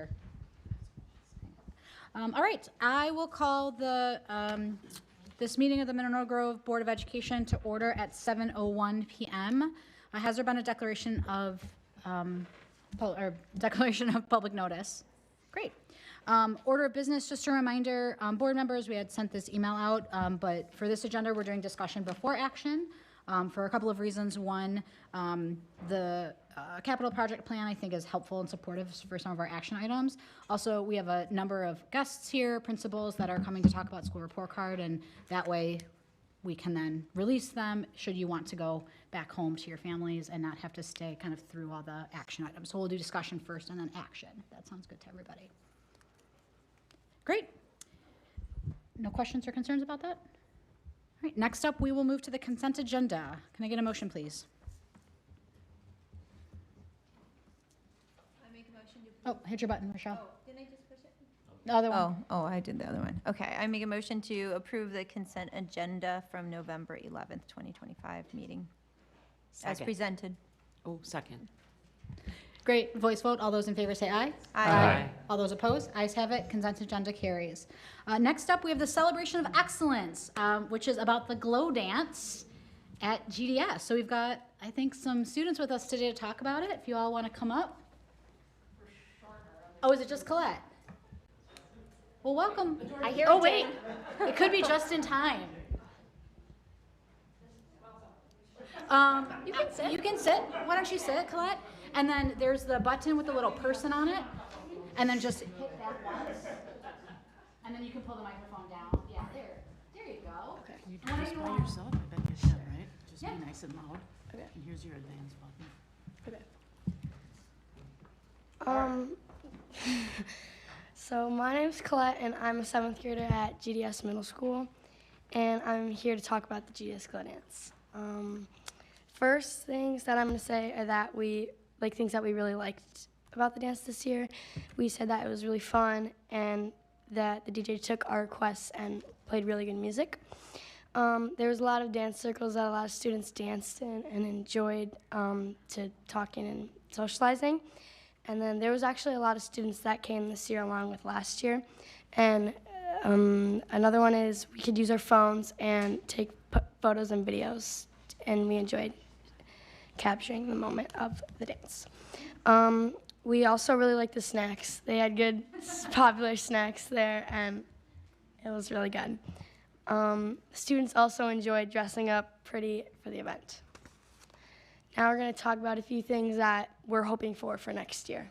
here. All right, I will call the this meeting of the Monona Grove Board of Education to order at 7:01 p.m. Has there been a declaration of public notice? Great. Order of business, just a reminder, board members, we had sent this email out, but for this agenda, we're doing discussion before action for a couple of reasons. One, the capital project plan, I think, is helpful and supportive for some of our action items. Also, we have a number of guests here, principals that are coming to talk about school report card, and that way we can then release them should you want to go back home to your families and not have to stay kind of through all the action items. So we'll do discussion first and then action. That sounds good to everybody. Great. No questions or concerns about that? All right, next up, we will move to the consent agenda. Can I get a motion, please? I make a motion to. Oh, hit your button, Rochelle. Oh, didn't I just push it? The other one. Oh, I did the other one. Okay, I make a motion to approve the consent agenda from November 11th, 2025 meeting as Second. presented. Oh, second. Great, voice vote. All those in favor say aye. Aye. All those opposed? Ayes have it. Consent agenda carries. Next up, we have the Celebration of Excellence, which is about the glow dance at GDS. So we've got, I think, some students with us today to talk about it. If you all want to come up. Oh, is it just Colette? Well, welcome. I hear Oh, it, wait. Dan. It could be just in time. You can sit. You can sit. Why don't you sit, Colette? And then there's the button with the little person on it. And then just hit that once. And then you can pull the microphone down. Yeah, there you go. Can you do What this do you by want? yourself? I bet you can, right? Just Yeah. be nice and loud. Okay. And here's your advance button. So my name's Colette, and I'm a 7th grader at GDS Middle School, and I'm here to talk about the GDS Glow Dance. First things that I'm going to say are that things that we really liked about the dance this year. We said that it was really fun, and that the DJ took our requests and played really good music. There was a lot of dance circles that a lot of students danced in and enjoyed to talking and socializing. And then there was actually a lot of students that came this year along with last year. And another one is we could use our phones and take photos and videos, and we enjoyed capturing the moment of the dance. We also really liked the snacks. They had good, popular snacks there, and it was really good. Students also enjoyed dressing up pretty for the event. Now we're going to talk about a few things that we're hoping for next year.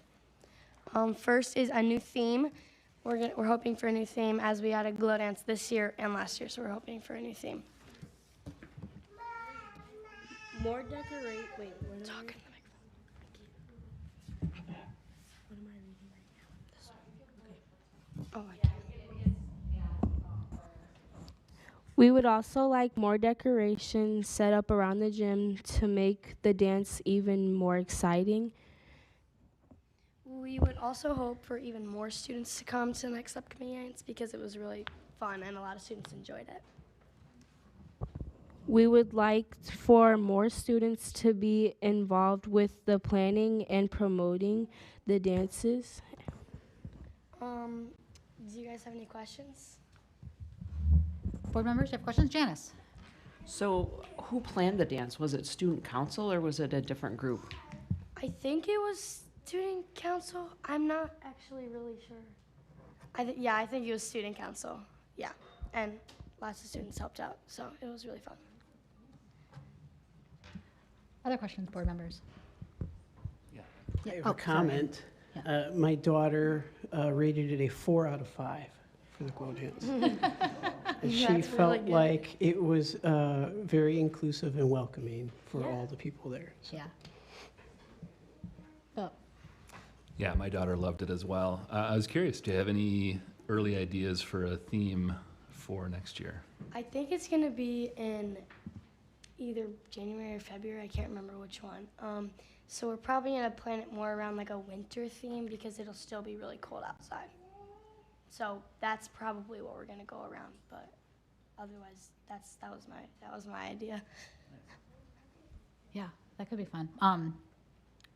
First is a new theme. We're hoping for a new theme as we had a glow dance this year and last year, so we're hoping for a new theme. More decorate. Wait, what Talk in the microphone. am I reading right now? Oh, I can't. We would also like more decorations set up around the gym to make the dance even more exciting. We would also hope for even more students to come to the next upcoming dance because it was really fun and a lot of students enjoyed it. We would like for more students to be involved with the planning and promoting the dances. Do you guys have any questions? Board members, you have questions? Janice? So who planned the dance? Was it student council or was it a different group? I think it was student council. I'm not actually really sure. I think it was student council. Yeah, and lots of students helped out, so it was really fun. Other questions, board members? I Yeah. have Oh, a comment. sorry. My daughter rated it a 4 out of 5 for the glow dance. And she That's felt really good. like it was very inclusive and welcoming for Yeah. all the people there. So. Yeah. Oh, Yeah, my daughter loved it as well. I was curious, do you have any early ideas for a theme for next year? I think it's gonna be in either January or February. I can't remember which one. So we're probably gonna plan it more around like a winter theme because it'll still be really cold outside. So that's probably what we're gonna go around. But otherwise, that was my idea. yeah, that could be fun.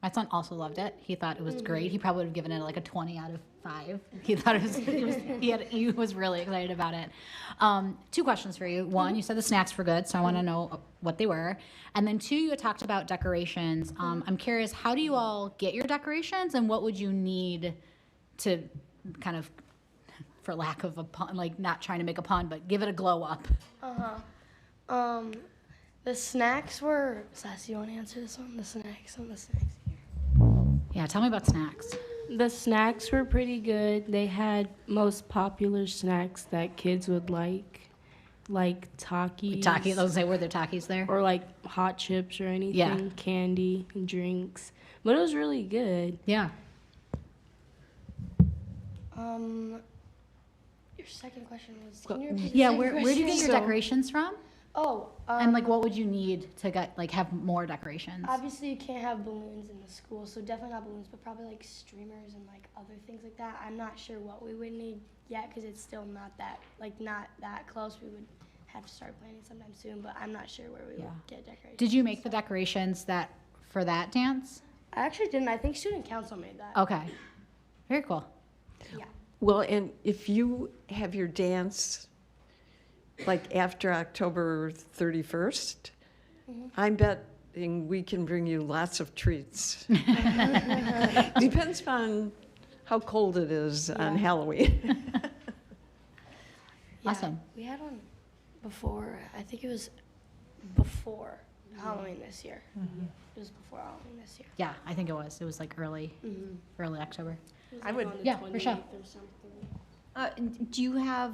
My son also loved it. He thought it was great. He probably would have given it like a 20 out of 5. He thought he was really excited about it. 2 questions for you. One, you said the snacks were good, so I want to know what they were. And then 2, you had talked about decorations. I'm curious, how do you all get your decorations, and what would you need to kind of, for lack of a pun, like not trying to make a pun, but give it a glow up? The snacks were, Sassy, you want to answer this one? The snacks. Yeah, tell me about snacks. The snacks were pretty good. They had most popular snacks that kids would like Takis. Takis, those say were there Takis there? Or like hot chips or anything, candy, and drinks. But it was really good. Yeah. Your second question was, can you repeat the Yeah, second where do you get question? your decorations from? Oh, And like, what would you need to get, like, have more decorations? obviously you can't have balloons in the school, so definitely not balloons, but probably like streamers and like other things like that. I'm not sure what we would need yet because it's still not that close. We would have to start planning sometime soon, but I'm not sure where we would get decorations. Did you make the decorations for that dance? I actually didn't. I think student council made that. Okay. Very cool. Yeah. Well, and if you have your dance like after October 31st, I'm betting we can bring you lots of treats. Depends on how cold it is on Halloween. Yeah, Awesome. we had one before. I think it was before Halloween this year. It was before Halloween this year. Yeah, I think it was. It was like early October. I would. Yeah, Rochelle. Do you have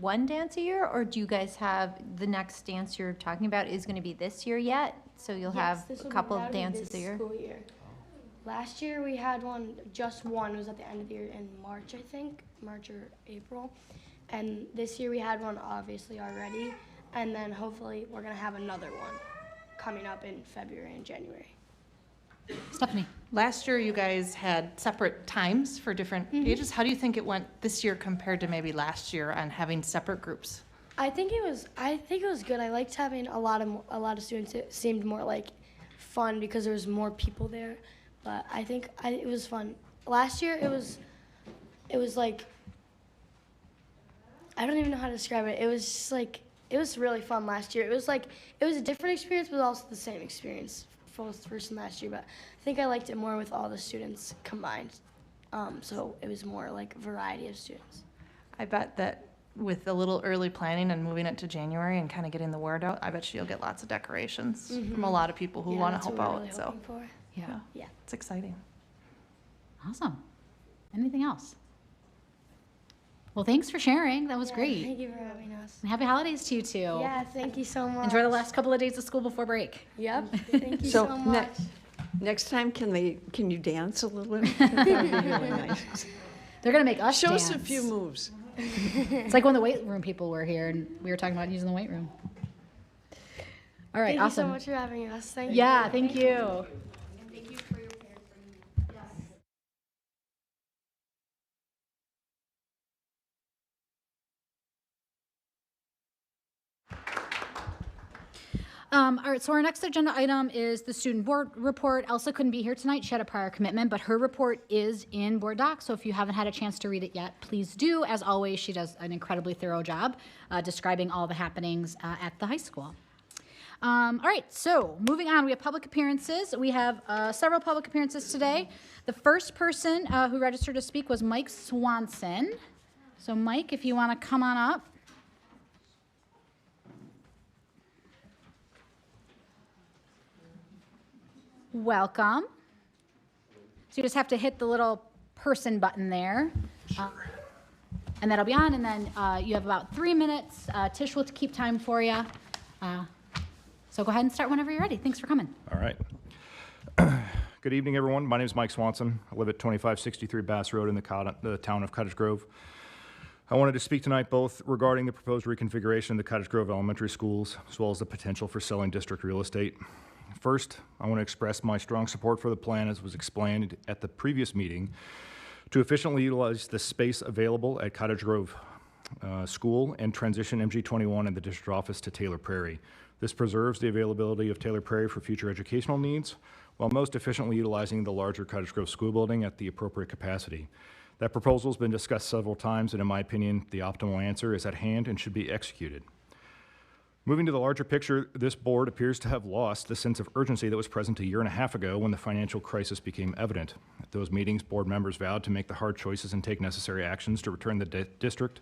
one dance a year, or do you guys have the next dance you're talking about is going to be this year yet? So you'll have a couple of dances a year? School year. Last year we had just one. It was at the end of the year in March, I think, March or April. And this year we had one obviously already, and then hopefully we're gonna have another one coming up in February and January. Stephanie. Last year, you guys had separate times for different ages. How do you think it went this year compared to maybe last year on having separate groups? I think it was good. I liked having a lot of students. It seemed more like fun because there was more people there. But I think it was fun. Last year it was like, I don't even know how to describe it. It was just like, it was really fun last year. It was a different experience, but also the same experience first and last year. But I think I liked it more with all the students combined. So it was more like a variety of students. I bet that with a little early planning and moving it to January and kind of getting the word out, I bet you'll get lots of decorations from a lot of people who want to help out. Really So hoping for. Yeah. Yeah. it's exciting. Awesome. Anything else? Well, thanks for sharing. That was Yeah, great. Thank you for having us. And happy holidays to you too. Yeah, thank you so much. Enjoy the last couple of days of school before break. Yep. Thank you So so much. next time, can you dance a little bit? That would be really nice. They're gonna make us Show dance. us a few moves. It's like when the weight room people were here and we were talking about using the weight room. All right, Thank awesome. you so much for having us. Thank you. Yeah, thank you. All right, so our next agenda item is the student board report. Elsa couldn't be here tonight. She had a prior commitment, but her report is in board docs. So if you haven't had a chance to read it yet, please do. As always, she does an incredibly thorough job describing all the happenings at the high school. All right, so moving on, we have public appearances. We have several public appearances today. The first person who registered to speak was Mike Swanson. So Mike, if you want to come on up. Welcome. So you just have to hit the little person button there. And that'll be on, and then you have about 3 minutes. Tish will keep time for you. So go ahead and start whenever you're ready. Thanks for coming. All right. Good evening, everyone. My name is Mike Swanson. I live at 2563 Bass Road in the town of Cottage Grove. I wanted to speak tonight both regarding the proposed reconfiguration of the Cottage Grove elementary schools, as well as the potential for selling district real estate. First, I want to express my strong support for the plan as was explained at the previous meeting to efficiently utilize the space available at Cottage Grove School and transition MG21 and the district office to Taylor Prairie. This preserves the availability of Taylor Prairie for future educational needs while most efficiently utilizing the larger Cottage Grove School building at the appropriate capacity. That proposal has been discussed several times, and in my opinion, the optimal answer is at hand and should be executed. Moving to the larger picture, this board appears to have lost the sense of urgency that was present a year and a half ago when the financial crisis became evident. At those meetings, board members vowed to make the hard choices and take necessary actions to return the district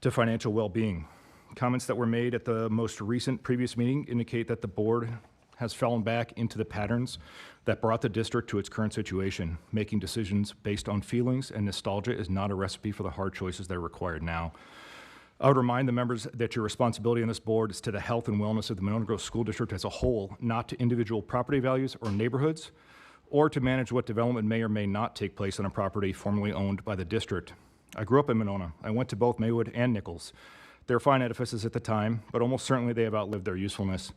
to financial well-being. Comments that were made at the most recent previous meeting indicate that the board has fallen back into the patterns that brought the district to its current situation. Making decisions based on feelings and nostalgia is not a recipe for the hard choices that are required now. I would remind the members that your responsibility on this board is to the health and wellness of the Monona Grove School District as a whole, not to individual property values or neighborhoods, or to manage what development may or may not take place on a property formerly owned by the district. I grew up in Monona. I went to both Maywood and Nichols. They were fine edifices at the time, but almost certainly they have outlived their usefulness.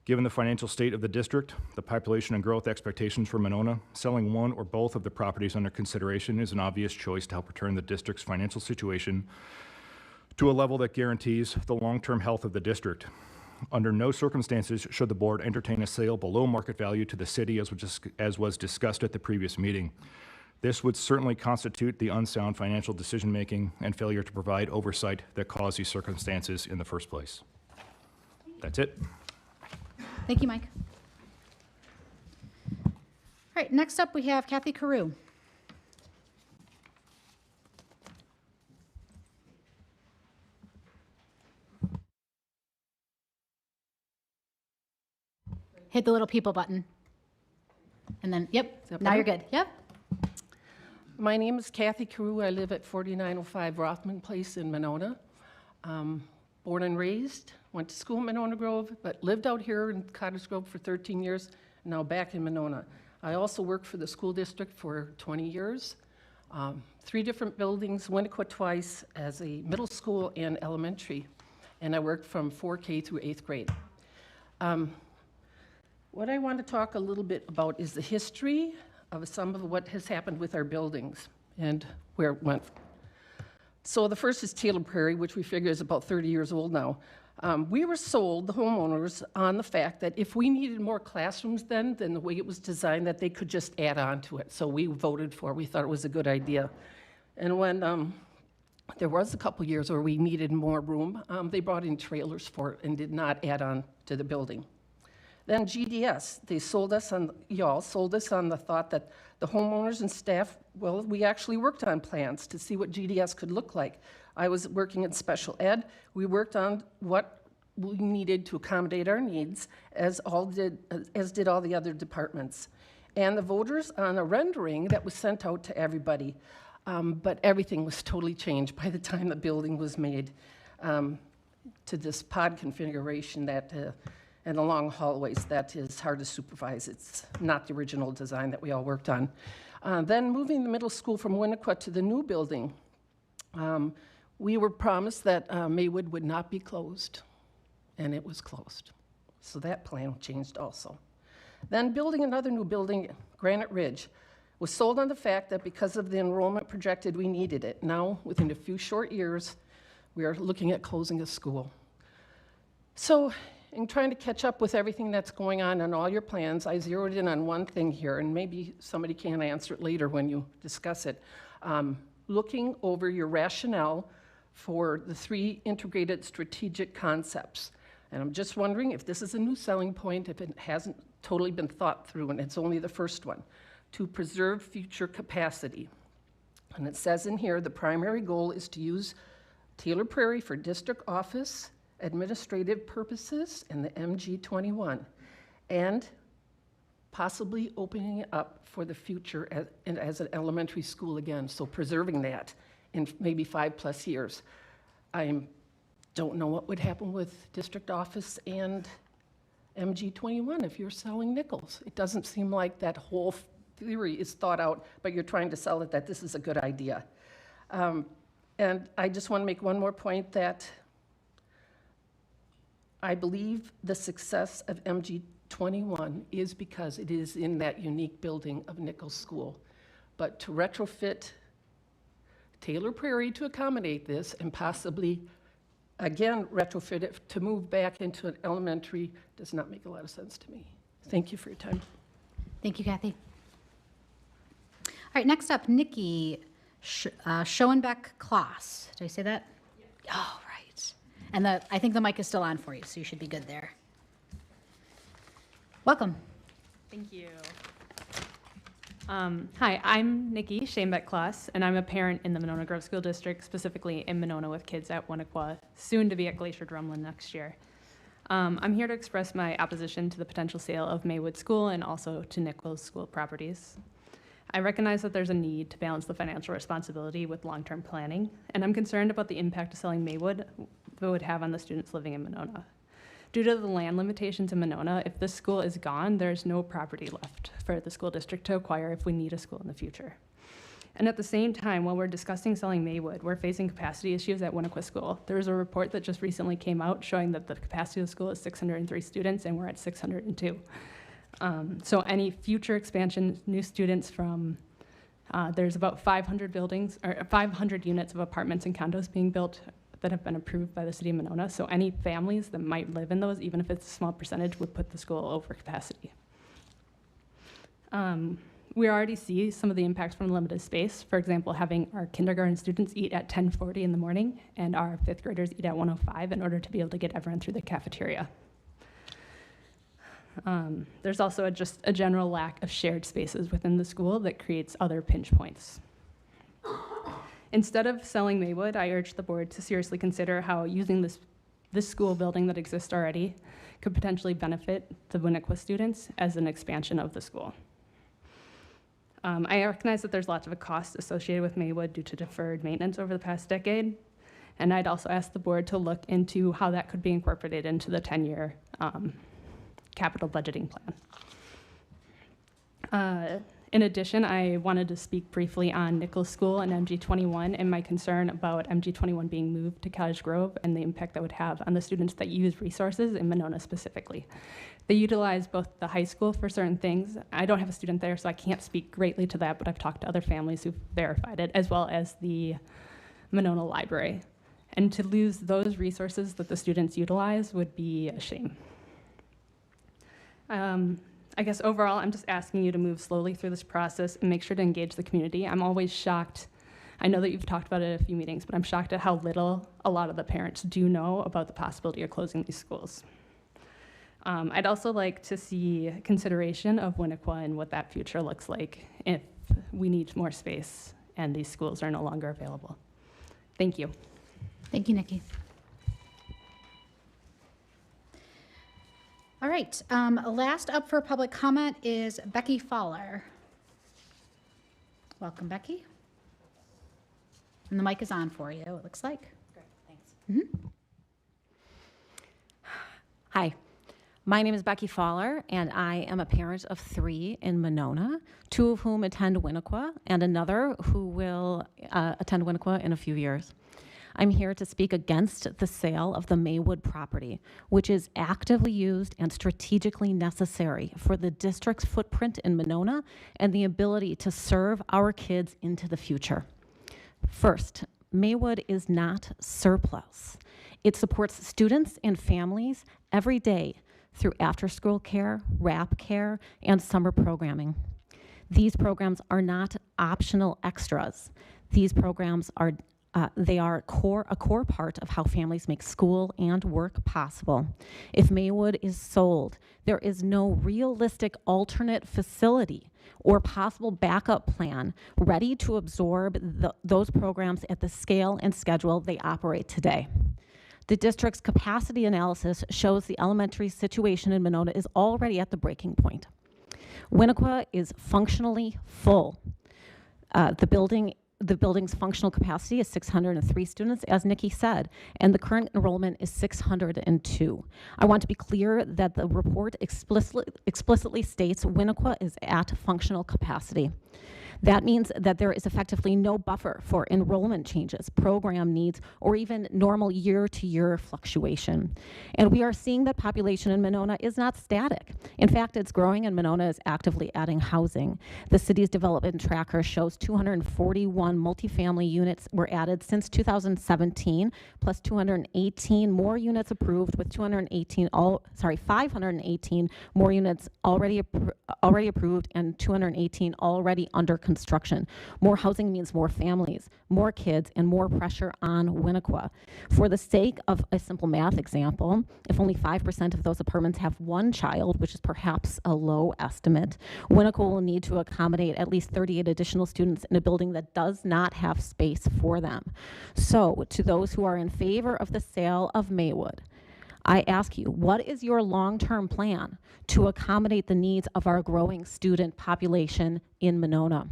Given the financial state of the district, the population and growth expectations for Monona, selling one or both of the properties under consideration is an obvious choice to help return the district's financial situation to a level that guarantees the long-term health of the district. Under no circumstances should the board entertain a sale below market value to the city as was discussed at the previous meeting. This would certainly constitute the unsound financial decision-making and failure to provide oversight that caused these circumstances in the first place. That's it. Thank you, Mike. All right, next up we have Kathy Carew. Hit the little people button. And then, yep, now you're good. Yep. My name is Kathy Carew. I live at 4905 Rothman Place in Monona. Born and raised, went to school in Monona Grove, but lived out here in Cottage Grove for 13 years, and now back in Monona. I also worked for the school district for 20 years. 3 different buildings, Winnequa twice as a middle school and elementary, and I worked from 4K through 8th grade. What I want to talk a little bit about is the history of some of what has happened with our buildings and where it went. So the first is Taylor Prairie, which we figure is about 30 years old now. We were sold, the homeowners, on the fact that if we needed more classrooms then than the way it was designed, that they could just add on to it. So we voted for it. We thought it was a good idea. And when there was a couple years where we needed more room, they brought in trailers for it and did not add on to the building. Then GDS, they sold us on, y'all sold us on the thought that the homeowners and staff, well, we actually worked on plans to see what GDS could look like. I was working in special ed. We worked on what we needed to accommodate our needs, as did all the other departments. And the voters on a rendering that was sent out to everybody. But everything was totally changed by the time the building was made to this pod configuration that and the long hallways that is hard to supervise. It's not the original design that we all worked on. Then moving the middle school from Winnequa to the new building, we were promised that Maywood would not be closed, and it was closed. So that plan changed also. Then building another new building, Granite Ridge, was sold on the fact that because of the enrollment projected, we needed it. Now, within a few short years, we are looking at closing a school. So, in trying to catch up with everything that's going on all your plans, I zeroed in on one thing here, and maybe somebody can answer it later when you discuss it. Looking over your rationale for the 3 integrated strategic concepts. And I'm just wondering if this is a new selling point, if it hasn't totally been thought through, and it's only the first one. To preserve future capacity. And it says in here, the primary goal is to use Taylor Prairie for district office, administrative purposes, and the MG21, and possibly opening it up for the future as an elementary school again, so preserving that in maybe 5+ years. I don't know what would happen with district office and MG21 if you're selling Nichols. It doesn't seem like that whole theory is thought out, but you're trying to sell it that this is a good idea. And I just want to make one more point that I believe the success of MG21 is because it is in that unique building of Nichols School. But to retrofit Taylor Prairie to accommodate this and possibly, again, retrofit it to move back into an elementary does not make a lot of sense to me. Thank you for your time. Thank you, Kathy. All right, next up, Nikki Schoenbeck Klaas. Did I say that? Yeah. Oh, right. And I think the mic is still on for you, so you should be good there. Welcome. Thank you. Hi, I'm Nikki Schoenbeck Klaas, and I'm a parent in the Monona Grove School District, specifically in Monona with kids at Winnequa, soon to be at Glacier Drumlin next year. I'm here to express my opposition to the potential sale of Maywood School and also to Nichols School properties. I recognize that there's a need to balance the financial responsibility with long-term planning, and I'm concerned about the impact of selling Maywood would have on the students living in Monona. Due to the land limitations in Monona, if this school is gone, there's no property left for the school district to acquire if we need a school in the future. And at the same time, while we're discussing selling Maywood, we're facing capacity issues at Winnequa School. There was a report that just recently came out showing that the capacity of the school is 603 students, and we're at 602. So any future expansion, new students from, there's about 500 buildings, or 500 units of apartments and condos being built that have been approved by the city of Monona. So any families that might live in those, even if it's a small percentage, would put the school over capacity. We already see some of the impacts from limited space. For example, having our kindergarten students eat at 10:40 in the morning and our 5th graders eat at 1:05 in order to be able to get everyone through the cafeteria. There's also just a general lack of shared spaces within the school that creates other pinch points. Instead of selling Maywood, I urge the board to seriously consider how using this school building that exists already could potentially benefit the Winnequa students as an expansion of the school. I recognize that there's lots of costs associated with Maywood due to deferred maintenance over the past decade, and I'd also ask the board to look into how that could be incorporated into the 10-year capital budgeting plan. In addition, I wanted to speak briefly on Nichols School and MG21 and my concern about MG21 being moved to Cottage Grove and the impact that would have on the students that use resources in Monona specifically. They utilize both the high school for certain things. I don't have a student there, so I can't speak greatly to that, but I've talked to other families who've verified it, as well as the Monona Library. And to lose those resources that the students utilize would be a shame. I guess overall, I'm just asking you to move slowly through this process and make sure to engage the community. I'm always shocked. I know that you've talked about it at a few meetings, but I'm shocked at how little a lot of the parents do know about the possibility of closing these schools. I'd also like to see consideration of Winnequa and what that future looks like if we need more space and these schools are no longer available. Thank you. Thank you, Nikki. All right, last up for public comment is Becky Fowler. Welcome, Becky. And the mic is on for you, it looks like. Great, thanks. Hi, my name is Becky Fowler, and I am a parent of 3 in Monona, 2 of whom attend Winnequa, and another who will attend Winnequa in a few years. I'm here to speak against the sale of the Maywood property, which is actively used and strategically necessary for the district's footprint in Monona and the ability to serve our kids into the future. First, Maywood is not surplus. It supports students and families every day through after-school care, wrap care, and summer programming. These programs are not optional extras. These programs are a core part of how families make school and work possible. If Maywood is sold, there is no realistic alternate facility or possible backup plan ready to absorb those programs at the scale and schedule they operate today. The district's capacity analysis shows the elementary situation in Monona is already at the breaking point. Winnequa is functionally full. The building's functional capacity is 603 students, as Nikki said, and the current enrollment is 602. I want to be clear that the report explicitly states Winnequa is at functional capacity. That means that there is effectively no buffer for enrollment changes, program needs, or even normal year-to-year fluctuation. And we are seeing that population in Monona is not static. In fact, it's growing, and Monona is actively adding housing. The city's development tracker shows 241 multifamily units were added since 2017, plus 218 more units approved, with 518 more units already approved and 218 already under construction. More housing means more families, more kids, and more pressure on Winnequa. For the sake of a simple math example, if only 5% of those apartments have one child, which is perhaps a low estimate, Winnequa will need to accommodate at least 38 additional students in a building that does not have space for them. So, to those who are in favor of the sale of Maywood, I ask you, what is your long-term plan to accommodate the needs of our growing student population in Monona?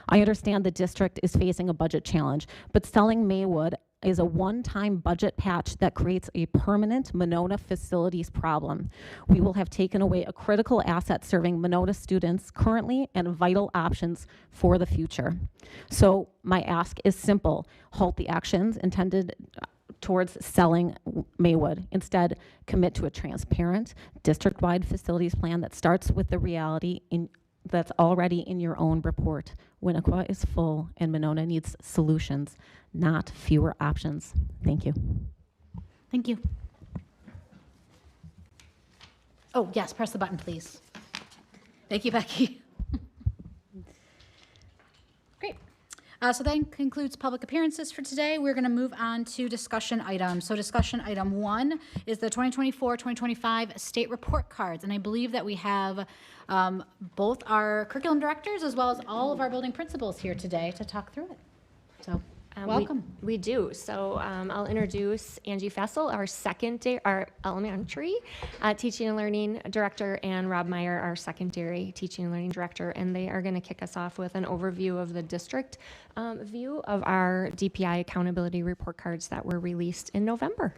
I understand the district is facing a budget challenge, but selling Maywood is a one-time budget patch that creates a permanent Monona facilities problem. We will have taken away a critical asset serving Monona students currently and vital options for the future. So my ask is simple: halt the actions intended towards selling Maywood. Instead, commit to a transparent, district-wide facilities plan that starts with the reality that's already in your own report. Winnequa is full, and Monona needs solutions, not fewer options. Thank you. Thank you. Oh, yes, press the button, please. Thank you, Becky. Great. So that concludes public appearances for today. We're going to move on to discussion items. So discussion item 1 is the 2024-2025 state report cards. And I believe that we have both our curriculum directors as well as all of our building principals here today to talk through it. So welcome. We do. So I'll introduce Angie Fessel, our elementary teaching and learning director, and Rob Meyer, our secondary teaching and learning director. And they are going to kick us off with an overview of the district view of our DPI accountability report cards that were released in November.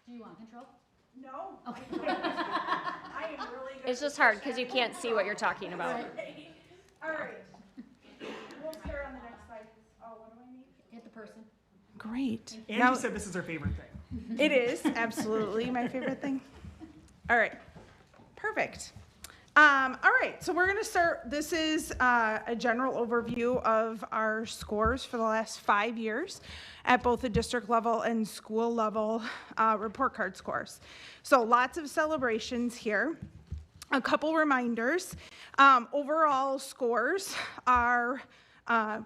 Do you want control? No. Okay. I am really good. It's just hard because you can't see what you're talking about. All right. We'll start on the next slide. Oh, what do I need? Hit the person. Great. Angie said this is her favorite thing. It is absolutely my favorite thing. All right. Perfect. All right, so we're going to start. This is a general overview of our scores for the last 5 years at both the district level and school level report card scores. So lots of celebrations here. A couple reminders. Overall scores are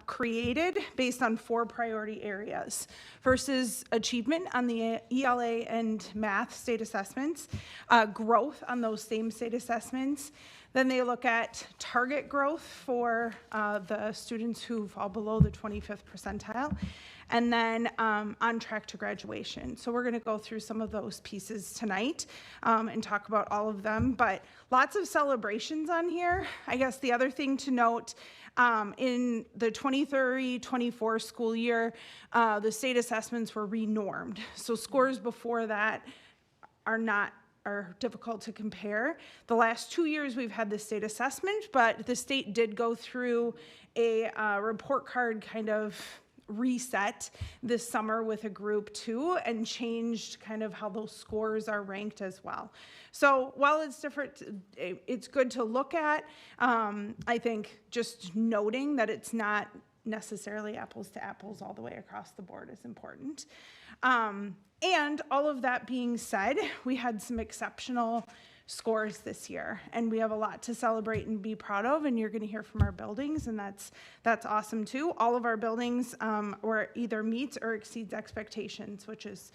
created based on 4 priority areas. First is achievement on the ELA and math state assessments, growth on those same state assessments. Then they look at target growth for the students who fall below the 25th percentile, and then on track to graduation. So we're going to go through some of those pieces tonight and talk about all of them, but lots of celebrations on here. I guess the other thing to note, in the 23-24 school year, the state assessments were renormed. So scores before that are difficult to compare. The last 2 years we've had the state assessment, but the state did go through a report card kind of reset this summer with a group 2 and changed kind of how those scores are ranked as well. So while it's different, it's good to look at. I think just noting that it's not necessarily apples to apples all the way across the board is important. And all of that being said, we had some exceptional scores this year, and we have a lot to celebrate and be proud of, and you're going to hear from our buildings, and that's awesome too. All of our buildings were either meets or exceeds expectations, which is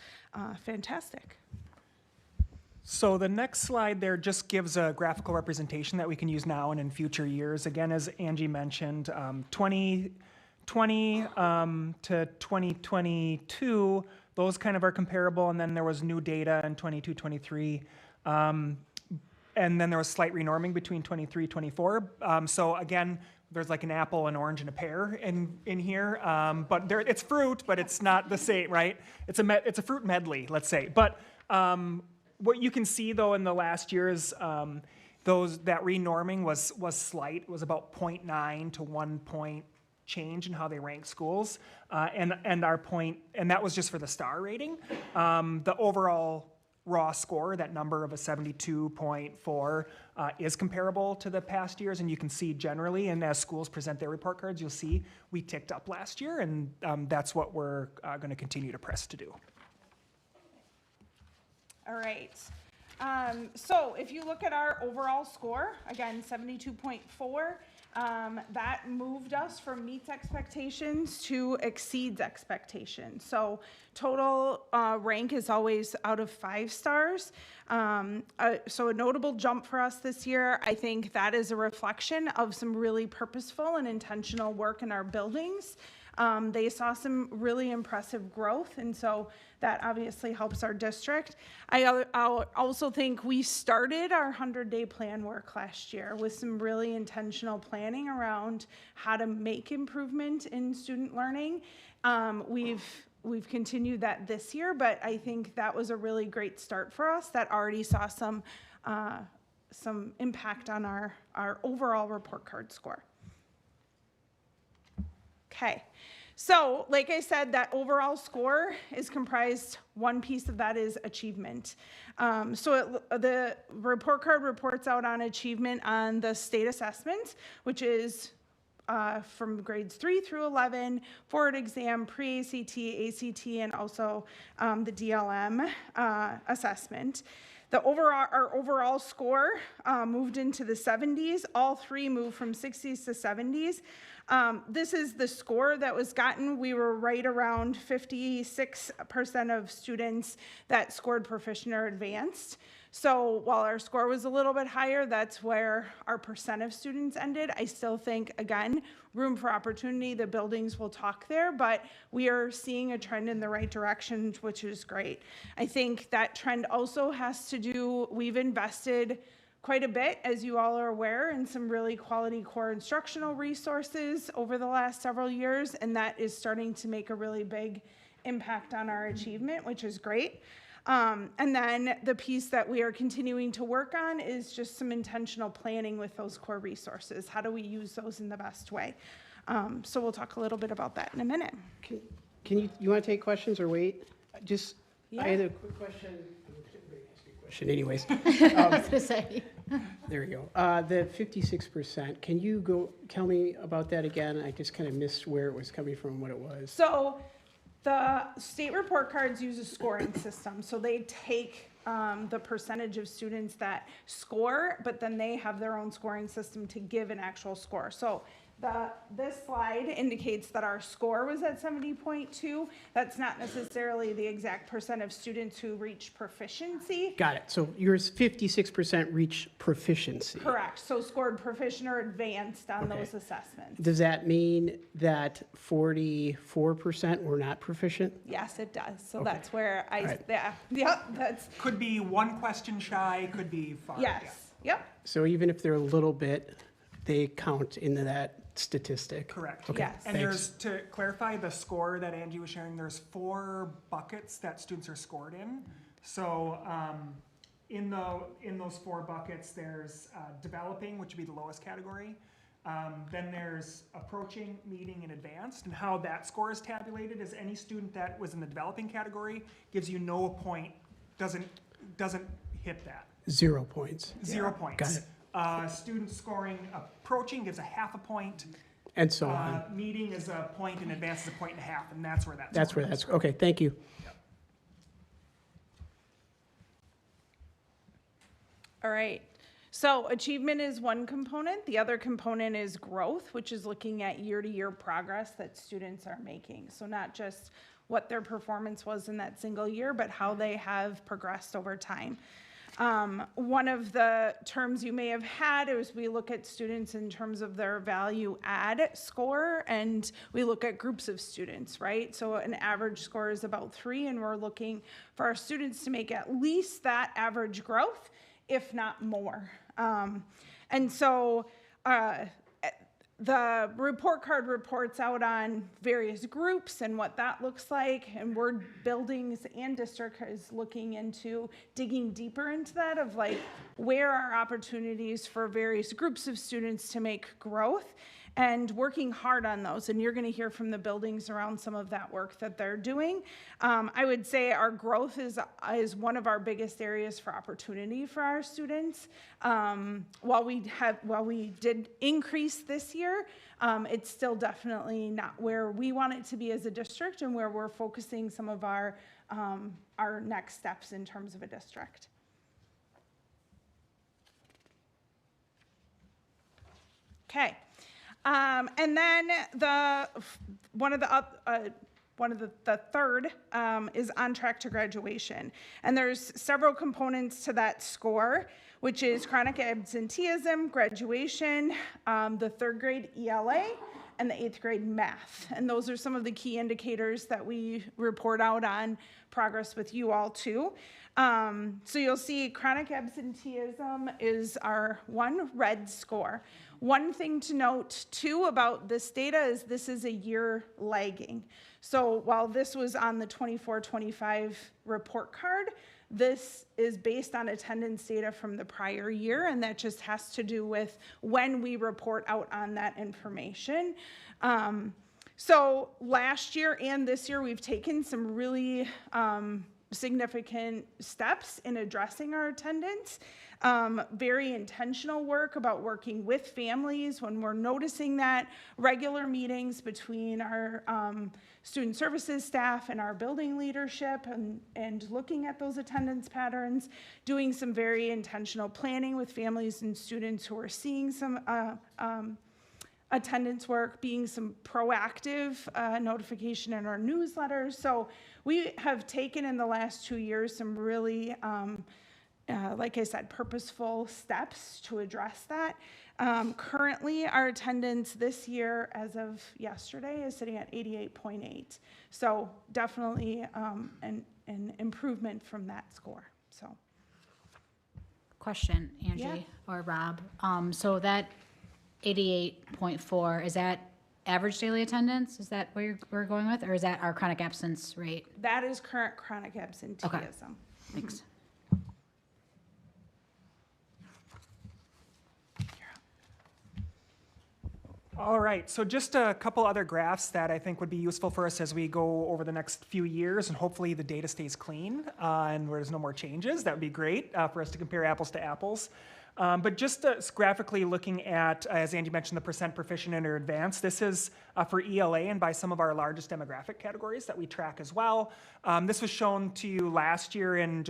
fantastic. So the next slide there just gives a graphical representation that we can use now and in future years. Again, as Angie mentioned, 2020 to 2022, those kind of are comparable, and then there was new data in 22, 23. and then there was slight renorming between 23, 24. So again, there's like an apple, an orange, and a pear in here. But it's fruit, but it's not the same, right? It's a fruit medley, let's say. But what you can see though in the last years, that renorming was slight. It was about 0.9 to 1 point change in how they rank schools, and our point, and that was just for the star rating. The overall raw score, that number of a 72.4, is comparable to the past years, and you can see generally, and as schools present their report cards, you'll see we ticked up last year, and that's what we're going to continue to press to do. All right. So if you look at our overall score, again, 72.4, that moved us from meets expectations to exceeds expectations. So total rank is always out of 5 stars. So a notable jump for us this year. I think that is a reflection of some really purposeful and intentional work in our buildings. They saw some really impressive growth, and so that obviously helps our district. I also think we started our 100-day plan work last year with some really intentional planning around how to make improvement in student learning. We've continued that this year, but I think that was a really great start for us that already saw some impact on our overall report card score. Okay, so like I said, that overall score is comprised, one piece of that is achievement. The report card reports out on achievement on the state assessment, which is from grades 3 through 11, forward exam, pre-ACT, ACT, and also the DLM assessment. Our overall score moved into the 70s. All 3 moved from 60s to 70s. This is the score that was gotten. We were right around 56% of students that scored proficient or advanced. So while our score was a little bit higher, that's where our percent of students ended. I still think, again, room for opportunity. The buildings will talk there, but we are seeing a trend in the right direction, which is great. I think that trend also has to do, we've invested quite a bit, as you all are aware, in some really quality core instructional resources over the last several years, and that is starting to make a really big impact on our achievement, which is great. And then the piece that we are continuing to work on is just some intentional planning with those core resources. How do we use those in the best way? So we'll talk a little bit about that in a minute. Can you want to take questions or wait? Yeah. I had a quick question. Anyways. I was going to say. There you go. The 56%, can you tell me about that again? I just kind of missed where it was coming from, what it was. So the state report cards use a scoring system. So they take the percentage of students that score, but then they have their own scoring system to give an actual score. So this slide indicates that our score was at 70.2. That's not necessarily the exact percent of students who reach proficiency. Got it. So yours 56% reach proficiency. Correct. So scored proficient or advanced on those assessments. Does that mean that 44% were not proficient? Yes, it does. So that's where that's. Could be 1 question shy, could be 5. Yes. Yeah. Yep. So even if they're a little bit, they count into that statistic. Correct. Okay. Yes. And there's, to clarify the score that Angie was sharing, there's 4 buckets that students are scored in. So in those 4 buckets, there's developing, which would be the lowest category. Then there's approaching, meeting, and advanced. And how that score is tabulated is any student that was in the developing category gives you no point, doesn't hit that. 0 points. 0 points. Got it. Student scoring approaching gives a 0.5 point. And so on. Meeting is a point and advance is a 1.5, and that's where that's. That's where that's, okay, thank you. Yep. All right. So achievement is one component. The other component is growth, which is looking at year-to-year progress that students are making. So not just what their performance was in that single year, but how they have progressed over time. One of the terms you may have had is we look at students in terms of their value add score, and we look at groups of students, right? So an average score is about 3, and we're looking for our students to make at least that average growth if not more. And so the report card reports out on various groups and what that looks like, and we're buildings and district is looking into digging deeper into that of like where are opportunities for various groups of students to make growth, and working hard on those. And you're going to hear from the buildings around some of that work that they're doing. I would say our growth is one of our biggest areas for opportunity for our students. While we did increase this year, it's still definitely not where we want it to be as a district and where we're focusing some of our next steps in terms of a district. Okay. And then the third is on track to graduation. And there's several components to that score, which is chronic absenteeism, graduation, the third grade ELA, and the 8th grade math. And those are some of the key indicators that we report out on progress with you all too. So you'll see chronic absenteeism is our one red score. One thing to note too about this data is this is a year lagging. So while this was on the 24-25 report card, this is based on attendance data from the prior year, and that just has to do with when we report out on that information. So last year and this year, we've taken some really significant steps in addressing our attendance. Very intentional work about working with families when we're noticing that, regular meetings between our student services staff and our building leadership, and looking at those attendance patterns, doing some very intentional planning with families and students who are seeing some attendance work, being some proactive notification in our newsletters. So we have taken in the last 2 years some really, like I said, purposeful steps to address that. Currently, our attendance this year, as of yesterday, is sitting at 88.8. So definitely an improvement from that score. So, Question, Angie or Rob. So that 88.4, is that average daily attendance? Is that where we're going with, or is that our chronic absence rate? that is current chronic absenteeism. Okay. Thanks. All right, so just a couple other graphs that I think would be useful for us as we go over the next few years, and hopefully the data stays clean and there's no more changes. That would be great for us to compare apples to apples. But just graphically looking at, as Andy mentioned, the percent proficient in or advanced, this is for ELA and by some of our largest demographic categories that we track as well. This was shown to you last year in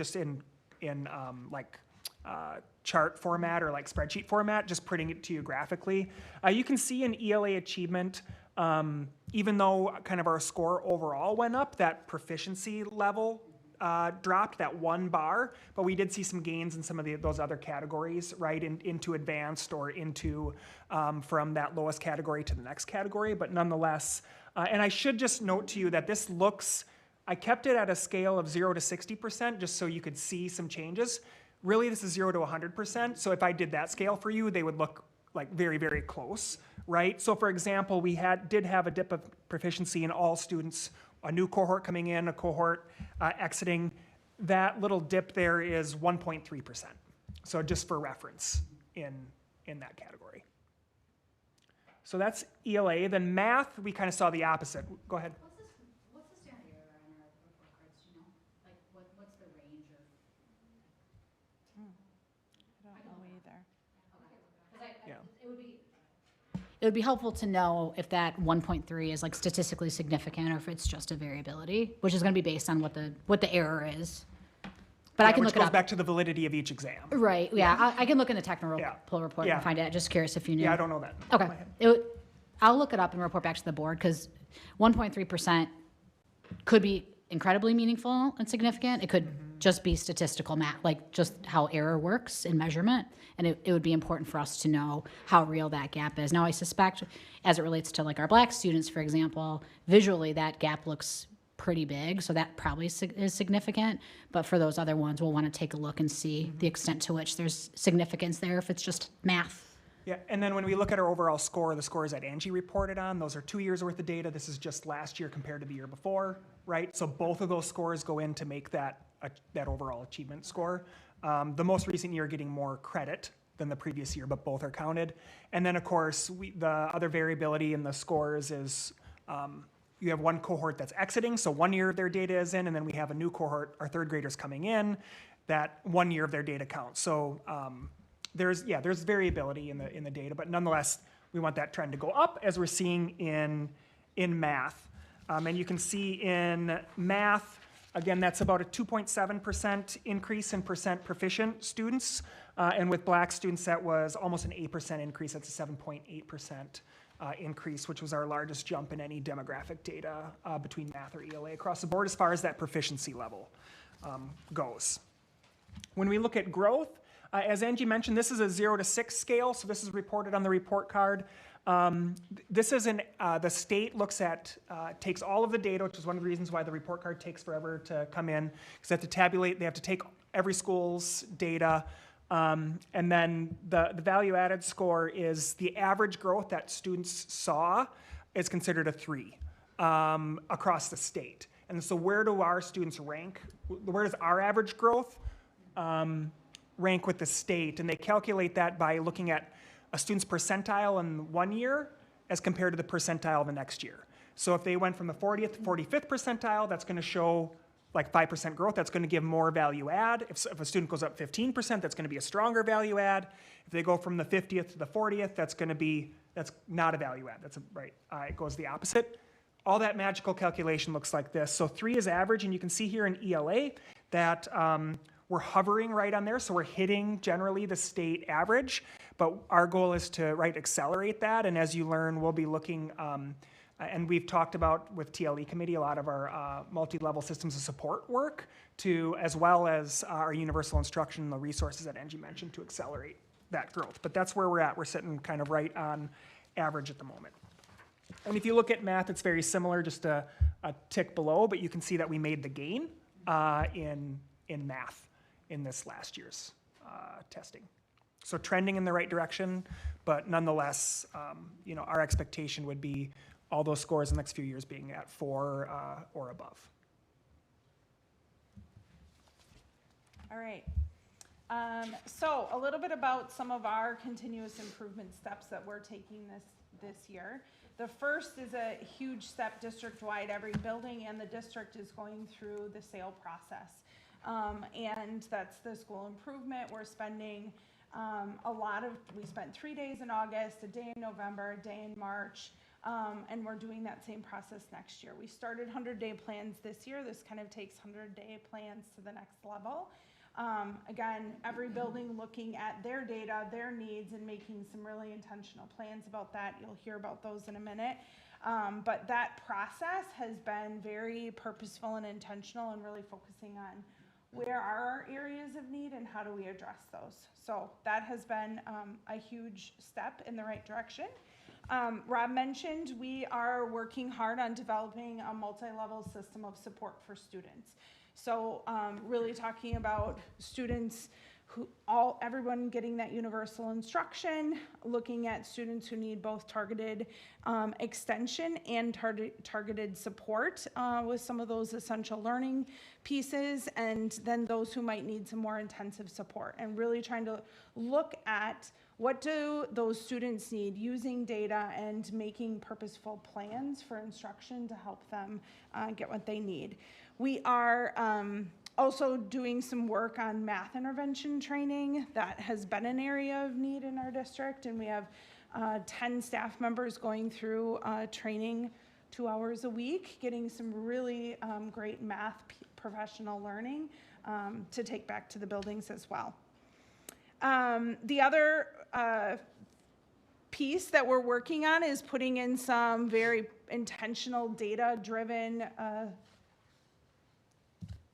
chart format or like spreadsheet format, just putting it to you graphically. You can see in ELA achievement, even though kind of our score overall went up, that proficiency level dropped, that 1 bar, but we did see some gains in some of those other categories, right, into advanced or into from that lowest category to the next category, but nonetheless, and I should just note to you that this looks, I kept it at a scale of 0 to 60% just so you could see some changes. Really, this is 0 to 100%, so if I did that scale for you, they would look like very, very close, right? So for example, we did have a dip of proficiency in all students, a new cohort coming in, a cohort exiting. That little dip there is 1.3%. So just for reference in that category. So that's ELA. Then math, we kind of saw the opposite. Go ahead. What's the standard error on our report cards, do you know? Like, what's the range of? I don't know either. Yeah. It would be helpful to know if that 1.3 is like statistically significant or if it's just a variability, which is going to be based on what the error is. But I can look it up. Which goes back to the validity of each exam. Right. Yeah. I can look in the technical report and find it. Just curious if you knew. Yeah, I don't know that. Okay. I'll look it up and report back to the board because 1.3% could be incredibly meaningful and significant. It could just be statistical math, like just how error works in measurement. And it would be important for us to know how real that gap is. Now, I suspect as it relates to like our Black students, for example, visually that gap looks pretty big, so that probably is significant. But for those other ones, we'll want to take a look and see the extent to which there's significance there if it's just math. Yeah, and then when we look at our overall score, the scores that Angie reported on, those are 2 years worth of data. This is just last year compared to the year before, right? So both of those scores go in to make that overall achievement score. The most recent year getting more credit than the previous year, but both are counted. And then of course, the other variability in the scores is you have one cohort that's exiting, so 1 year of their data is in, and then we have a new cohort, our third graders coming in, that 1 year of their data counts. So there's variability in the data, but nonetheless, we want that trend to go up as we're seeing in math. And you can see in math, again, that's about a 2.7% increase in percent proficient students. And with black students, that was almost an 8% increase. That's a 7.8% increase, which was our largest jump in any demographic data between math or ELA across the board as far as that proficiency level goes. When we look at growth, as Angie mentioned, this is a 0 to 6 scale, so this is reported on the report card. This is the state looks at, takes all of the data, which is one of the reasons why the report card takes forever to come in, because they have to tabulate, they have to take every school's data, and then the value added score is the average growth that students saw is considered a 3 across the state. And so where do our students rank? Where does our average growth rank with the state? And they calculate that by looking at a student's percentile in 1 year as compared to the percentile the next year. So if they went from the 40th to 45th percentile, that's going to show like 5% growth. That's going to give more value add. If a student goes up 15%, that's going to be a stronger value add. If they go from the 50th to the 40th, that's not a value add. It goes the opposite. All that magical calculation looks like this. So 3 is average, and you can see here in ELA that we're hovering right on there, so we're hitting generally the state average, but our goal is to accelerate that, and as you learn, we'll be looking, and we've talked about with TLE committee a lot of our multi-level systems of support work, as well as our universal instruction and the resources that Angie mentioned to accelerate that growth. But that's where we're at. We're sitting kind of right on average at the moment. And if you look at math, it's very similar, just a tick below, but you can see that we made the gain in math in this last year's testing. So trending in the right direction, but nonetheless, our expectation would be all those scores in the next few years being at 4 or above. All right. So a little bit about some of our continuous improvement steps that we're taking this year. The first is a huge step district-wide. Every building in the district is going through the sale process. And that's the school improvement. We're spending we spent 3 days in August, a day in November, a day in March, and we're doing that same process next year. We started 100-day plans this year. This kind of takes 100-day plans to the next level. Again, every building looking at their data, their needs, and making some really intentional plans about that. You'll hear about those in a minute. But that process has been very purposeful and intentional and really focusing on where are our areas of need and how do we address those. So that has been a huge step in the right direction. Rob mentioned we are working hard on developing a multi-level system of support for students. So really talking about students everyone getting that universal instruction, looking at students who need both targeted extension and targeted support with some of those essential learning pieces, and then those who might need some more intensive support, and really trying to look at what do those students need, using data and making purposeful plans for instruction to help them get what they need. We are also doing some work on math intervention training. That has been an area of need in our district, and we have 10 staff members going through training 2 hours a week, getting some really great math professional learning to take back to the buildings as well. The other piece that we're working on is putting in some very intentional data-driven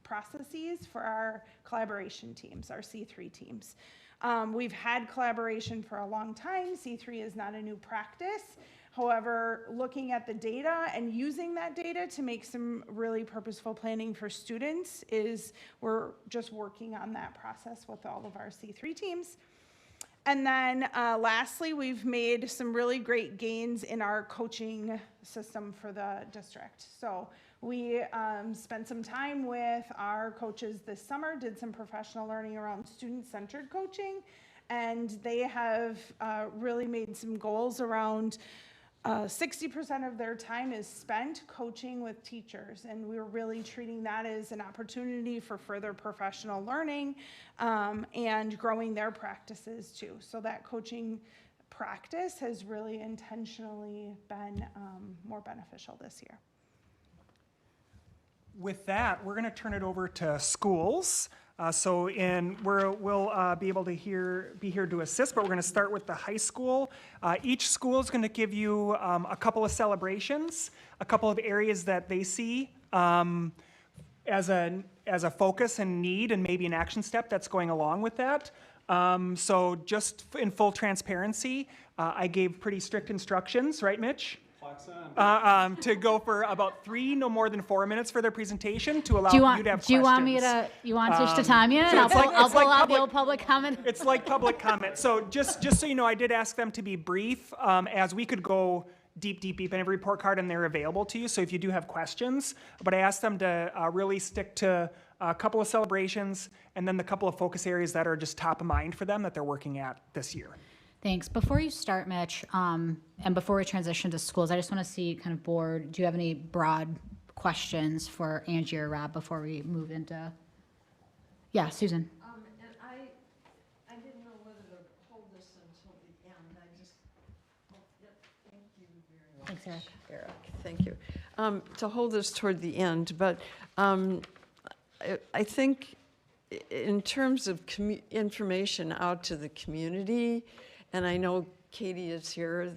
processes for our collaboration teams, our C3 teams. We've had collaboration for a long time. C3 is not a new practice. However, looking at the data and using that data to make some really purposeful planning for students we're just working on that process with all of our C3 teams. And then lastly, we've made some really great gains in our coaching system for the district. So we spent some time with our coaches this summer, did some professional learning around student-centered coaching, and they have really made some goals around 60% of their time is spent coaching with teachers, and we're really treating that as an opportunity for further professional learning and growing their practices too. So that coaching practice has really intentionally been more beneficial this year. With that, we're going to turn it over to schools. We'll be able to be here to assist, but we're going to start with the high school. Each school is going to give you a couple of celebrations, a couple of areas that they see as a focus and need, and maybe an action step that's going along with that. So just in full transparency, I gave pretty strict instructions, right, Mitch? To go for about 3, no more than 4 minutes for their presentation to allow you to have questions. Do you want me to, to time you? And I'll pull out the old public comment. It's like public comment. So just so you know, I did ask them to be brief, as we could go deep in every report card and they're available to you. So if you do have questions, but I asked them to really stick to a couple of celebrations and then the couple of focus areas that are just top of mind for them that they're working at this year. Thanks. Before you start, Mitch, and before we transition to schools, I just want to see kind of board, do you have any broad questions for Angie or Rob before we move into? Yeah, Susan. And I didn't know whether to hold this until the end. Thank you very much. Thanks, Eric, thank you. To hold this toward the end, but I think in terms of information out to the community, and I know Katie is here,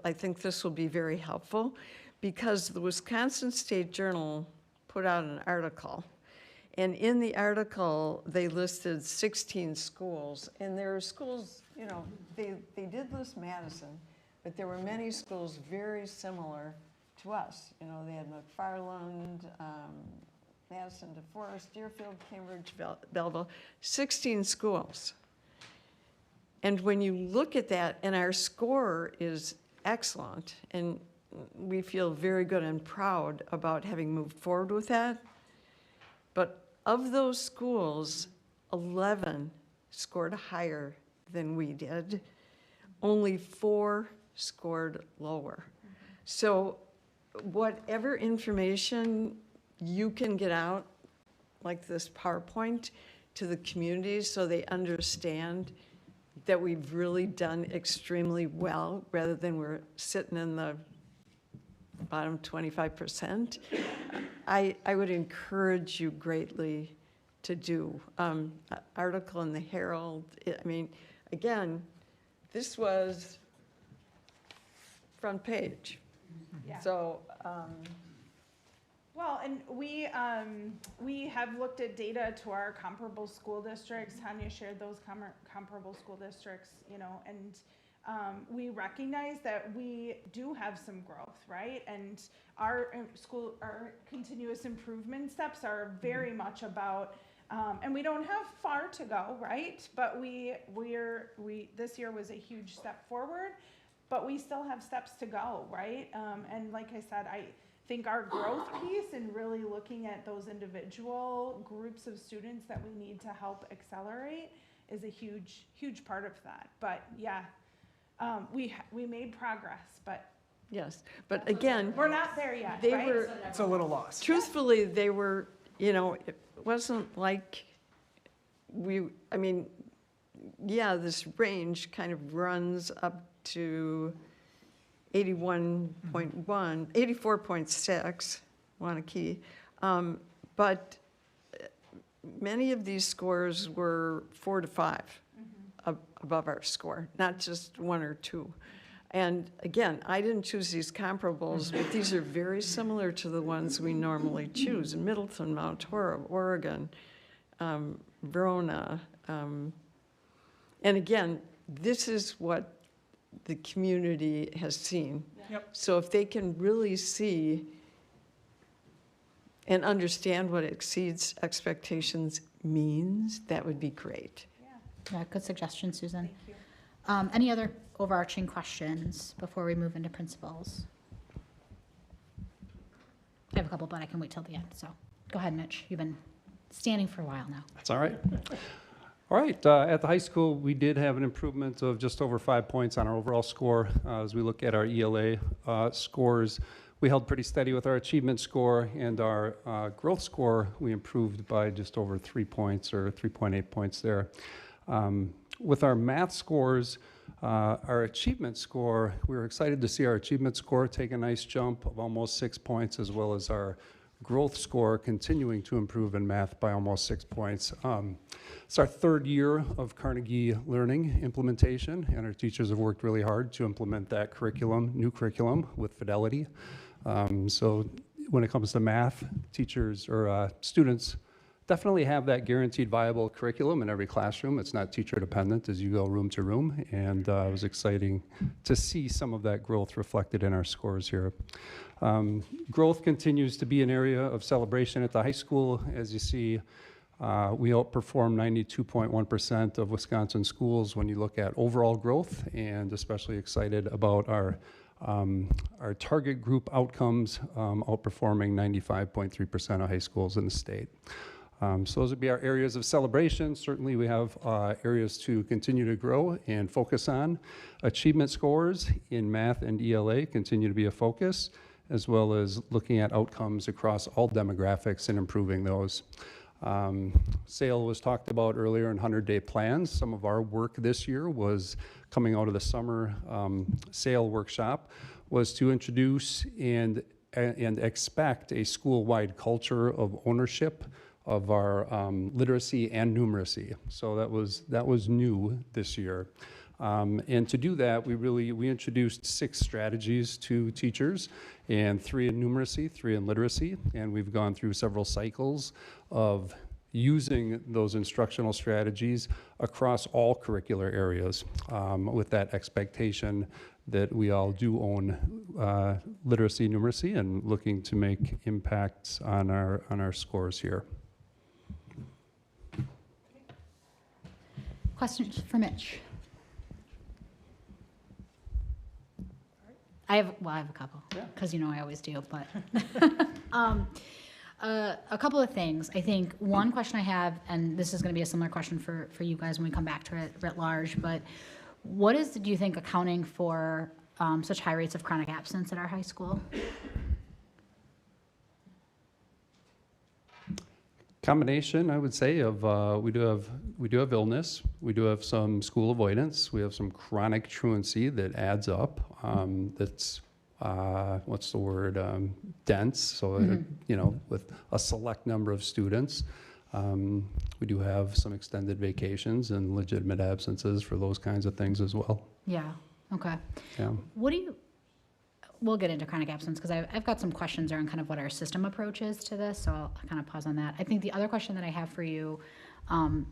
I think this will be very helpful because the Wisconsin State Journal put out an article. And in the article, they listed 16 schools. And there are schools, they did list Madison, but there were many schools very similar to us. They had McFarland, Madison, DeForest, Deerfield, Cambridge, Belleville, 16 schools. And when you look at that, and our score is excellent, and we feel very good and proud about having moved forward with that. But of those schools, 11 scored higher than we did. Only 4 scored lower. So whatever information you can get out, like this PowerPoint, to the community so they understand that we've really done extremely well rather than we're sitting in the bottom 25%. I would encourage you greatly to do. Article in the Herald, again, this was front page. Yeah. So, well, and we have looked at data to our comparable school districts. Tanya shared those comparable school districts, and we recognize that we do have some growth, right? And our continuous improvement steps are very much about, and we don't have far to go, right? But this year was a huge step forward, but we still have steps to go, right? And like I said, I think our growth piece and really looking at those individual groups of students that we need to help accelerate is a huge part of that. But yeah, we made progress, but yes, but again, we're not there yet. It's a little lost. Truthfully, they were, it wasn't like this range kind of runs up to 81.1, 84.6, Wanakee. But many of these scores were 4 to 5 above our score, not just 1 or 2. And again, I didn't choose these comparables, but these are very similar to the ones we normally choose in Middleton, Mount Horeb, Oregon, Verona. And again, this is what the community has seen. Yep. So if they can really see and understand what exceeds expectations means, that would be great. Yeah, good suggestion, Susan. Any other overarching questions before we move into principals? I have a couple, but I can wait till the end, so go ahead, Mitch. You've been standing for a while now. That's all right. All right, at the high school, we did have an improvement of just over 5 points on our overall score. As we look at our ELA scores, we held pretty steady with our achievement score, and our growth score, we improved by just over 3 points, or 3.8 points there. With our math scores, our achievement score, we were excited to see our achievement score take a nice jump of almost 6 points, as well as our growth score continuing to improve in math by almost 6 points. It's our third year of Carnegie Learning implementation, and our teachers have worked really hard to implement that curriculum, new curriculum, with fidelity. So when it comes to math, teachers or students definitely have that guaranteed viable curriculum in every classroom. It's not teacher dependent as you go room to room, and it was exciting to see some of that growth reflected in our scores here. Growth continues to be an area of celebration at the high school. As you see, we outperform 92.1% of Wisconsin schools when you look at overall growth, and especially excited about our target group outcomes outperforming 95.3% of high schools in the state. So those would be our areas of celebration. Certainly we have areas to continue to grow and focus on. Achievement scores in math and ELA continue to be a focus, as well as looking at outcomes across all demographics and improving those. SAIL was talked about earlier in 100-day plans. Some of our work this year was coming out of the summer SAIL workshop, was to introduce and expect a school-wide culture of ownership of our literacy and numeracy. So that was new this year. And to do that, we introduced 6 strategies to teachers, and 3 in numeracy, 3 in literacy, and we've gone through several cycles of using those instructional strategies across all curricular areas, with that expectation that we all do own literacy, numeracy, and looking to make impacts on our scores here. Questions for Mitch? I have a couple, because you know I always do, but a couple of things. I think one question I have, and this is going to be a similar question for you guys when we come back to it writ large, but what do you think accounting for such high rates of chronic absence at our high school? Combination, I would say, of we do have illness, we do have some school avoidance, we have some chronic truancy that adds up. That's what's the word? Dense. So with a select number of students, we do have some extended vacations and legitimate absences for those kinds of things as well. Yeah. Okay. Yeah. We'll get into chronic absence because I've got some questions around kind of what our system approach is to this, so I'll kind of pause on that. I think the other question that I have for you,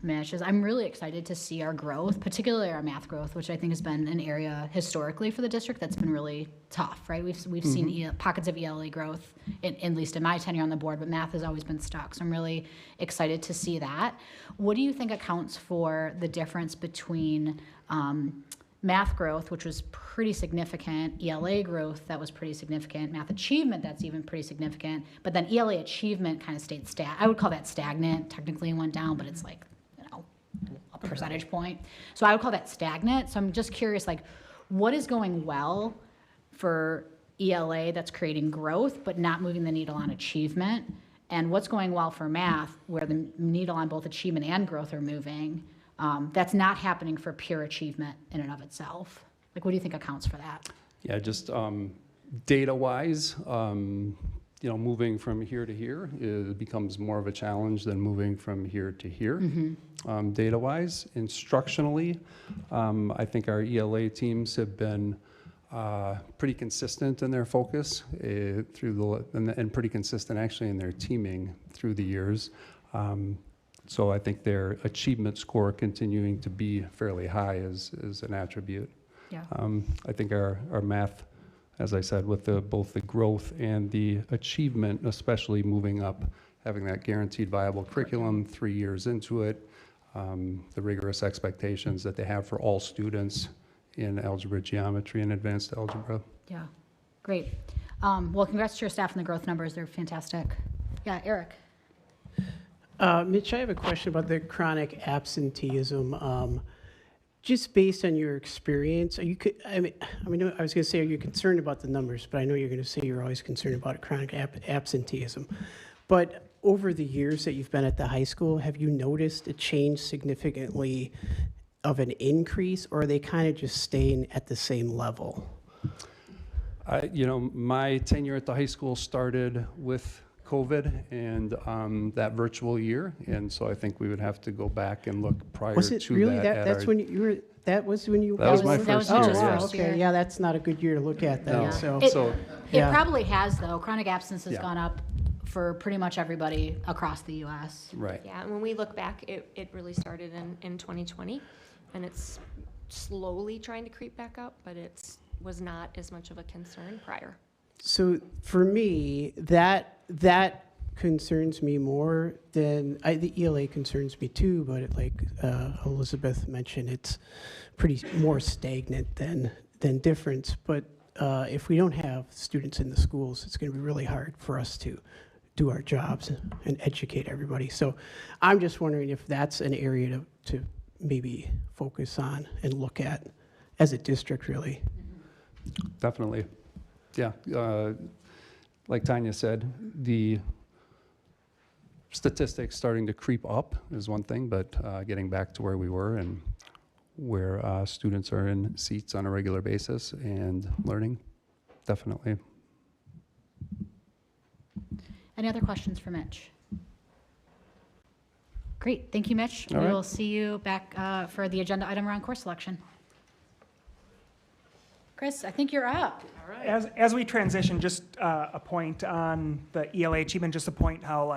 Mitch, is I'm really excited to see our growth, particularly our math growth, which I think has been an area historically for the district that's been really tough, right? We've seen pockets of ELA growth, at least in my tenure on the board, but math has always been stuck, so I'm really excited to see that. What do you think accounts for the difference between math growth, which was pretty significant, ELA growth that was pretty significant, math achievement that's even pretty significant, but then ELA achievement kind of stayed I would call that stagnant. Technically it went down, but it's like, a percentage point. So I would call that stagnant. So I'm just curious, like, what is going well for ELA that's creating growth but not moving the needle on achievement? And what's going well for math where the needle on both achievement and growth are moving? That's not happening for pure achievement in and of itself. Like, what do you think accounts for that? Yeah, just data-wise, moving from here to here, it becomes more of a challenge than moving from here to here. Mm-hmm. Data-wise, instructionally, I think our ELA teams have been pretty consistent in their focus and pretty consistent actually in their teaming through the years. So I think their achievement score continuing to be fairly high is an attribute. Yeah. I think our math, as I said, with both the growth and the achievement, especially moving up, having that guaranteed viable curriculum 3 years into it, the rigorous expectations that they have for all students in algebra, geometry, and advanced algebra. Yeah, great. Well, congrats to your staff on the growth numbers. They're fantastic. Yeah, Eric. Mitch, I have a question about the chronic absenteeism. Just based on your experience, I was going to say, are you concerned about the numbers? But I know you're going to say you're always concerned about chronic absenteeism. But over the years that you've been at the high school, have you noticed a change significantly of an increase, or are they kind of just staying at the same level? My tenure at the high school started with COVID and that virtual year, and so I think we would have to go back and look prior Was it to really that. That's when you were. That was when you. That was my first year. Oh, Yes. wow, okay. Yeah, that's not a good year to look at then. No. So, It probably has, though. Chronic absence has Yeah. gone up for pretty much everybody across the U.S. Right. Yeah, and when we look back, it really started in 2020, and it's slowly trying to creep back up, but was not as much of a concern prior. So for me, that concerns me more than the ELA concerns me too. But like Elizabeth mentioned, it's pretty more stagnant than difference. But if we don't have students in the schools, it's going to be really hard for us to do our jobs and educate everybody. So I'm just wondering if that's an area to maybe focus on and look at as a district, really. Definitely. Yeah. Like Tanya said, the statistics starting to creep up is one thing, but getting back to where we were and where students are in seats on a regular basis and learning, definitely. Any other questions for Mitch? Great, thank you, Mitch. All We right. will see you back for the agenda item around course selection. Chris, I think you're up. As we transition, just a point on the ELA achievement, just a point how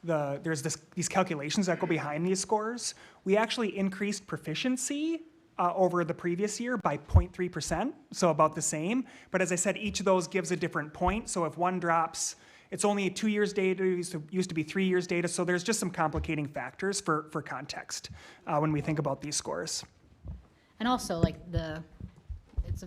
there's these calculations that go behind these scores. We actually increased proficiency over the previous year by 0.3%, so about the same. But as I said, each of those gives a different point. So if one drops, it's only 2 years data, it used to be 3 years data. So there's just some complicating factors for context when we think about these scores. And also, it's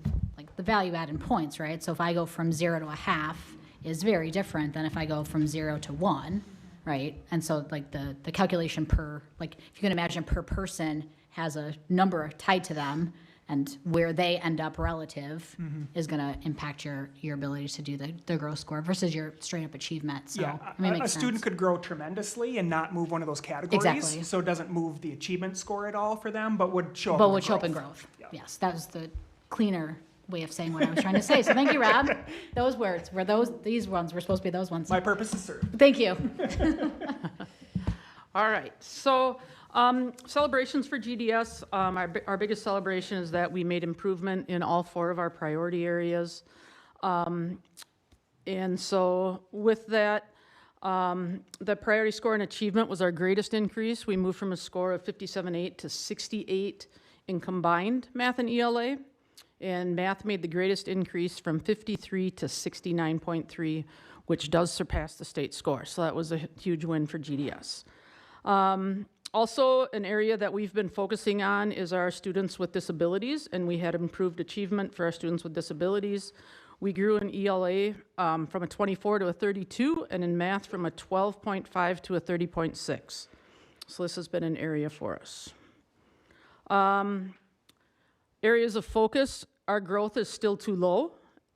the value add in points, right? So if I go from 0 to a half is very different than if I go from 0 to 1, right? And so the calculation per, if you can imagine, per person has a number tied to them, and where they end up relative is going to impact your ability to do the growth score versus your straight up achievement. So Yeah, it makes a sense. student could grow tremendously and not move one of those categories. Exactly. So it doesn't move the achievement score at all for them, but would show up But in the would show up in growth. growth. Yes, that was the cleaner way of saying what I was trying to say. So thank you, Rob. Those words were these ones were supposed to be those ones. My purpose is served. Thank you. All right, so celebrations for GDS. Our biggest celebration is that we made improvement in all 4 of our priority areas. And so with that, the priority score and achievement was our greatest increase. We moved from a score of 57.8 to 68 in combined math and ELA. And math made the greatest increase from 53 to 69.3, which does surpass the state score. So that was a huge win for GDS. Also, an area that we've been focusing on is our students with disabilities, and we had improved achievement for our students with disabilities. We grew in ELA from a 24 to a 32, and in math from a 12.5 to a 30.6. So this has been an area for us. Areas of focus, our growth is still too low.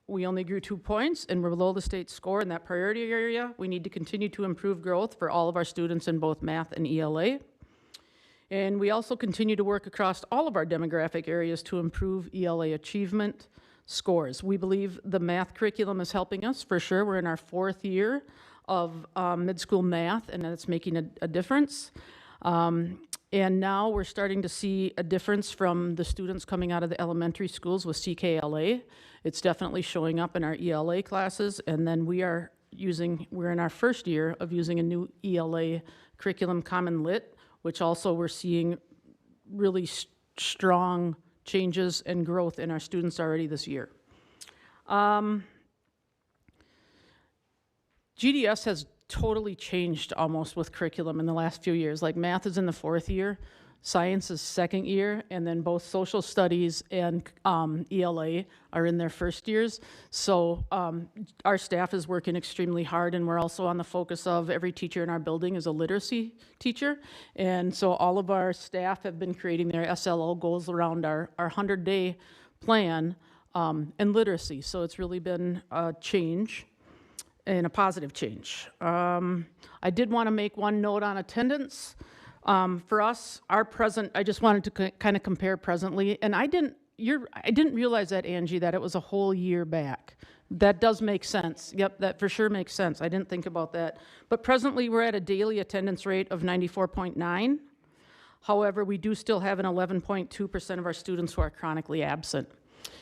We only grew 2 points, and we're below the state score in that priority area. We need to continue to improve growth for all of our students in both math and ELA. And we also continue to work across all of our demographic areas to improve ELA achievement scores. We believe the math curriculum is helping us, for sure. We're in our 4th year of mid-school math, and it's making a difference. And now we're starting to see a difference from the students coming out of the elementary schools with CKLA. It's definitely showing up in our ELA classes, and then we're in our 1st year of using a new ELA curriculum, Common Lit, which also we're seeing really strong changes and growth in our students already this year. GDS has totally changed almost with curriculum in the last few years. Like math is in the 4th year, science is 2nd year, and then both social studies and ELA are in their 1st years. So our staff is working extremely hard, and we're also on the focus of every teacher in our building is a literacy teacher. And so all of our staff have been creating their SLO goals around our 100-day plan and literacy. So it's really been a change and a positive change. I did want to make one note on attendance. For us, our present, I just wanted to kind of compare presently, and I didn't realize that, Angie, that it was a whole year back. That does make sense. Yep, that for sure makes sense. I didn't think about that. But presently, we're at a daily attendance rate of 94.9. However, we do still have an 11.2% of our students who are chronically absent.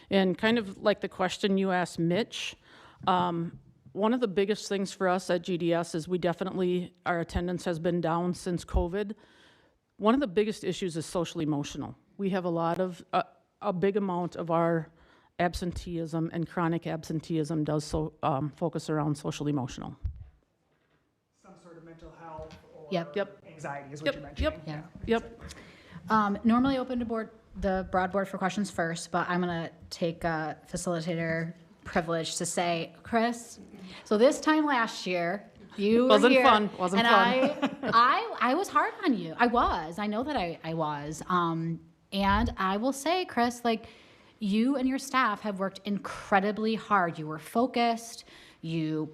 And kind of like the question you asked Mitch, one of the biggest things for us at GDS is our attendance has been down since COVID. One of the biggest issues is social emotional. We have a big amount of our absenteeism, and chronic absenteeism does focus around social emotional. Some sort of mental health or Yep. anxiety is what you're mentioning. Yep. Normally open to the broad board for questions first, but I'm gonna take a facilitator privilege to say, Chris, so this time last year, you Wasn't were here, fun. Wasn't and fun. I was hard on you. I know that I was. And I will say, Chris, like, you and your staff have worked incredibly hard. You were focused, you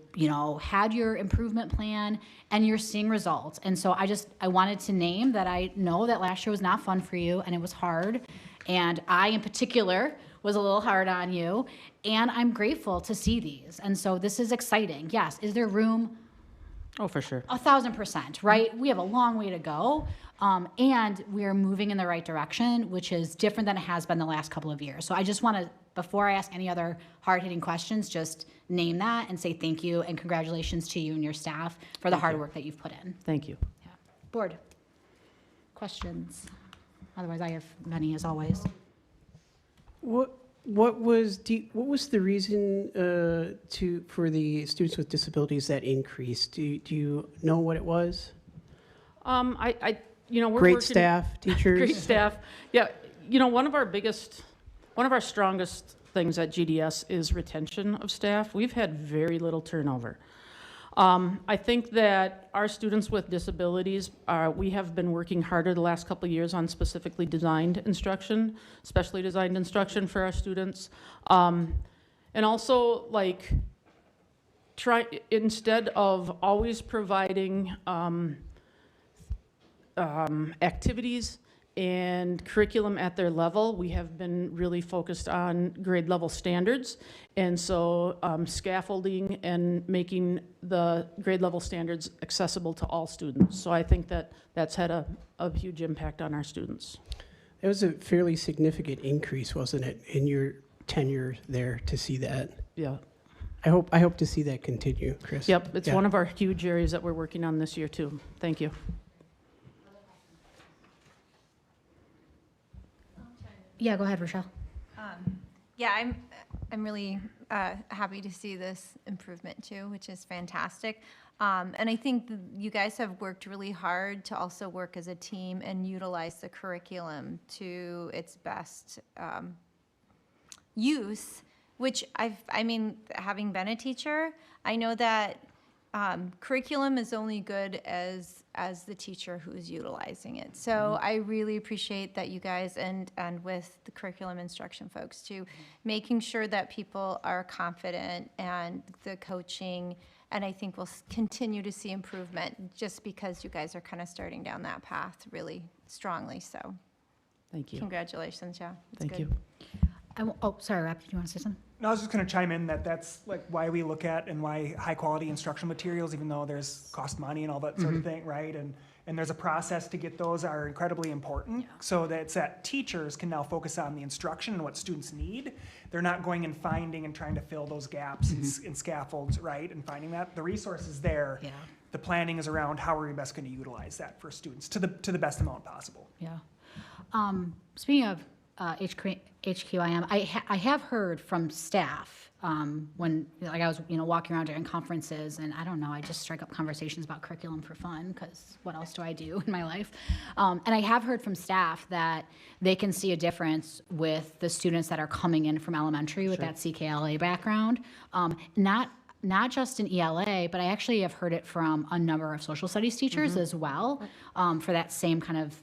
had your improvement plan, and you're seeing results. And so I wanted to name that. I know that last year was not fun for you, and it was hard. And I, in particular, was a little hard on you, and I'm grateful to see these. And so this is exciting. Yes, is there room? Oh, for sure. 1,000%, right? We have a long way to go, and we're moving in the right direction, which is different than it has been the last couple of years. So I just want to, before I ask any other hard-hitting questions, just name that and say thank you and congratulations to you and your staff for the hard work that you've put in. Thank you. Yeah. Board, questions? Otherwise, I have many, as always. What was the reason for the students with disabilities that increased? Do you know what it was? We're great working, staff, teachers. Great staff. Yeah, one of our strongest things at GDS is retention of staff. We've had very little turnover. I think that our students with disabilities, we have been working harder the last couple of years on specifically designed instruction, specially designed instruction for our students. And also, like, instead of always providing activities and curriculum at their level, we have been really focused on grade level standards. And so scaffolding and making the grade level standards accessible to all students. So I think that that's had a huge impact on our students. It was a fairly significant increase, wasn't it, in your tenure there to see that? Yeah. I hope to see that continue, Chris. Yep, it's one of our huge areas that we're working on this year too. Thank you. Yeah, go ahead, Rochelle. Yeah, I'm really happy to see this improvement too, which is fantastic. And I think you guys have worked really hard to also work as a team and utilize the curriculum to its best use, which having been a teacher, I know that curriculum is only good as the teacher who's utilizing it. So I really appreciate that you guys and with the curriculum instruction folks too, making sure that people are confident and the coaching, and I think we'll continue to see improvement just because you guys are kind of starting down that path really strongly. So thank you. Congratulations, yeah. Thank you. Sorry, Rap, did you want to say something? No, I was just going to chime in that's like why we look at and why high quality instructional materials, even though there's cost money and all that sort of thing, right? And there's a process to get those are incredibly important so that teachers can now focus on the instruction and what students need. They're not going and finding and trying to fill those gaps in scaffolds, right? And finding that the resource is there. Yeah. The planning is around how are we best going to utilize that for students to the best amount possible. Yeah. Speaking of HQIM. I have heard from staff when like I was walking around during conferences, and I don't know, I just strike up conversations about curriculum for fun because what else do I do in my life? And I have heard from staff that they can see a difference with the students that are coming in from elementary with that CKLA background, not just in ELA, but I actually have heard it from a number of social studies teachers as well, for that same kind of,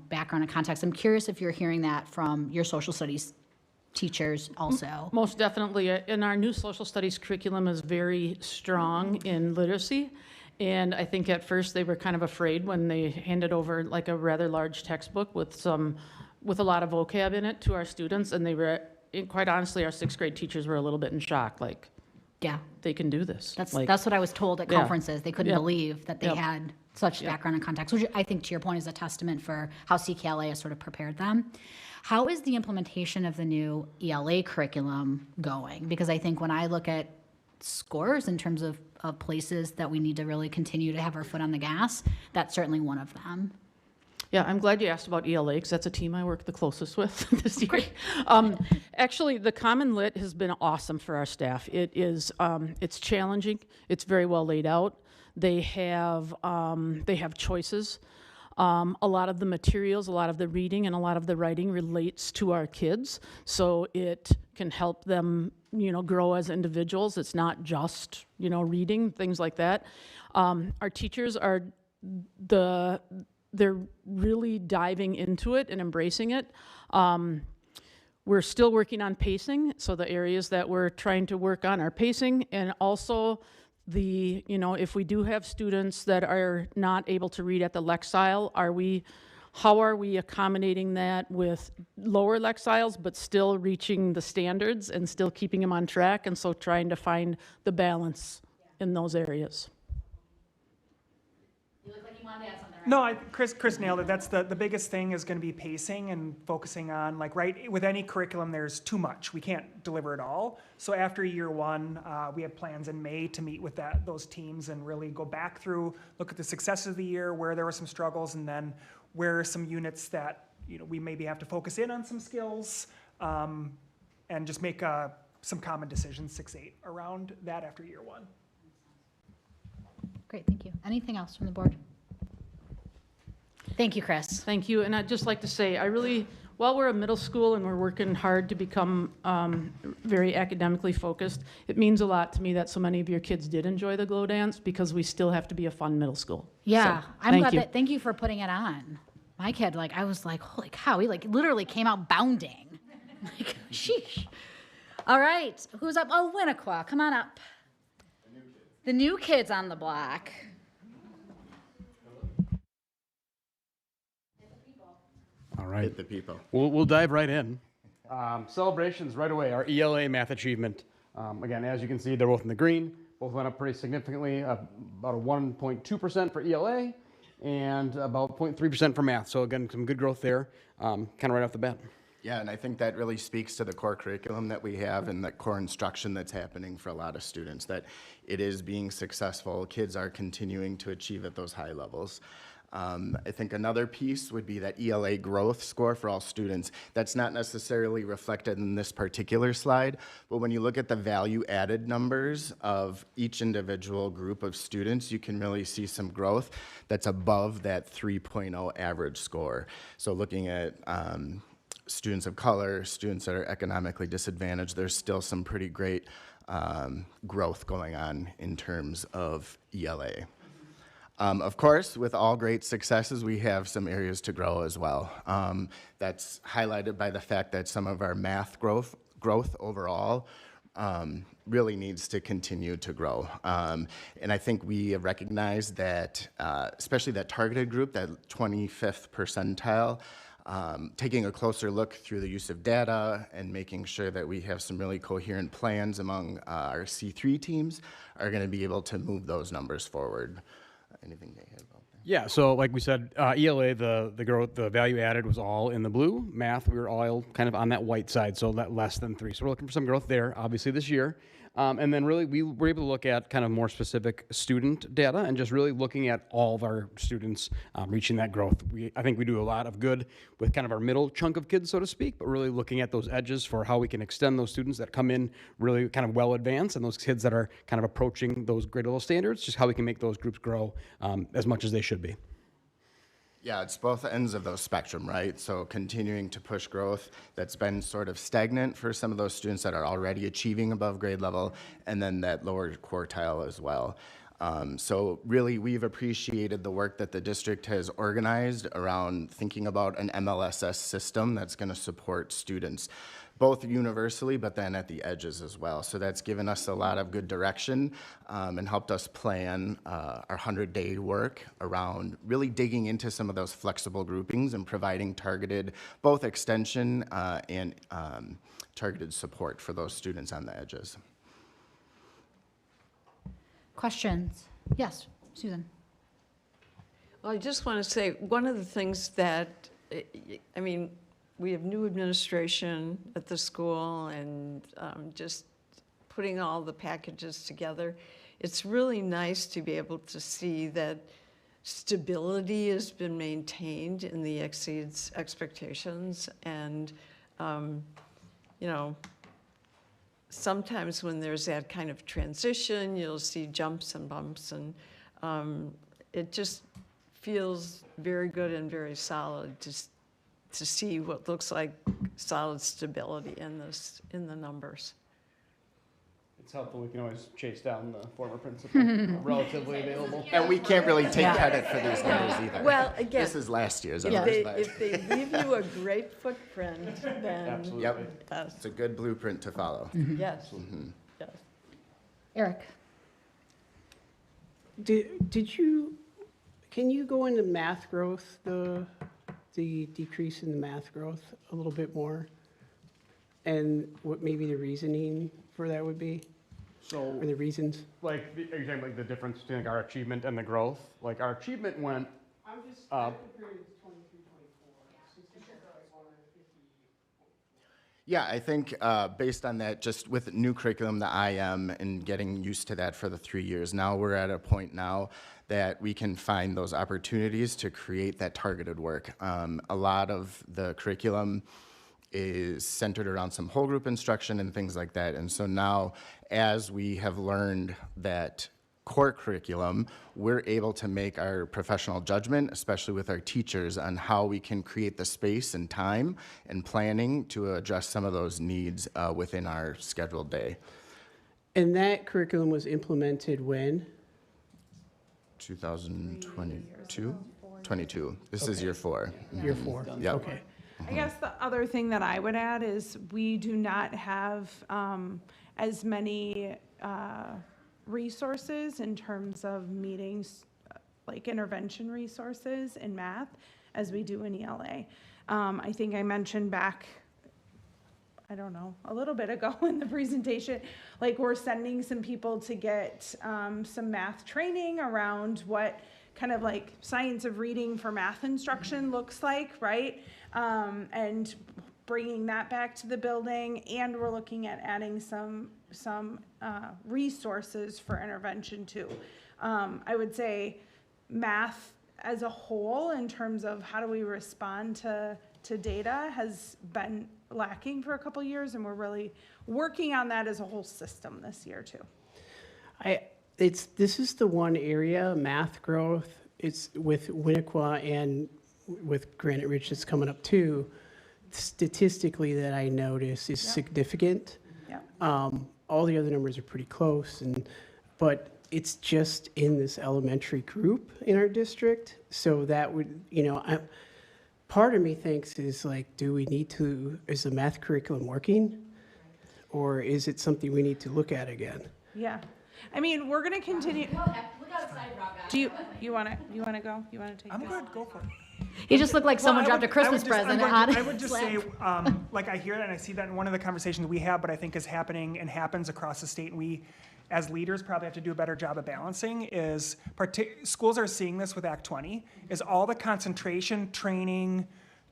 background and context. I'm curious if you're hearing that from your social studies teachers also. Most definitely. And our new social studies curriculum is very strong in literacy. And I think at first they were kind of afraid when they handed over like a rather large textbook with a lot of vocab in it to our students. And they were, quite honestly, our 6th grade teachers were a little bit in shock, like, yeah, they can do this. That's what I was told at conferences. They couldn't believe that they Yep. had such background and context, which I think, to your point, is a testament for how CKLA has sort of prepared them. How is the implementation of the new ELA curriculum going? Because I think when I look at scores in terms of places that we need to really continue to have our foot on the gas, that's certainly one of them. Yeah, I'm glad you asked about ELA because that's a team I work the closest with this year. Actually, the Common Lit has been awesome for our staff. It is, it's challenging. It's very well laid out. They have choices. A lot of the materials, a lot of the reading, and a lot of the writing relates to our kids, so it can help them, grow as individuals. It's not just, reading, things like that. Our teachers are they're really diving into it and embracing it. We're still working on pacing, so the areas that we're trying to work on are pacing, and also if we do have students that are not able to read at the Lexile, how are we accommodating that with lower Lexiles, but still reaching the standards and still keeping them on track, and so trying to find the balance in those areas. You look like you wanted to add something. No, Chris nailed it. That's the biggest thing is going to be pacing and focusing on, with any curriculum, there's too much. We can't deliver it all. So after year one, we have plans in May to meet with those teams and really go back through, look at the successes of the year, where there were some struggles, and then where are some units that we maybe have to focus in on some skills, and just make some common decisions, 6-8, around that after year one. Great, thank you. Anything else from the board? Thank you, Chris. Thank you, and I'd just like to say, while we're a middle school and we're working hard to become very academically focused, it means a lot to me that so many of your kids did enjoy the Glow Dance, because we still have to be a fun middle school. Yeah, So, I'm glad that, thank you for putting it on. My kid, I was like, holy cow, he literally came out bounding. Sheesh. All right, who's up? Oh, Winnequa, come on up. The new kids on the block. All right. Hit the people. We'll dive right in. Celebrations right away. Our ELA math achievement. Again, as you can see, they're both in the green. Both went up pretty significantly, about a 1.2% for ELA and about 0.3% for math. So again, some good growth there, kind of right off the bat. Yeah, and I think that really speaks to the core curriculum that we have and the core instruction that's happening for a lot of students, that it is being successful. Kids are continuing to achieve at those high levels. I think another piece would be that ELA growth score for all students. That's not necessarily reflected in this particular slide, but when you look at the value added numbers of each individual group of students, you can really see some growth that's above that 3.0 average score. So looking at students of color, students that are economically disadvantaged, there's still some pretty great growth going on in terms of ELA. Of course, with all great successes, we have some areas to grow as well. That's highlighted by the fact that some of our math growth overall really needs to continue to grow. And I think we recognize that, especially that targeted group, that 25th percentile, taking a closer look through the use of data and making sure that we have some really coherent plans among our C3 teams are going to be able to move those numbers forward. Anything they have about that? Yeah, so like we said, ELA, the growth, the value added was all in the blue. Math, we were all kind of on that white side, so less than 3. So we're looking for some growth there, obviously, this year. And then really we were able to look at kind of more specific student data and just really looking at all of our students reaching that growth. I think we do a lot of good with kind of our middle chunk of kids, so to speak, but really looking at those edges for how we can extend those students that come in really kind of well advanced and those kids that are kind of approaching those grade level standards, just how we can make those groups grow as much as they should be. Yeah, it's both ends of those spectrum, right? So continuing to push growth that's been sort of stagnant for some of those students that are already achieving above grade level, and then that lower quartile as well. So really, we've appreciated the work that the district has organized around thinking about an MLSS system that's going to support students, both universally, but then at the edges as well. So that's given us a lot of good direction and helped us plan our 100-day work around really digging into some of those flexible groupings and providing targeted, both extension and targeted support for those students on the edges. Questions? Yes, Susan. Well, I just want to say, one of the things that, I mean, we have new administration at the school and just putting all the packages together. It's really nice to be able to see that stability has been maintained and the exceeds expectations. And, you know, sometimes when there's that kind of transition, you'll see jumps and bumps, and it just feels very good and very solid to see what looks like solid stability in the numbers. It's helpful. We can always chase down the former principal, relatively available. And we can't really take credit for these numbers either. Well, again, this is last year's. If they give you a great footprint, then Absolutely. Yep. Yes. It's a good blueprint to follow. Yes. Mm-hmm. Yes. Eric. Can you go into math growth, the decrease in the math growth a little bit more? And what maybe the reasoning for that would be? So, or the reasons? Like, are you saying like the difference between like our achievement and the growth? Like our achievement went up. Yeah, I think based on that, just with new curriculum, the IM, and getting used to that for the 3 years, now we're at a point now that we can find those opportunities to create that targeted work. A lot of the curriculum is centered around some whole group instruction and things like that. And so now, as we have learned that core curriculum, we're able to make our professional judgment, especially with our teachers, on how we can create the space and time and planning to address some of those needs within our scheduled day. And that curriculum was implemented when? 2022? 22. This is year 4. Year 4, Yep. Okay. I guess the other thing that I would add is we do not have as many resources in terms of meetings, like intervention resources in math, as we do in ELA. I think I mentioned back, I don't know, a little bit ago in the presentation, like we're sending some people to get some math training around what kind of like science of reading for math instruction looks like, right? And bringing that back to the building, and we're looking at adding some resources for intervention too. I would say math as a whole, in terms of how do we respond to data, has been lacking for a couple years, and we're really working on that as a whole system this year too. This is the one area, math growth, it's with Winnequa and with Granite Ridge that's coming up too, statistically that I notice is significant. All the other numbers are pretty close, but it's just in this elementary group in our district. So that would, part of me thinks is like, is the math curriculum working? Or is it something we need to look at again? Yeah. I mean, we're gonna continue. Look outside, Rob. Do you wanna go? You wanna take I'm this? good, go for it. You just look like someone dropped a Christmas present on I would just say, like I hear that and I see that in one of the conversations we have, but I think is happening and happens across the state, and we, as leaders, probably have to do a better job of balancing, is schools are seeing this with Act 20, is all the concentration, training,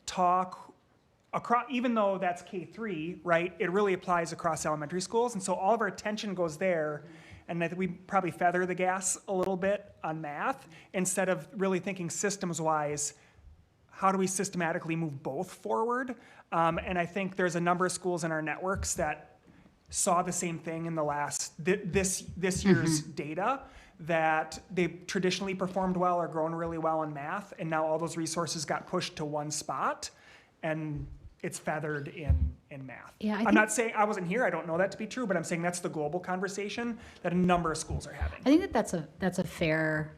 talk across, even though that's K-3, right, it really applies across elementary schools. And so all of our attention goes there. And I think we probably feather the gas a little bit on math instead of really thinking systems-wise, how do we systematically move both forward? And I think there's a number of schools in our networks that saw the same thing in the last, this year's data, that they traditionally performed well or grown really well in math, and now all those resources got pushed to one spot, and it's feathered in math. Yeah, I'm not saying, I wasn't here, I don't know that to be true, but I'm saying that's the global conversation that a number of schools are having. I think that's a fair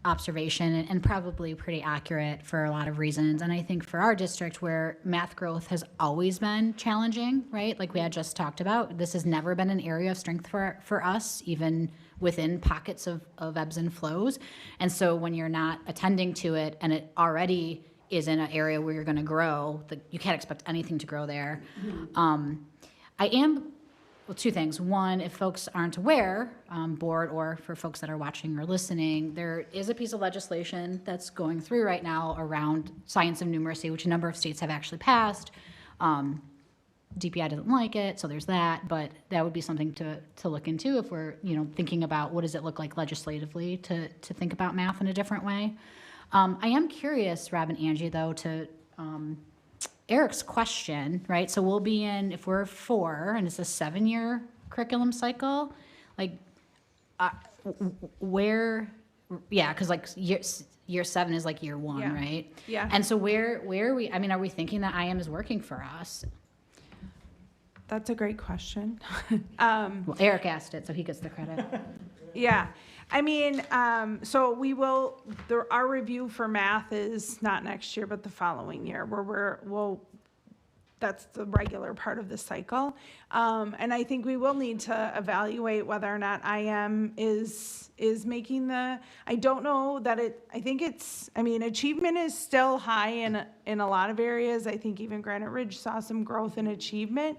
observation and probably pretty accurate for a lot of reasons. And I think for our district, where math growth has always been challenging, right? Like we had just talked about, this has never been an area of strength for us, even within pockets of ebbs and flows. And so when you're not attending to it and it already is in an area where you're going to grow, you can't expect anything to grow there. Well, two things. One, if folks aren't aware, board or for folks that are watching or listening, there is a piece of legislation that's going through right now around science and numeracy, which a number of states have actually passed. DPI doesn't like it, so there's that, but that would be something to look into if we're thinking about what does it look like legislatively to think about math in a different way. I am curious, Rob and Angie, though, to Eric's question, right? So we'll be in, if we're 4 and it's a 7-year curriculum cycle, like where, yeah, because like year 7 is like year 1, Yeah. right? Yeah. And so where are we, I mean, are we thinking that IM is working for us? That's a great question. Well, Eric asked it, so he gets the credit. Yeah, I mean, so our review for math is not next year, but the following year, where that's the regular part of the cycle. And I think we will need to evaluate whether or not IM is making I don't know that achievement is still high in a lot of areas. I think even Granite Ridge saw some growth in achievement.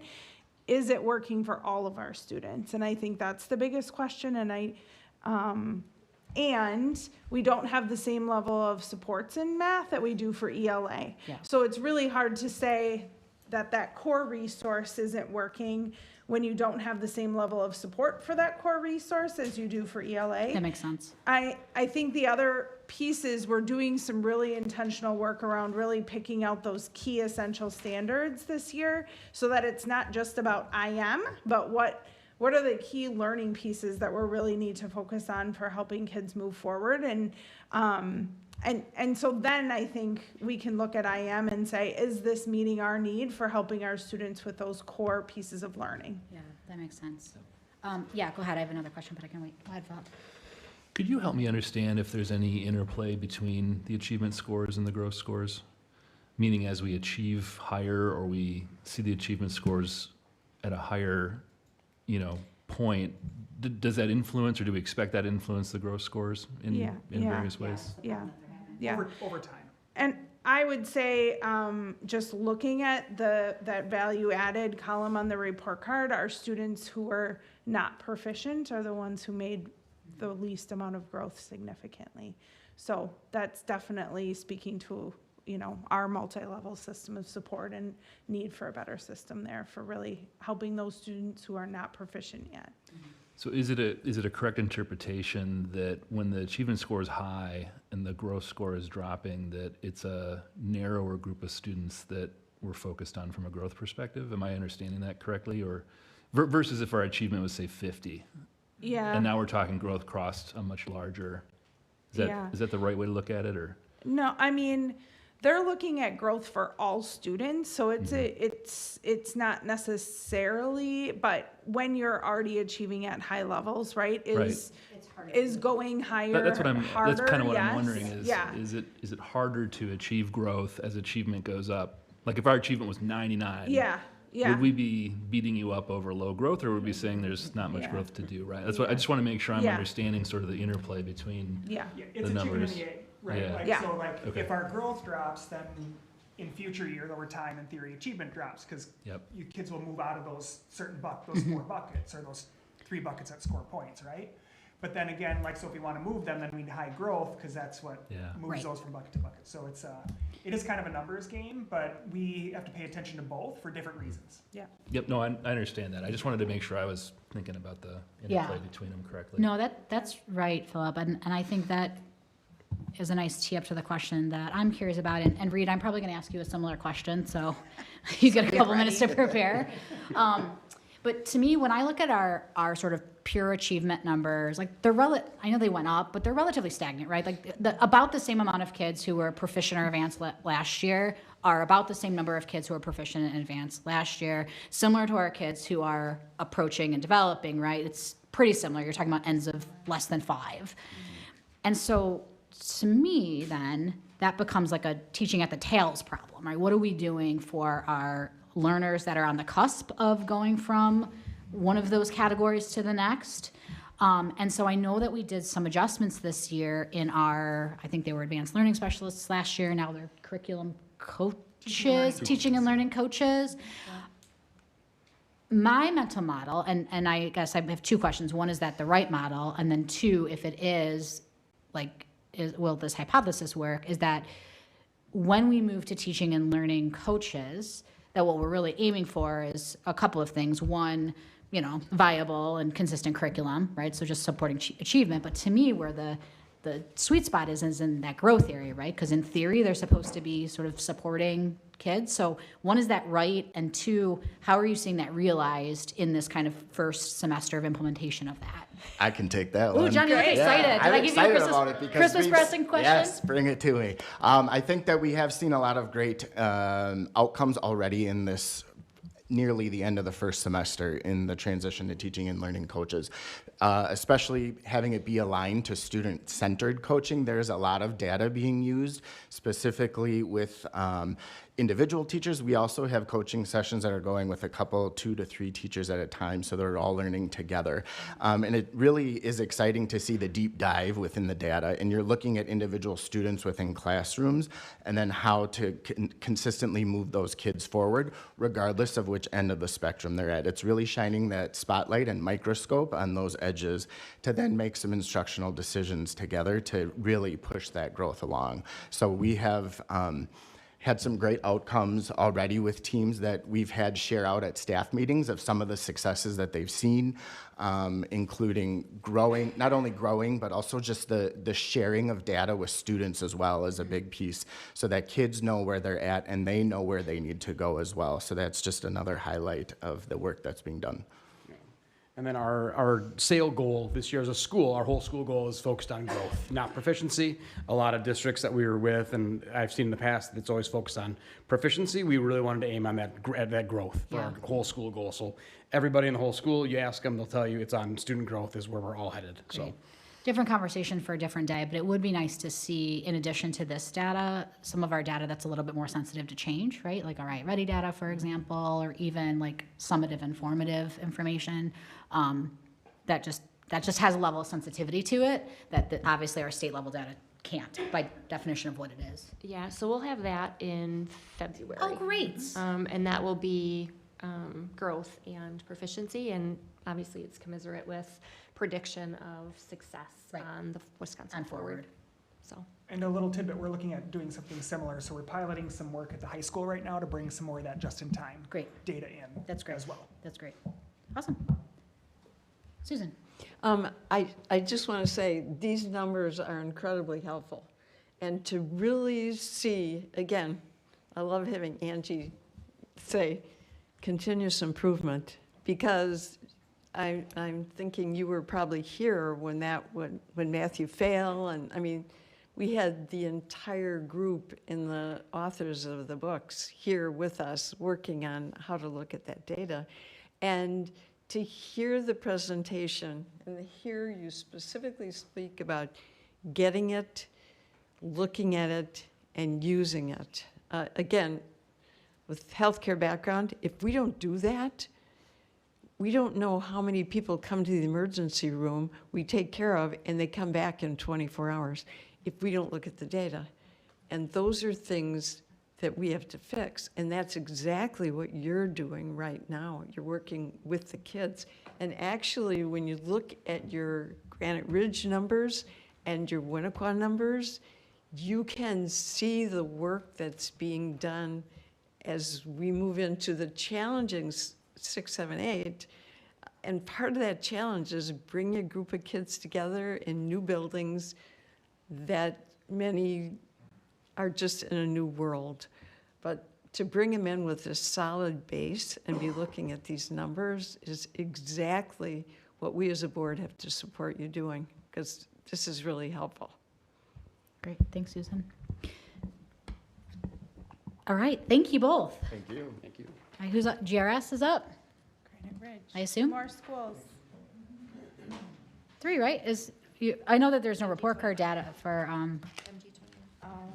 Is it working for all of our students? And I think that's the biggest question. And we don't have the same level of supports in math that we do for ELA. Yeah. So it's really hard to say that core resource isn't working when you don't have the same level of support for that core resource as you do for ELA. That makes sense. I think the other piece is we're doing some really intentional work around really picking out those key essential standards this year so that it's not just about IM, but what are the key learning pieces that we really need to focus on for helping kids move forward. And so then I think we can look at IM and say, is this meeting our need for helping our students with those core pieces of learning? Yeah, that makes sense. Yeah, go ahead. I have another question, but I can wait. Go ahead, Bob. Could you help me understand if there's any interplay between the achievement scores and the growth scores? Meaning as we achieve higher or we see the achievement scores at a higher, point, does that influence or do we expect that influence the growth scores in various ways? Yeah. Over time. And I would say, just looking at that value added column on the report card, our students who are not proficient are the ones who made the least amount of growth significantly. So that's definitely speaking to, our multi-level system of support and need for a better system there for really helping those students who are not proficient yet. So is it a correct interpretation that when the achievement score is high and the growth score is dropping, that it's a narrower group of students that we're focused on from a growth perspective? Am I understanding that correctly? Or versus if our achievement was say 50? Yeah. And now we're talking growth crossed a much larger. Is that the right way to look at it, or? No, I mean, they're looking at growth for all students, so it's not necessarily, but when you're already achieving at high levels, right, is going higher. That's kind of what I'm yes. wondering is it harder to achieve growth as achievement goes up? Like if our achievement was 99. Yeah. Would we be beating you up over low growth, or would we be saying there's not much growth to do, right? That's what I just want to make sure I'm understanding sort of the interplay between It's the numbers. Right? Yeah. So if our growth drops, then in future years over time, in theory, achievement drops because you kids will move out of those certain those 4 buckets or those 3 buckets that score points, right? But then again, like, so if we want to move them, then we need high growth, because that's what moves Right. those from bucket to bucket. So it is kind of a numbers game, but we have to pay attention to both for different reasons. Yeah. Yep, no, I understand that. I just wanted to make sure I was thinking about the interplay between them correctly. No, that's right, Philip, and I think that is a nice tee up to the question that I'm curious about. And Reed, I'm probably going to ask you a similar question, so you get a couple minutes to prepare. But to me, when I look at our sort of pure achievement numbers, like I know they went up, but they're relatively stagnant, right? Like about the same amount of kids who were proficient or advanced last year are about the same number of kids who are proficient and advanced last year, similar to our kids who are approaching and developing, right? It's pretty similar. You're talking about ends of less than 5. And so to me, then, that becomes like a teaching at the tails problem, right? What are we doing for our learners that are on the cusp of going from one of those categories to the next? And so I know that we did some adjustments this year in I think they were advanced learning specialists last year, now they're curriculum coaches, teaching and learning coaches. My mental model, and I guess I have 2 questions. One, is that the right model? And then 2, if it is, will this hypothesis work, is that when we move to teaching and learning coaches, that what we're really aiming for is a couple of things. One, viable and consistent curriculum, right? So just supporting achievement. But to me, where the sweet spot is in that growth area, right? Because in theory, they're supposed to be sort of supporting kids. So 1, is that right? And 2, how are you seeing that realized in this kind of first semester of implementation of that? I can take that one. Ooh, John, you look excited. Did I'm I give you a Christmas present question? Yes, bring it to me. I think that we have seen a lot of great outcomes already in this nearly the end of the first semester in the transition to teaching and learning coaches, especially having it be aligned to student-centered coaching. There's a lot of data being used, specifically with individual teachers. We also have coaching sessions that are going with a couple, 2 to 3 teachers at a time, so they're all learning together. And it really is exciting to see the deep dive within the data, and you're looking at individual students within classrooms, and then how to consistently move those kids forward, regardless of which end of the spectrum they're at. It's really shining that spotlight and microscope on those edges to then make some instructional decisions together to really push that growth along. So we have had some great outcomes already with teams that we've had share out at staff meetings of some of the successes that they've seen, including not only growing, but also just the sharing of data with students as well is a big piece, so that kids know where they're at and they know where they need to go as well. So that's just another highlight of the work that's being done. And then our SAIL goal this year as a school, our whole school goal is focused on growth, not proficiency. A lot of districts that we were with, and I've seen in the past, it's always focused on proficiency. We really wanted to aim on that growth for our whole school goal. So everybody in the whole school, you ask them, they'll tell you it's on student growth is where we're all headed. Great. So. Different conversation for a different day, but it would be nice to see, in addition to this data, some of our data that's a little bit more sensitive to change, right? Like our Right Ready data, for example, or even like summative, informative information that just has a level of sensitivity to it that obviously our state level data can't, by definition of what it is. Yeah, so we'll have that in February. Oh, great. And that will be growth and proficiency, and obviously it's commensurate with prediction of success on the Wisconsin Forward. So. And a little tidbit, we're looking at doing something similar. So we're piloting some work at the high school right now to bring some more of that just-in-time data in. That's great as well. That's great. Awesome. Susan. I just want to say these numbers are incredibly helpful. And to really see, again, I love having Angie say continuous improvement, because I'm thinking you were probably here when Matthew Fail, and I mean, we had the entire group in the authors of the books here with us working on how to look at that data. And to hear the presentation and to hear you specifically speak about getting it, looking at it, and using it. Again, with healthcare background, if we don't do that, we don't know how many people come to the emergency room we take care of and they come back in 24 hours if we don't look at the data. And those are things that we have to fix. And that's exactly what you're doing right now. You're working with the kids. And actually, when you look at your Granite Ridge numbers and your Winnequa numbers, you can see the work that's being done as we move into the challenging 6, 7, 8. And part of that challenge is bring a group of kids together in new buildings that many are just in a new world. But to bring them in with a solid base and be looking at these numbers is exactly what we as a board have to support you doing, because this is really helpful. Great, thanks, Susan. All right, thank you both. Thank you. Thank you. All right, who's up? GRS is up, Granite Ridge. I assume? More schools. 3, right? I know that there's no report card data for,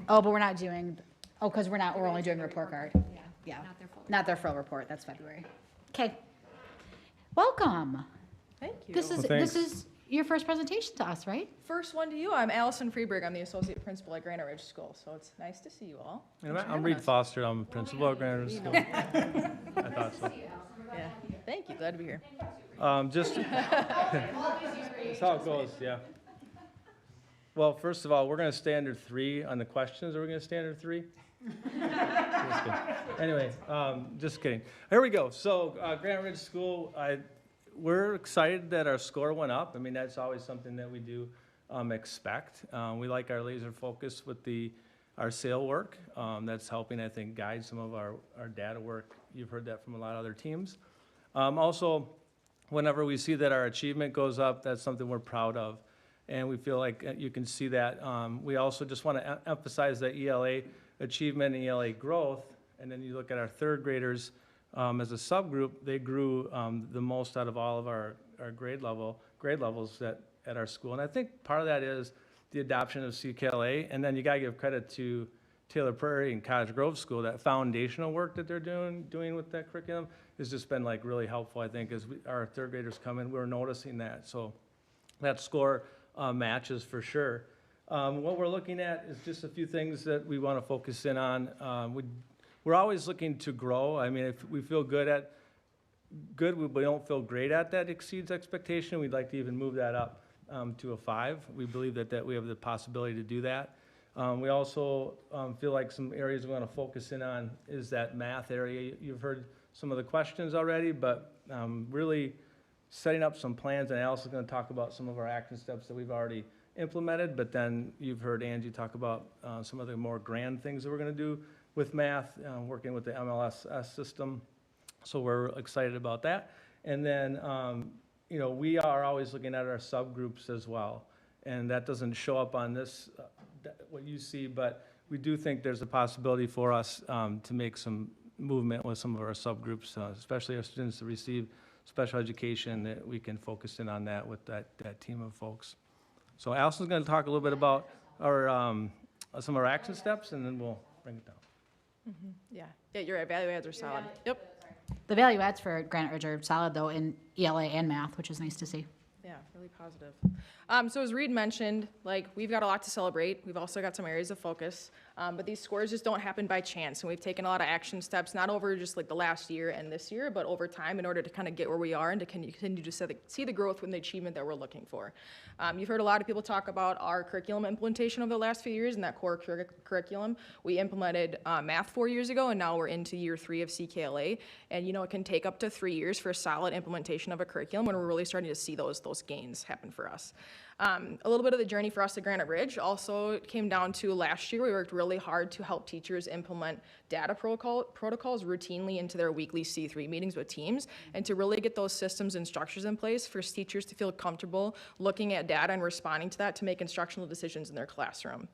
oh, but we're not doing, because we're only doing report card. Yeah, not their full report, that's February. Okay, welcome. Thank you. This is your first presentation to us, right? First one to you. I'm Allison Freeberg. I'm the associate principal at Granite Ridge School, so it's nice to see you all. I'm Reed Foster. I'm principal at Granite Ridge School. I thought so. Yeah, thank you. Glad to be here. Just that's how it goes, yeah. Well, first of all, we're going to stay under 3 on the questions. Are we going to stay under 3? Just kidding. Anyway, just kidding. Here we go. So, Granite Ridge School, we're excited that our score went up. I mean, that's always something that we do expect. We like our laser focus with our SAIL work. That's helping, I think, guide some of our data work. You've heard that from a lot of other teams. Also, whenever we see that our achievement goes up, that's something we're proud of. And we feel like you can see that. We also just want to emphasize that ELA achievement and ELA growth. And then you look at our 3rd graders as a subgroup, they grew the most out of all of our grade levels at our school. And I think part of that is the adoption of CKLA. And then you got to give credit to Taylor Prairie and Cottage Grove School. That foundational work that they're doing with that curriculum has just been like really helpful, I think, as our 3rd graders come in. We're noticing that. So that score matches for sure. What we're looking at is just a few things that we want to focus in on. We're always looking to grow. I mean, if we feel good, we don't feel great at that exceeds expectation, we'd like to even move that up to a 5. We believe that we have the possibility to do that. We also feel like some areas we want to focus in on is that math area. You've heard some of the questions already, but really setting up some plans, and Alice is going to talk about some of our action steps that we've already implemented, but then you've heard Angie talk about some of the more grand things that we're going to do with math, working with the MLSS system. So we're excited about that. And then, we are always looking at our subgroups as well. And that doesn't show up on this, what you see, but we do think there's a possibility for us to make some movement with some of our subgroups, especially our students that receive special education, that we can focus in on that with that team of folks. So Allison's going to talk a little bit about our some of our action steps, and then we'll bring it down. Yeah, your value adds are solid. Yep. The value adds for Granite Ridge are solid, though, in ELA and math, which is nice to see. Yeah, really positive. So as Reed mentioned, we've got a lot to celebrate. We've also got some areas of focus, but these scores just don't happen by chance. And we've taken a lot of action steps, not over just the last year and this year, but over time in order to kind of get where we are and to continue to see the growth and the achievement that we're looking for. You've heard a lot of people talk about our curriculum implementation over the last few years and that core curriculum. We implemented math 4 years ago, and now we're into year 3 of CKLA. And it can take up to 3 years for a solid implementation of a curriculum when we're really starting to see those gains happen for us. A little bit of the journey for us at Granite Ridge also came down to last year. We worked really hard to help teachers implement data protocols routinely into their weekly C3 meetings with teams, and to really get those systems and structures in place for teachers to feel comfortable looking at data and responding to that to make instructional decisions in their classroom.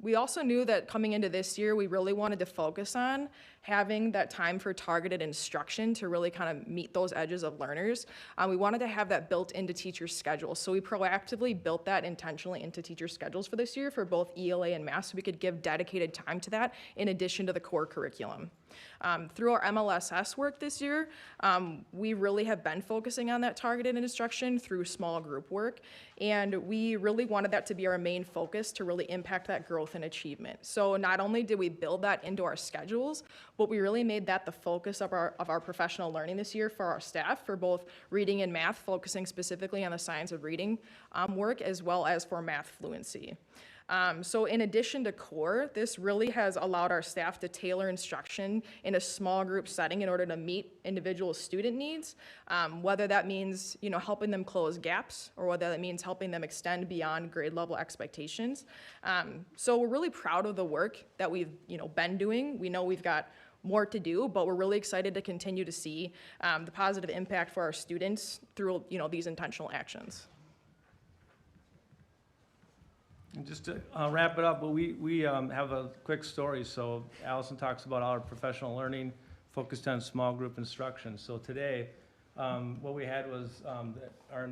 We also knew that coming into this year, we really wanted to focus on having that time for targeted instruction to really kind of meet those edges of learners. We wanted to have that built into teachers' schedules. So we proactively proactively built that intentionally into teacher schedules for this year for both ELA and math, so we could give dedicated time to that in addition to the core curriculum. Through our MLSS work this year, we really have been focusing on that targeted instruction through small group work, and we really wanted that to be our main focus to really impact that growth and achievement. So not only did we build that into our schedules, but we really made that the focus of our professional learning this year for our staff, for both reading and math, focusing specifically on the science of reading work, as well as for math fluency. So in addition to core, this really has allowed our staff to tailor instruction in a small group setting in order to meet individual student needs, whether that means, you know, helping them close gaps, or whether that means helping them extend beyond grade level expectations. So we're really proud of the work that we've, you know, been doing. We know we've got more to do, but we're really excited to continue to see the positive impact for our students through, you know, these intentional actions. And just to wrap it up, but we have a quick story. So Allison talks about our professional learning focused on small group instruction. So today, what we had was our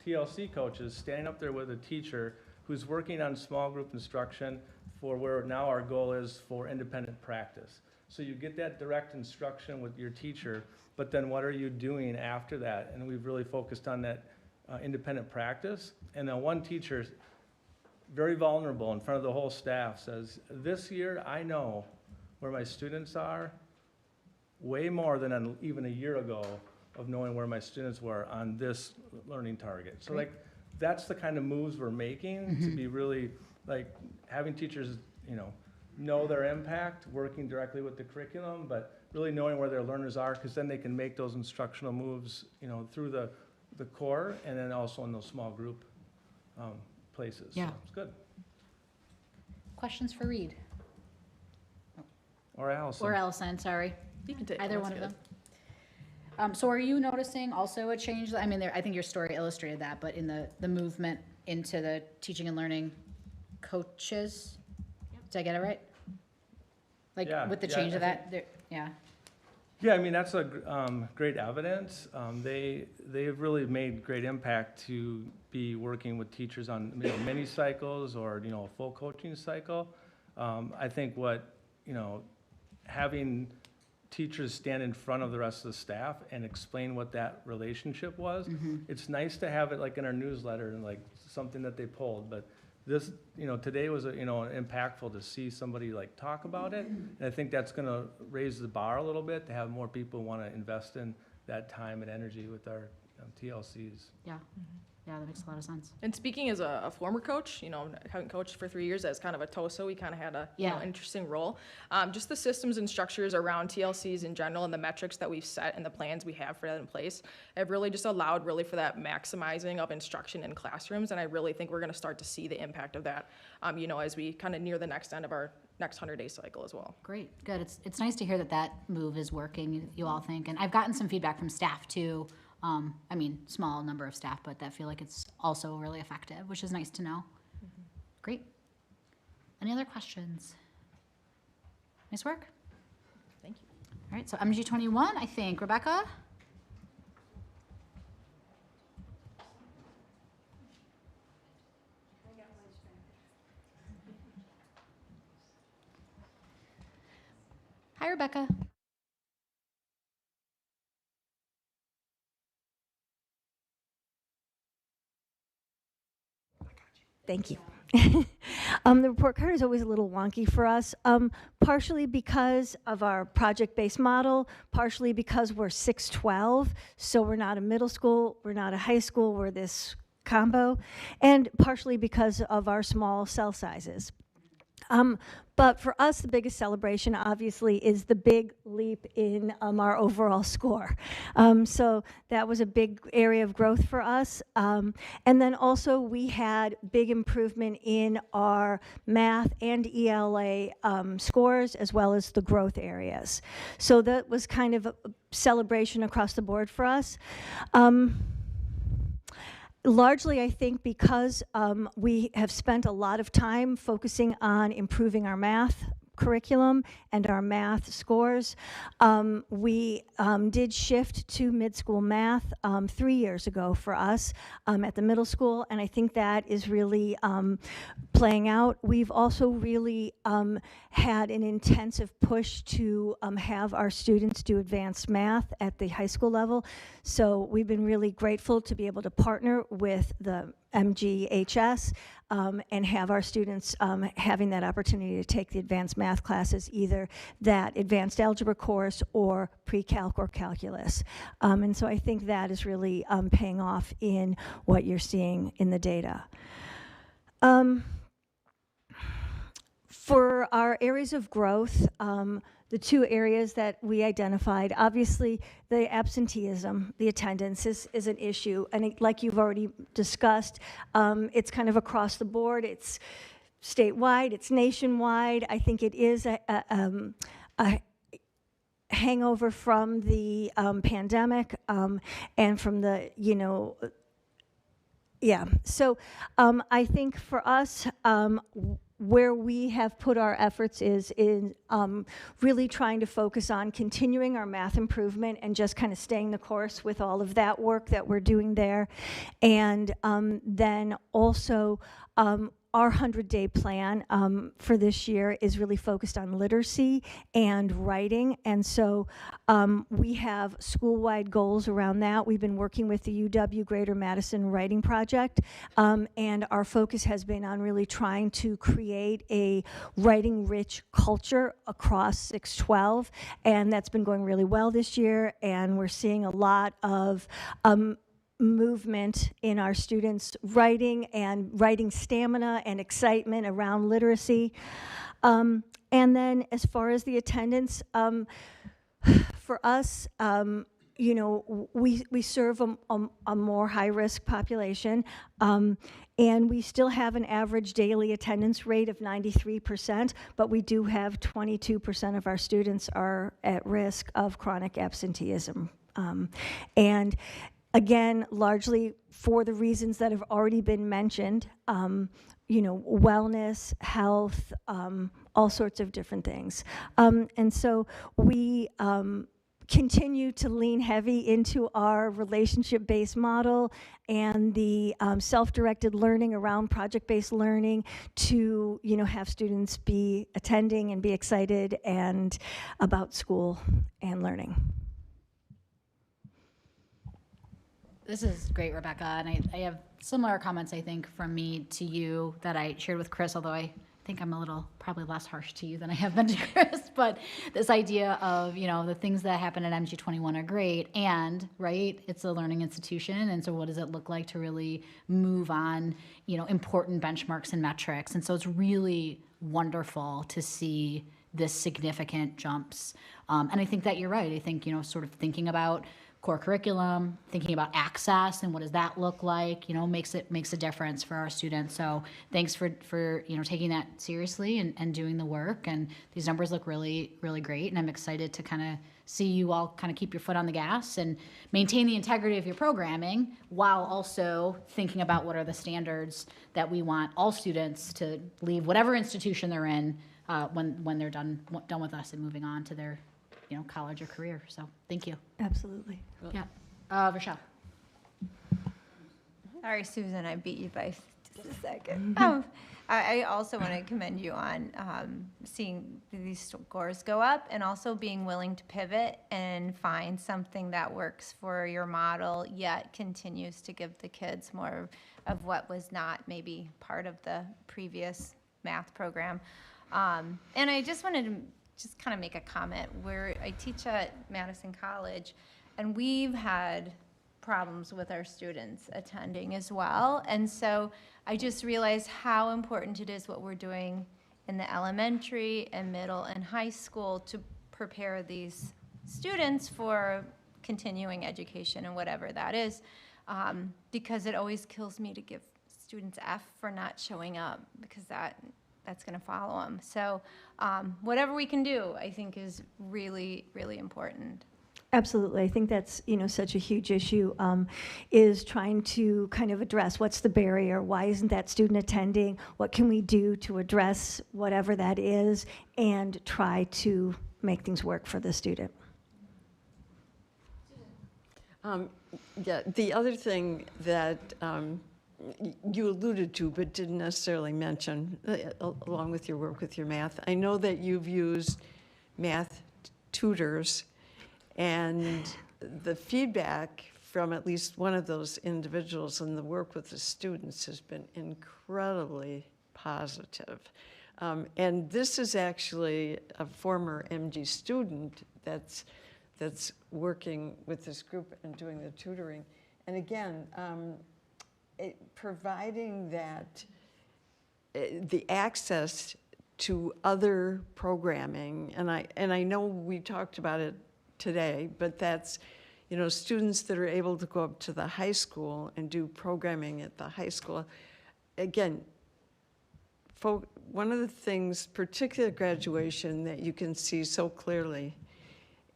TLC coaches standing up there with a teacher who's working on small group instruction for where now our goal is for independent practice. So you get that direct instruction with your teacher, but then what are you doing after that? And we've really focused on that independent practice. And then one teacher, very vulnerable in front of the whole staff, says, this year I know where my students are way more than even a year ago of knowing where my students were on this learning target. So like, that's the kind of moves we're making to be really like having teachers, you know their impact, working directly with the curriculum, but really knowing where their learners are, because then they can make those instructional moves, you know, through the core and then also in those small group places. Yeah. So it's good. Questions for Reed? Or Allison. Or Allison, sorry. You can take either one of them. So are you noticing also a change? I mean, I think your story illustrated that, but in the movement into the teaching and learning coaches? Did I get it right? Like with the change of that? Yeah. Yeah, I mean, that's a great evidence. They've really made great impact to be working with teachers on, you know, mini cycles or, you know, a full coaching cycle. I think having teachers stand in front of the rest of the staff and explain what that relationship was, it's nice to have it like in our newsletter and like something that they pulled, but this, you know, today was, impactful to see somebody like talk about it. And I think that's going to raise the bar a little bit to have more people want to invest in that time and energy with our TLCs. Yeah. Yeah, that makes a lot of sense. And speaking as a former coach, you know, having coached for 3 years as kind of a TOSA, we kind of had a interesting role. Just the systems and structures around TLCs in general and the metrics that we've set and the plans we have for that in place have really just allowed really for that maximizing of instruction in classrooms. And I really think we're going to start to see the impact of that, as we kind of near the next end of our next 100-day cycle as well. Great, good. It's nice to hear that move is working, you all think. And I've gotten some feedback from staff too. I mean, small number of staff, but that feel like it's also really effective, which is nice to know. Great. Any other questions? Nice work. Thank you. All right, so MG21, I think. Rebecca? Hi, Rebecca. Thank you. The report card is always a little wonky for us, partially because of our project-based model, partially because we're 6-12, so we're not a middle school, we're not a high school, we're this combo, and partially because of our small cell sizes. But for us, the biggest celebration, obviously, is the big leap in our overall score. So that was a big area of growth for us. And then also, we had big improvement in our math and ELA scores, as well as the growth areas. So that was kind of a celebration across the board for us. Largely, I think, because we have spent a lot of time focusing on improving our math curriculum and our math scores. We did shift to mid-school math 3 years ago for us at the middle school, and I think that is really playing out. We've also really had an intensive push to have our students do advanced math at the high school level. So we've been really grateful to be able to partner with the MGHS and have our students having that opportunity to take the advanced math classes, either that advanced algebra course or pre-calc or calculus. And so I think that is really paying off in what you're seeing in the data. For our areas of growth, the two areas that we identified, obviously the absenteeism, the attendance is an issue. And like you've already discussed, it's kind of across the board. It's statewide, it's nationwide. I think it is a hangover from the pandemic and from the, yeah. So I think for us, where we have put our efforts is in really trying to focus on continuing our math improvement and just kind of staying the course with all of that work that we're doing there. And then also our 100-day plan for this year is really focused on literacy and writing. And so we have school-wide goals around that. We've been working with the UW Greater Madison Writing Project, and our focus has been on really trying to create a writing-rich culture across 612, and that's been going really well this year, and we're seeing a lot of movement in our students' writing and writing stamina and excitement around literacy. And then as far as the attendance, for us, we serve a more high-risk population, and we still have an average daily attendance rate of 93%, but we do have 22% of our students are at risk of chronic absenteeism. And again, largely for the reasons that have already been mentioned, wellness, health, all sorts of different things. And so we continue to lean heavy into our relationship-based model and the self-directed learning around project-based learning to, have students be attending and be excited and about school and learning. This is great, Rebecca, and I have similar comments, I think, from me to you that I shared with Chris, although I think I'm a little probably less harsh to you than I have been to Chris, but this idea of, the things that happen at MG21 are great, and, right, it's a learning institution, and so what does it look like to really move on, important benchmarks and metrics, and so it's really wonderful to see this significant jumps, and I think that you're right. I think, sort of thinking about core curriculum, thinking about access and what does that look like, makes a difference for our students. So thanks for taking that seriously and doing the work. And these numbers look really, really great. And I'm excited to kind of see you all kind of keep your foot on the gas and maintain the integrity of your programming while also thinking about what are the standards that we want all students to leave whatever institution they're in when they're done with us and moving on to their college or career. So thank you. Absolutely. Yeah. Rochelle. Sorry, Susan, I beat you by just a second. I also want to commend you on seeing these scores go up and also being willing to pivot and find something that works for your model, yet continues to give the kids more of what was not maybe part of the previous math program. And I just wanted to just kind of make a comment where I teach at Madison College, and we've had problems with our students attending as well. And so I just realized how important it is what we're doing in the elementary and middle and high school to prepare these students for continuing education and whatever that is, because it always kills me to give students F for not showing up, because that's going to follow them. So whatever we can do, I think, is really, really important. Absolutely. I think that's, such a huge issue, is trying to kind of address what's the barrier, why isn't that student attending, what can we do to address whatever that is, and try to make things work for the student. Yeah, the other thing that you alluded to but didn't necessarily mention, along with your work with your math, I know that you've used math tutors, and the feedback from at least one of those individuals in the work with the students has been incredibly positive. And this is actually a former MG student that's working with this group and doing the tutoring. And again, providing that the access to other programming, and I know we talked about it today, but that's, students that are able to go up to the high school and do programming at the high school. Again, one of the things, particularly at graduation, that you can see so clearly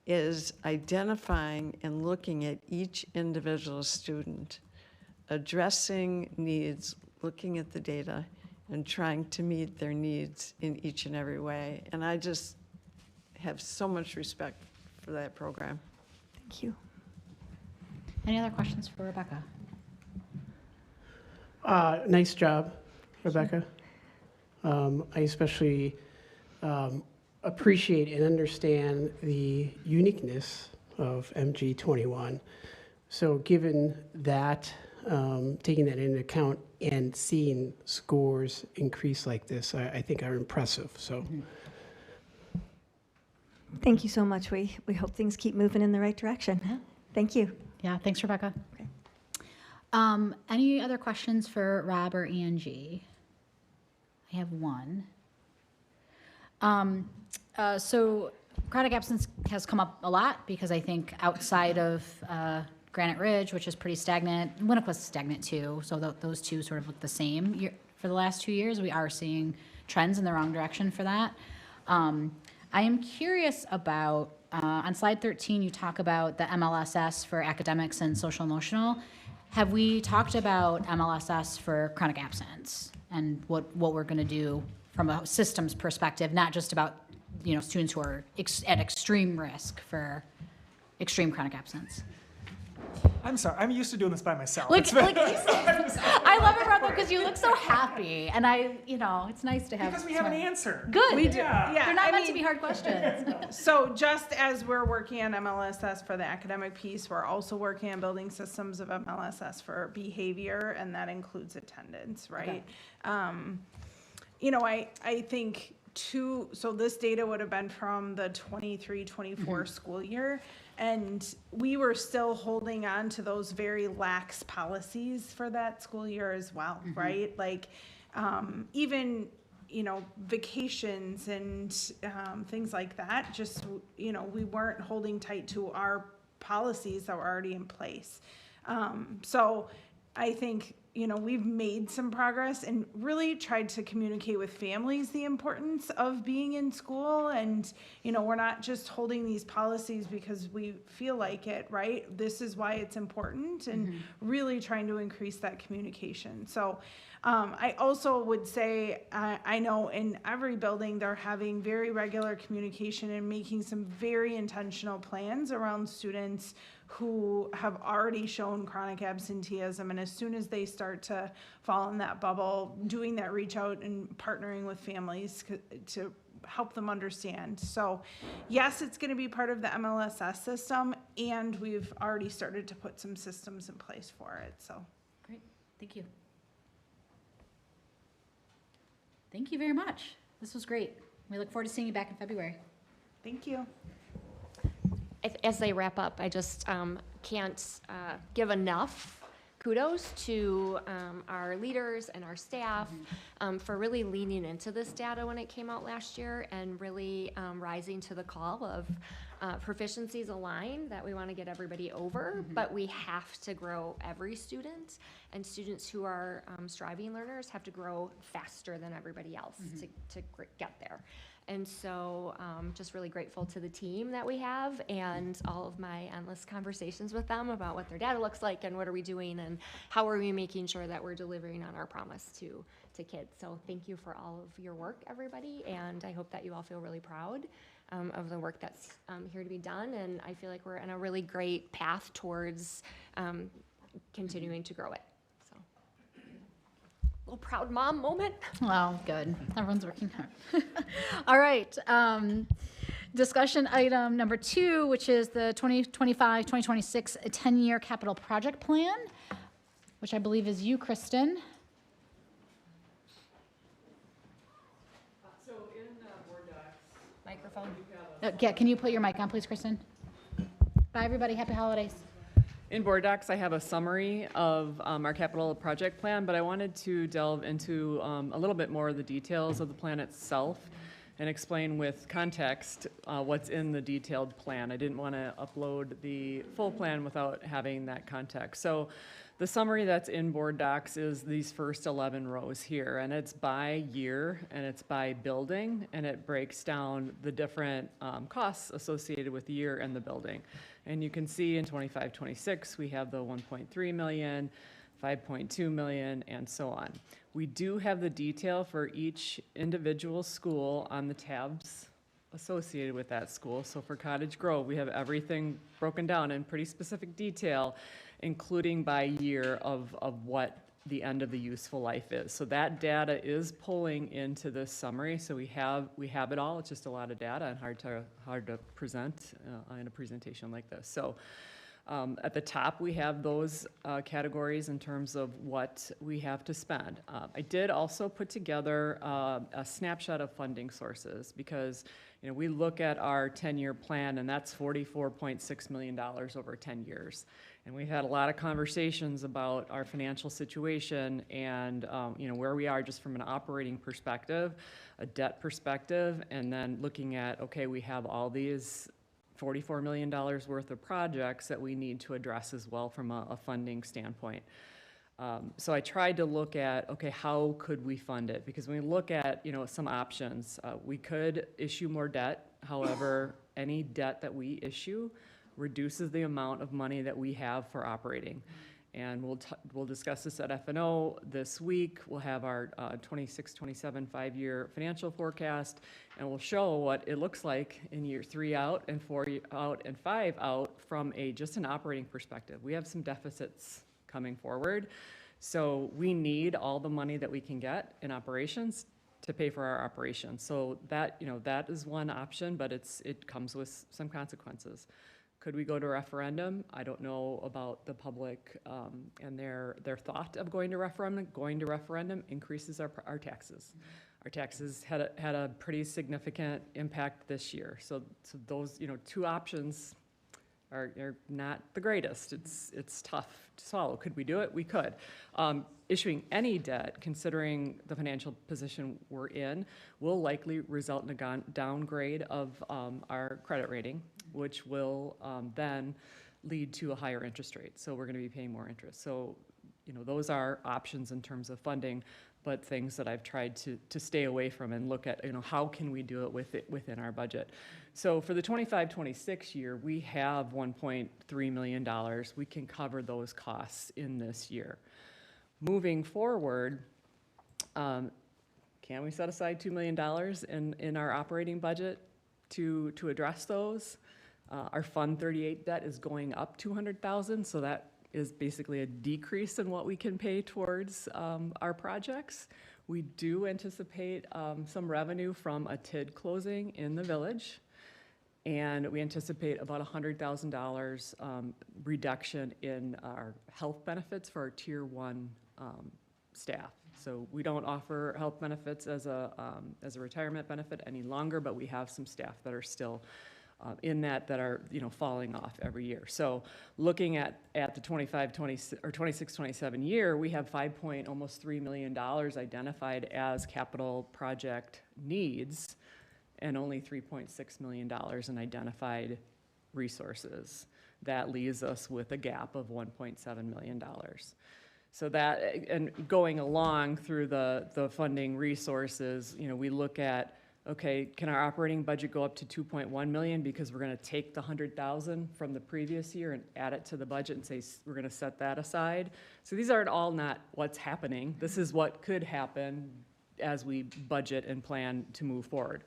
is identifying and looking at each individual student, addressing needs, looking at the data, and trying to meet their needs in each and every way. And I just have so much respect for that program. Thank you. Any other questions for Rebecca? Nice job, Rebecca. I especially appreciate and understand the uniqueness of MG21. So given that, taking that into account and seeing scores increase like this, I think are impressive. So, Thank you so much. We hope things keep moving in the right direction. Yeah. Thank you. Yeah, thanks, Rebecca. Okay. Any other questions for Rob or Angie? I have one. So chronic absence has come up a lot because I think outside of Granite Ridge, which is pretty stagnant, Winnequa's stagnant too, so those two sort of look the same. For the last 2 years, we are seeing trends in the wrong direction for that. I am curious about, on slide 13, you talk about the MLSS for academics and social emotional. Have we talked about MLSS for chronic absence and what we're going to do from a systems perspective, not just about students who are at extreme risk for extreme chronic absence? I'm sorry, I'm used to doing this by myself. I love it, Rob, because you look so happy, and it's nice to have. Because we have an answer. Good. We do. Yeah. Yeah, They're not meant to be hard questions. So just as we're working on MLSS for the academic piece, we're also working on building systems of MLSS for behavior, and that includes attendance, right? Okay. I think so this data would have been from the 23-24 school year, and we were still holding on to those very lax policies for that school year as well, right? Like even vacations and things like that, just we weren't holding tight to our policies that were already in place. So I think we've made some progress and really tried to communicate with families the importance of being in school. And, we're not just holding these policies because we feel like it, right? This is why it's important, and really trying to increase that communication. So I also would say, I know in every building they're having very regular communication and making some very intentional plans around students who have already shown chronic absenteeism, and as soon as they start to fall in that bubble, doing that reach out and partnering with families to help them understand. So yes, it's going to be part of the MLSS system, and we've already started to put some systems in place for it. So great, thank you. Thank you very much. This was great. We look forward to seeing you back in February. Thank you. As they wrap up, I just can't give enough kudos to our leaders and our staff for really leaning into this data when it came out last year, and really rising to the call of proficiencies align that we want to get everybody over, but we have to grow every student, and students who are striving learners have to grow faster than everybody else to get there. And so just really grateful to the team that we have and all of my endless conversations with them about what their data looks like and what are we doing and how are we making sure that we're delivering on our promise to kids. So thank you for all of your work, everybody, and I hope that you all feel really proud of the work that's here to be done. And I feel like we're in a really great path towards continuing to grow it. So, little proud mom moment. Well, good. Everyone's working hard. All right. Discussion item number 2, which is the 2025-2026 10-year capital project plan, which I believe is you, Kristen. So in Board Docs, microphone. Yeah, can you put your mic on, please, Kristen? Bye, everybody. Happy holidays. In Board Docs, I have a summary of our capital project plan, but I wanted to delve into a little bit more of the details of the plan itself and explain with context what's in the detailed plan. I didn't want to upload the full plan without having that context. So the summary that's in Board Docs is these first 11 rows here, and it's by year, and it's by building, and it breaks down the different costs associated with the year and the building. And you can see in 25-26, we have the 1.3 million, 5.2 million, and so on. We do have the detail for each individual school on the tabs associated with that school. So for Cottage Grove, we have everything broken down in pretty specific detail, including by year of what the end of the useful life is. So that data is pulling into this summary. So we have it all. It's just a lot of data and hard to present in a presentation like this. So at the top, we have those categories in terms of what we have to spend. I did also put together a snapshot of funding sources because we look at our 10-year plan, and that's $44.6 million over 10 years. And we've had a lot of conversations about our financial situation and where we are just from an operating perspective, a debt perspective, and then looking at, okay, we have all these $44 million worth of projects that we need to address as well from a funding standpoint. So I tried to look at, okay, how could we fund it? Because when we look at, some options, we could issue more debt. However, any debt that we issue reduces the amount of money that we have for operating. And we'll discuss this at F&O this week. We'll have our 26-27 5-year financial forecast, and we'll show what it looks like in year 3 out and 4 out and 5 out from just an operating perspective. We have some deficits coming forward, so we need all the money that we can get in operations to pay for our operations. So that that is one option, but it comes with some consequences. Could we go to referendum? I don't know about the public and their thought of going to referendum. Going to referendum increases our taxes. Our taxes had a pretty significant impact this year. So those 2 options are not the greatest. It's tough to swallow. Could we do it? We could. Issuing any debt, considering the financial position we're in, will likely result in a downgrade of our credit rating, which will then lead to a higher interest rate. So we're going to be paying more interest. So, those are options in terms of funding, but things that I've tried to stay away from and look at, how can we do it within our budget. So for the 25-26 year, we have $1.3 million. We can cover those costs in this year. Moving forward, can we set aside $2 million in our operating budget to address those? Our Fund 38 debt is going up $200,000, so that is basically a decrease in what we can pay towards our projects. We do anticipate some revenue from a TID closing in the village, and we anticipate about $100,000 reduction in our health benefits for our Tier 1 staff. So we don't offer health benefits as a retirement benefit any longer, but we have some staff that are still in that are falling off every year. So looking at the 26-27 year, we have almost $3 million identified as capital project needs, and only $3.6 million in identified resources. That leaves us with a gap of $1.7 million. So that, and going along through the funding resources, we look at, okay, can our operating budget go up to 2.1 million because we're gonna take the 100,000 from the previous year and add it to the budget and say, we're gonna set that aside? So these are all not what's happening. This is what could happen as we budget and plan to move forward.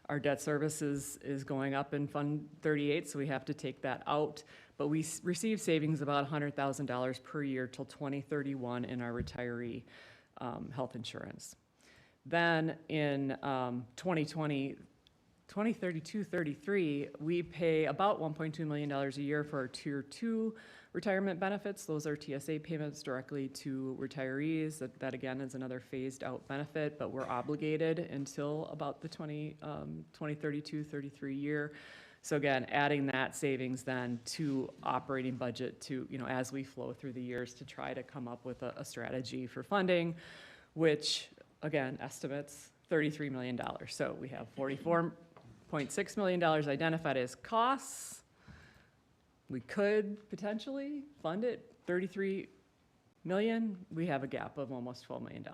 Our debt service is going up in Fund 38, so we have to take that out. But we receive savings about $100,000 per year till 2031 in our retiree health insurance. Then in 2032-33, we pay about $1.2 million a year for our Tier 2 retirement benefits. Those are TSA payments directly to retirees. That again is another phased out benefit, but we're obligated until about the 2032-33 year. So again, adding that savings then to operating budget to, as we flow through the years to try to come up with a strategy for funding, which again, estimates $33 million. So we have $44.6 million identified as costs. We could potentially fund it, $33 million. We have a gap of almost $12 million.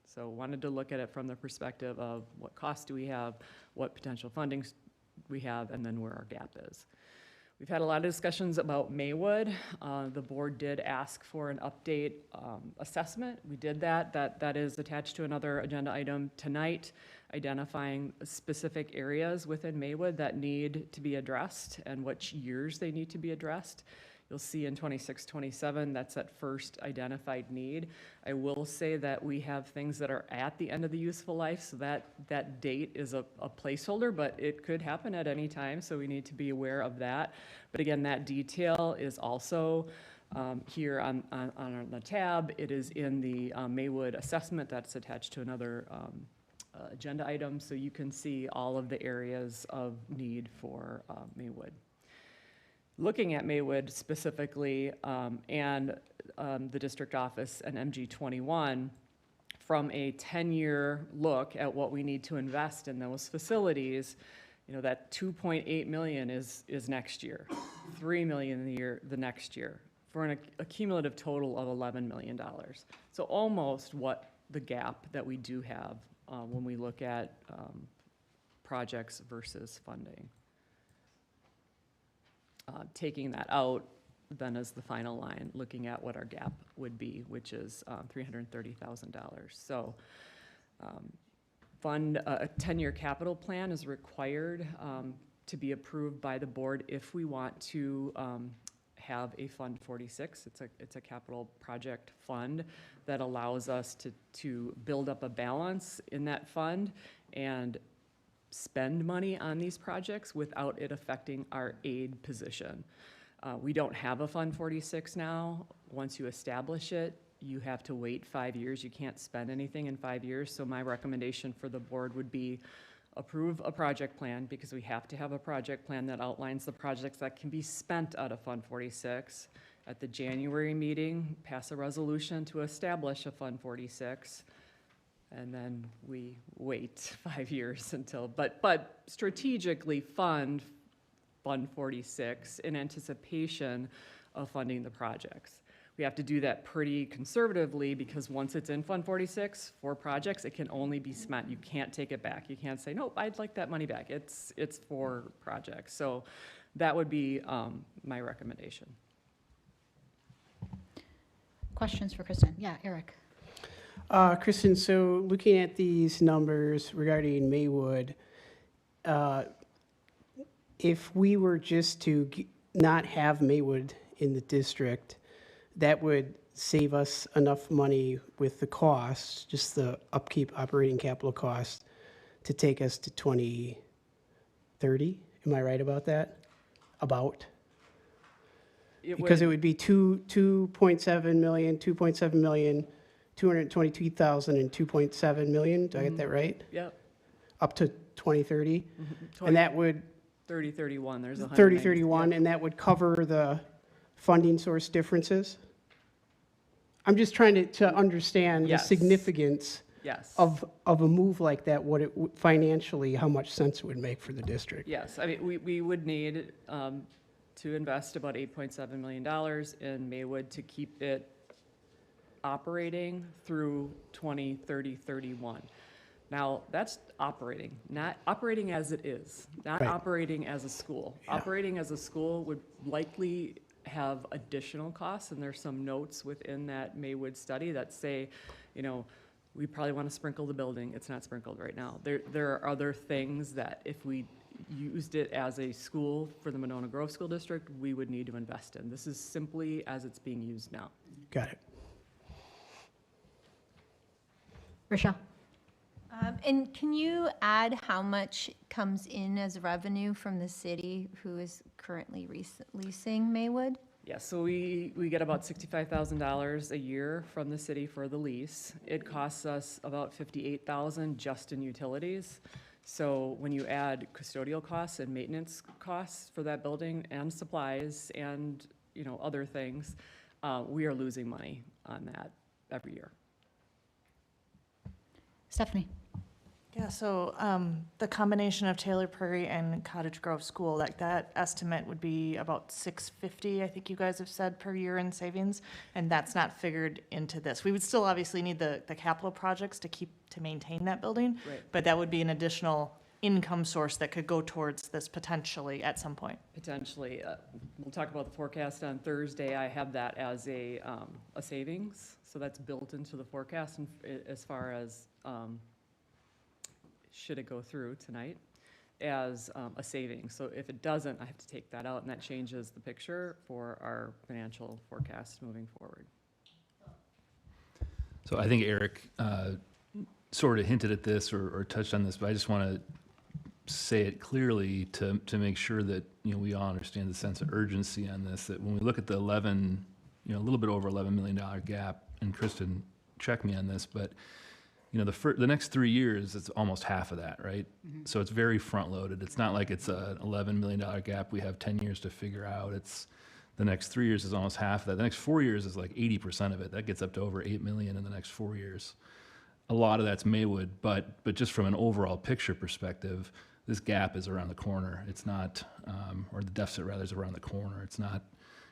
So wanted to look at it from the perspective of what costs do we have, what potential funding we have, and then where our gap is. We've had a lot of discussions about Maywood. The board did ask for an update assessment. We did that. That is attached to another agenda item tonight, identifying specific areas within Maywood that need to be addressed and which years they need to be addressed. You'll see in 26-27, that's that first identified need. I will say that we have things that are at the end of the useful life, so that date is a placeholder, but it could happen at any time, so we need to be aware of that. But again, that detail is also here on the tab. It is in the Maywood assessment that's attached to another agenda item, so you can see all of the areas of need for Maywood. Looking at Maywood specifically and the district office and MG21, from a 10-year look at what we need to invest in those facilities, that 2.8 million is next year, 3 million the next year, for a cumulative total of $11 million. So almost what the gap that we do have when we look at projects versus funding. Taking that out then is the final line, looking at what our gap would be, which is $330,000. So fund a 10-year capital plan is required to be approved by the board if we want to have a Fund 46. It's a capital project fund that allows us to build up a balance in that fund and spend money on these projects without it affecting our aid position. We don't have a Fund 46 now. Once you establish it, you have to wait 5 years. You can't spend anything in 5 years. So my recommendation for the board would be approve a project plan, because we have to have a project plan that outlines the projects that can be spent out of Fund 46. At the January meeting, pass a resolution to establish a Fund 46. And then we wait 5 years until, but strategically fund Fund 46 in anticipation of funding the projects. We have to do that pretty conservatively, because once it's in Fund 46 for projects, it can only be spent. You can't take it back. You can't say, nope, I'd like that money back. It's for projects. So that would be my recommendation. Questions for Kristen? Yeah, Eric. Kristen, so looking at these numbers regarding Maywood, if we were just to not have Maywood in the district, that would save us enough money with the costs, just the upkeep operating capital cost, to take us to 2030. Am I right about that? Because it would be 2.7 million, 2.7 million, 222,000 and 2.7 million. Do I get that right? Yep. Up to 2030? Mm-hmm. And that would... 3031, there's 3031, and that would cover the funding source differences? I'm just trying to understand the significance of a move like that, what it financially, how much sense it would make for the district. Yes, I mean, we would need to invest about $8.7 million in Maywood to keep it operating through 2030-31. Now, that's operating, not operating as it is, not Right. operating as a school. Operating as a school would likely have additional costs, and there's some notes within that Maywood study that say, you know, we probably want to sprinkle the building. It's not sprinkled right now. There are other things that if we used it as a school for the Monona Grove School District, we would need to invest in. This is simply as it's being used now. Got it. Rochelle? And can you add how much comes in as revenue from the city who is currently leasing Maywood? Yeah, so we get about $65,000 a year from the city for the lease. It costs us about $58,000 just in utilities. So when you add custodial costs and maintenance costs for that building and supplies and, you know, other things, we are losing money on that every year. Stephanie? Yeah, so the combination of Taylor Prairie and Cottage Grove School, like that estimate would be about $650, I think you guys have said, per year in savings, and that's not figured into this. We would still obviously need the capital projects to maintain that building, Right. but that would be an additional income source that could go towards this potentially at some point. Potentially. We'll talk about the forecast on Thursday. I have that as a savings, so that's built into the forecast and as far as should it go through tonight as a savings. So if it doesn't, I have to take that out, and that changes the picture for our financial forecast moving forward. So I think Eric sort of hinted at this or touched on this, but I just want to say it clearly to make sure that, you know, we all understand the sense of urgency on this, that when we look at the 11, you know, a little bit over $11 million gap, and Kristen, check me on this, but you know, the next 3 years, it's almost half of that, right? Mm-hmm. So it's very front-loaded. It's not like it's an $11 million gap we have 10 years to figure out. It's the next 3 years is almost half of that. The next 4 years is like 80% of it. That gets up to over $8 million in the next 4 years. A lot of that's Maywood, but just from an overall picture perspective, this gap is around the corner. It's not, or the deficit rather is around the corner. It's not,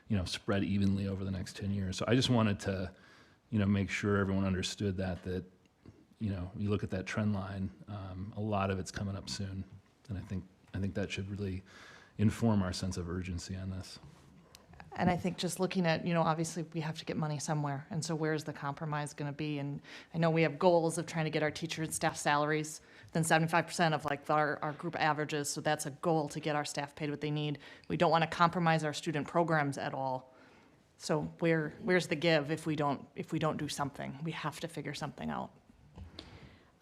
you know, spread evenly over the next 10 years. So I just wanted to, you know, make sure everyone understood that you know, you look at that trend line, a lot of it's coming up soon. And I think that should really inform our sense of urgency on this. And I think just looking at, you know, obviously we have to get money somewhere. And so where's the compromise going to be? And I know we have goals of trying to get our teacher and staff salaries, then 75% of like our group averages. So that's a goal to get our staff paid what they need. We don't want to compromise our student programs at all. So where's the give if we don't do something? We have to figure something out.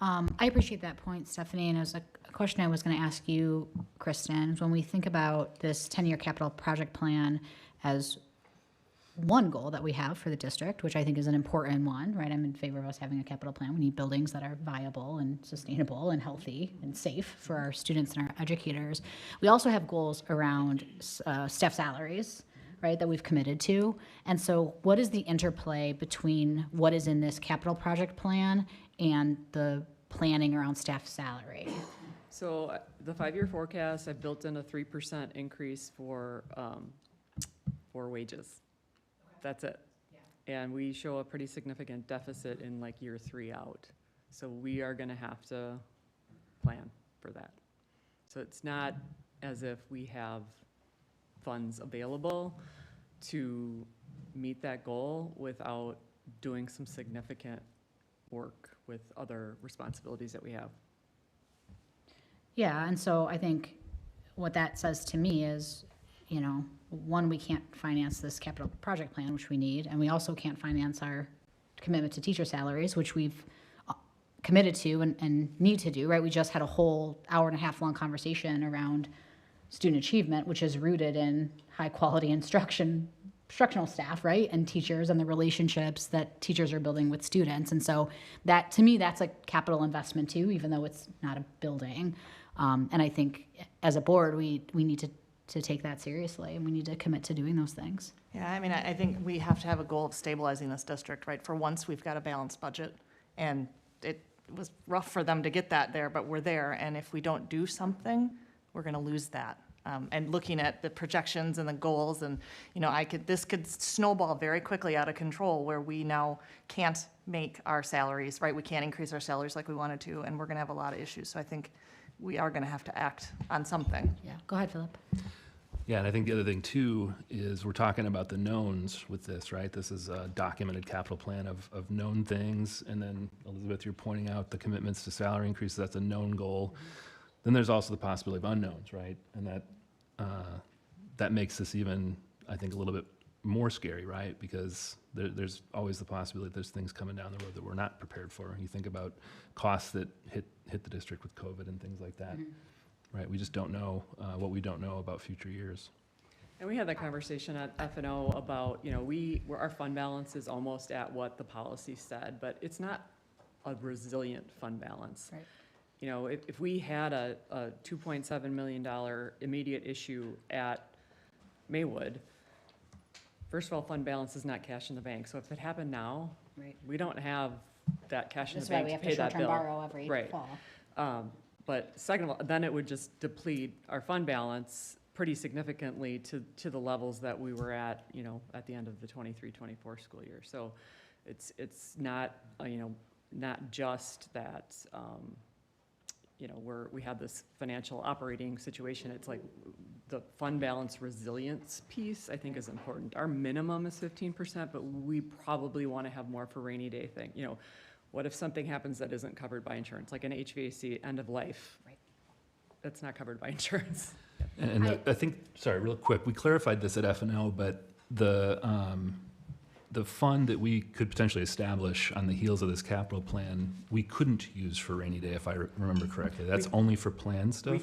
I appreciate that point, Stephanie, and it was a question I was going to ask you, Kristen. When we think about this 10-year capital project plan as one goal that we have for the district, which I think is an important one, right? I'm in favor of us having a capital plan. We need buildings that are viable and sustainable and healthy and safe for our students and our educators. We also have goals around staff salaries, right, that we've committed to. And so what is the interplay between what is in this capital project plan and the planning around staff salary? So the 5-year forecast, I've built in a 3% increase for wages. That's it. And we show a pretty significant deficit in like year 3 out. So we are gonna have to plan for that. So it's not as if we have funds available to meet that goal without doing some significant work with other responsibilities that we have. Yeah, and so I think what that says to me is, you know, one, we can't finance this capital project plan, which we need, and we also can't finance our commitment to teacher salaries, which we've committed to and need to do, right? We just had a whole hour-and-a-half long conversation around student achievement, which is rooted in high-quality instructional staff, right? And teachers and the relationships that teachers are building with students. And so that, to me, that's a capital investment too, even though it's not a building. And I think as a board, we need to take that seriously, and we need to commit to doing those things. Yeah, I mean, I think we have to have a goal of stabilizing this district, right? For once, we've got a balanced budget, and it was rough for them to get that there, but we're there. And if we don't do something, we're going to lose that. And looking at the projections and the goals, and this could snowball very quickly out of control, where we now can't make our salaries, right? We can't increase our salaries like we wanted to, and we're going to have a lot of issues. So I think we are going to have to act on something. Yeah, go ahead, Philip. Yeah, and I think the other thing too is we're talking about the knowns with this, right? This is a documented capital plan of known things, and then Elizabeth, you're pointing out the commitments to salary increases. That's a known goal. Then there's also the possibility of unknowns, right? And that makes this even, I think, a little bit more scary, right? Because there's always the possibility that there's things coming down the road that we're not prepared for. You think about costs that hit the district with COVID and things like that, right? We just don't know what we don't know about future years. And we had that conversation at F&O about, our fund balance is almost at what the policy said, but it's not a resilient fund balance. Right. If we had a $2.7 million immediate issue at Maywood, first of all, fund balance is not cash in the bank. So if it happened now, right, we don't have that cash in That's the why bank we to have to pay that short-term bill. borrow every Right. fall. But second of all, then it would just deplete our fund balance pretty significantly to the levels that we were at, at the end of the 23-24 school year. So it's not, not just that, we have this financial operating situation. It's like the fund balance resilience piece, I think, is important. Our minimum is 15%, but we probably want to have more for rainy day thing. What if something happens that isn't covered by insurance, like an HVAC end of life? Right. That's not covered by insurance. And I think, sorry, real quick, we clarified this at F&O, but the fund that we could potentially establish on the heels of this capital plan, we couldn't use for rainy day, if I remember correctly. That's only for plan stuff? We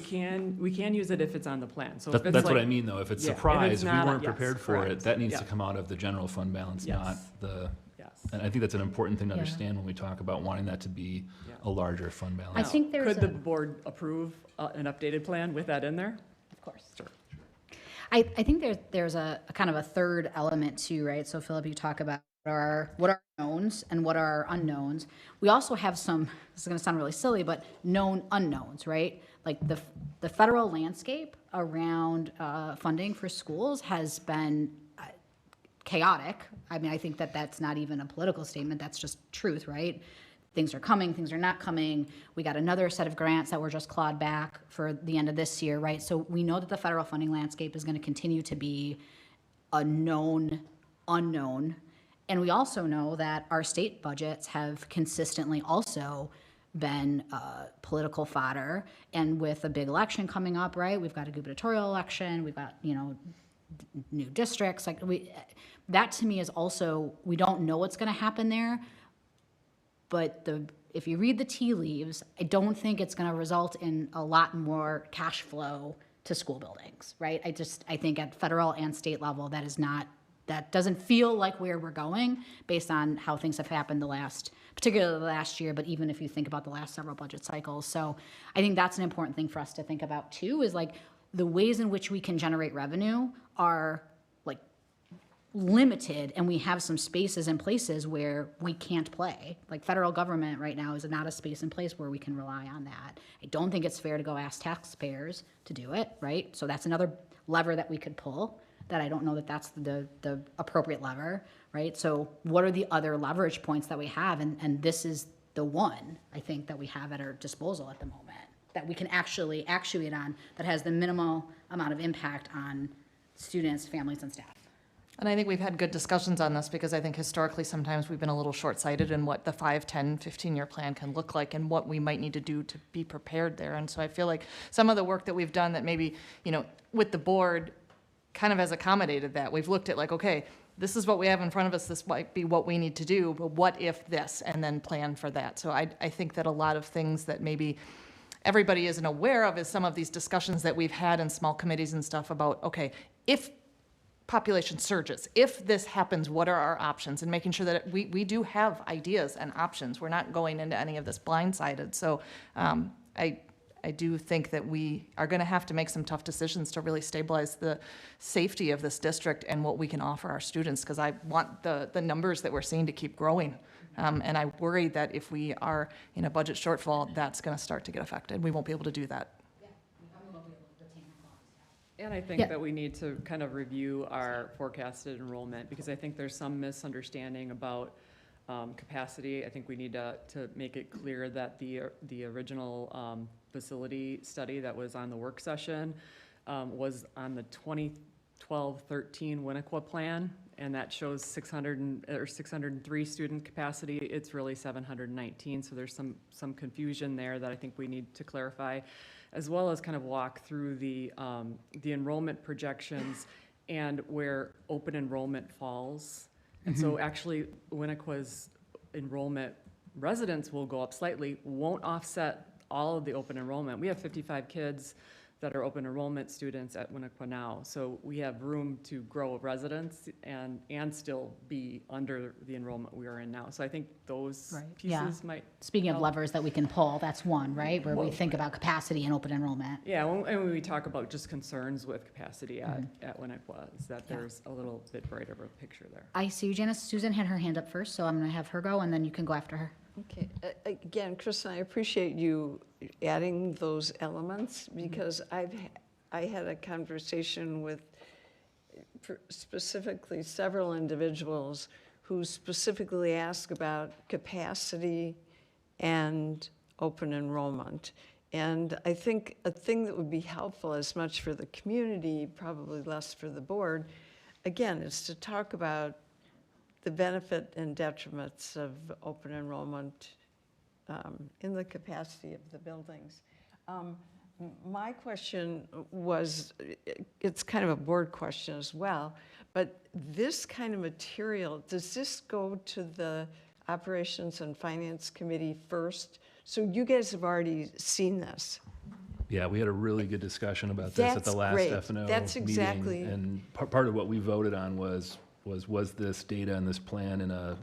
can use it if it's on the plan. So That's what I mean, though. If it's yeah, surprise, if we not, weren't yes, prepared for correct. it, that needs Yeah. to come out of the general fund balance, Yes. not the. Yes. And I think that's an important thing to Yeah. understand when we talk about wanting that to be Yeah. a larger fund balance. I think there's Could the board approve an updated plan with that in there? Of course. Sure. I think there's a kind of a third element too, right? So Philip, you talk about what are knowns and what are unknowns. We also have some, this is going to sound really silly, but known unknowns, right? Like the federal landscape around funding for schools has been chaotic. I mean, I think that's not even a political statement. That's just truth, right? Things are coming, things are not coming. We got another set of grants that were just clawed back for the end of this year, right? So we know that the federal funding landscape is going to continue to be a known unknown. And we also know that our state budgets have consistently also been political fodder. And with a big election coming up, right? We've got a gubernatorial election. We've got, new districts. That to me is also, we don't know what's going to happen there. But if you read the tea leaves, I don't think it's going to result in a lot more cash flow to school buildings, right? I think at federal and state level, that doesn't feel like where we're going based on how things have happened particularly the last year, but even if you think about the last several budget cycles. So I think that's an important thing for us to think about too, is like the ways in which we can generate revenue are like limited, and we have some spaces and places where we can't play. Like federal government right now is not a space and place where we can rely on that. I don't think it's fair to go ask taxpayers to do it, right? So that's another lever that we could pull. That I don't know that that's the appropriate lever, right? So what are the other leverage points that we have? And this is the one, I think, that we have at our disposal at the moment that we can actually actuate on that has the minimal amount of impact on students, families, and staff. And I think we've had good discussions on this because I think historically sometimes we've been a little short-sighted in what the 5, 10, 15-year plan can look like and what we might need to do to be prepared there. And so I feel like some of the work that we've done that maybe, with the board kind of has accommodated that. We've looked at like, okay, this is what we have in front of us. This might be what we need to do, but what if this, and then plan for that. So I think that a lot of things that maybe everybody isn't aware of is some of these discussions that we've had in small committees and stuff about, okay, if population surges, if this happens, what are our options? And making sure that we do have ideas and options. We're not going into any of this blindsided. So I do think that we are going to have to make some tough decisions to really stabilize the safety of this district and what we can offer our students, because I want the numbers that we're seeing to keep growing. And I worry that if we are in a budget shortfall, that's going to start to get affected. We won't be able to do that. And I think Yeah. that we need to kind of review our forecasted enrollment, because I think there's some misunderstanding about capacity. I think we need to make it clear that the original facility study that was on the work session was on the 2012-13 Winnequa plan, and that shows 603 student capacity. It's really 719, so there's some confusion there that I think we need to clarify, as well as kind of walk through the enrollment projections and where open enrollment falls. And so actually, Winnequa's enrollment residents will go up slightly, won't offset all of the open enrollment. We have 55 kids that are open enrollment students at Winnequa now. So we have room to grow residents and still be under the enrollment we are in now. So I think those Yeah. pieces might. Speaking of help. levers that we can pull, that's one, right? Where we Well, think about capacity and open enrollment. Yeah, and when we talk about just concerns with capacity at Winnequa, is that there's a little bit brighter of a picture there. I see you, Janice. Susan had her hand up first, so I'm going to have her go, and then you can go after her. Okay, again, Kristen, I appreciate you adding those elements, because I had a conversation with specifically several individuals who specifically asked about capacity and open enrollment. And I think a thing that would be helpful as much for the community, probably less for the board, again, is to talk about the benefit and detriments of open enrollment in the capacity of the buildings. My question was, it's kind of a board question as well, but this kind of material, does this go to the Operations and Finance Committee first? So you guys have already seen this. Yeah, we had a really good discussion about this at the That's last great. FNO That's meeting. exactly- And part of what we voted on was this data and this plan in a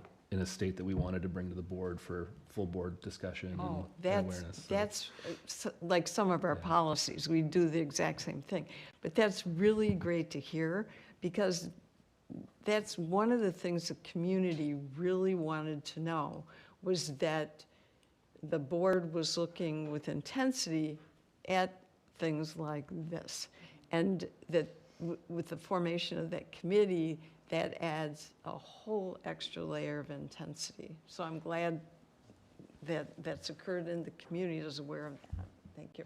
state that we wanted to bring to the board for full board discussion and awareness. So- That's like some of our policies. We do the exact same thing. But that's really great to hear, because that's one of the things the community really wanted to know, was that the board was looking with intensity at things like this. And that with the formation of that committee, that adds a whole extra layer of intensity. So I'm glad that that's occurred and the community is aware of that. Thank you.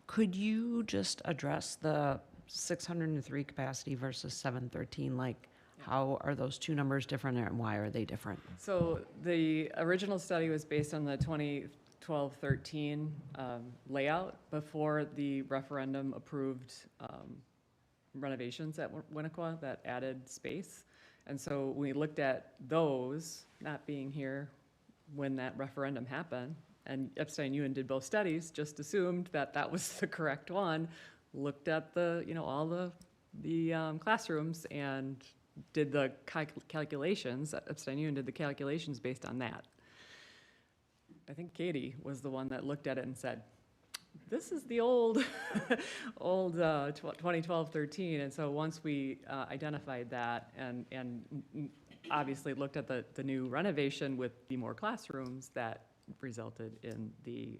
Could you just address the 603 capacity versus 713? Like, how are those two numbers different, and why are they different? So the original study was based on the 2012-13 layout before the referendum approved renovations at Winnequa that added space. And so we looked at those, not being here when that referendum happened, and Epstein Ewan did both studies, just assumed that that was the correct one, looked at the, all the classrooms and did the calculations. Epstein Ewan did the calculations based on that. I think Katie was the one that looked at it and said, this is the old 2012-13. And so once we identified that and obviously looked at the new renovation with the more classrooms, that resulted in the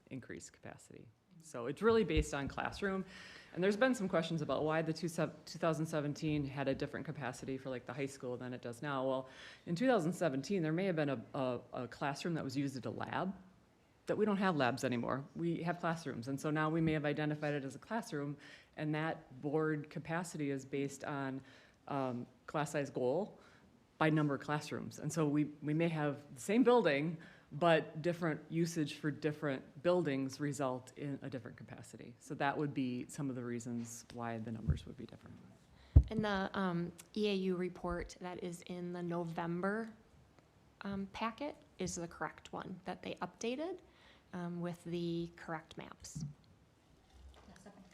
increased capacity. So it's really based on classroom. And there's been some questions about why the 2017 had a different capacity for like the high school than it does now. Well, in 2017, there may have been a classroom that was used as a lab. That we don't have labs anymore. We have classrooms. And so now we may have identified it as a classroom, and that board capacity is based on class size goal by number of classrooms. And so we may have the same building, but different usage for different buildings result in a different capacity. So that would be some of the reasons why the numbers would be different. And the EAU report that is in the November packet is the correct one that they updated with the correct maps.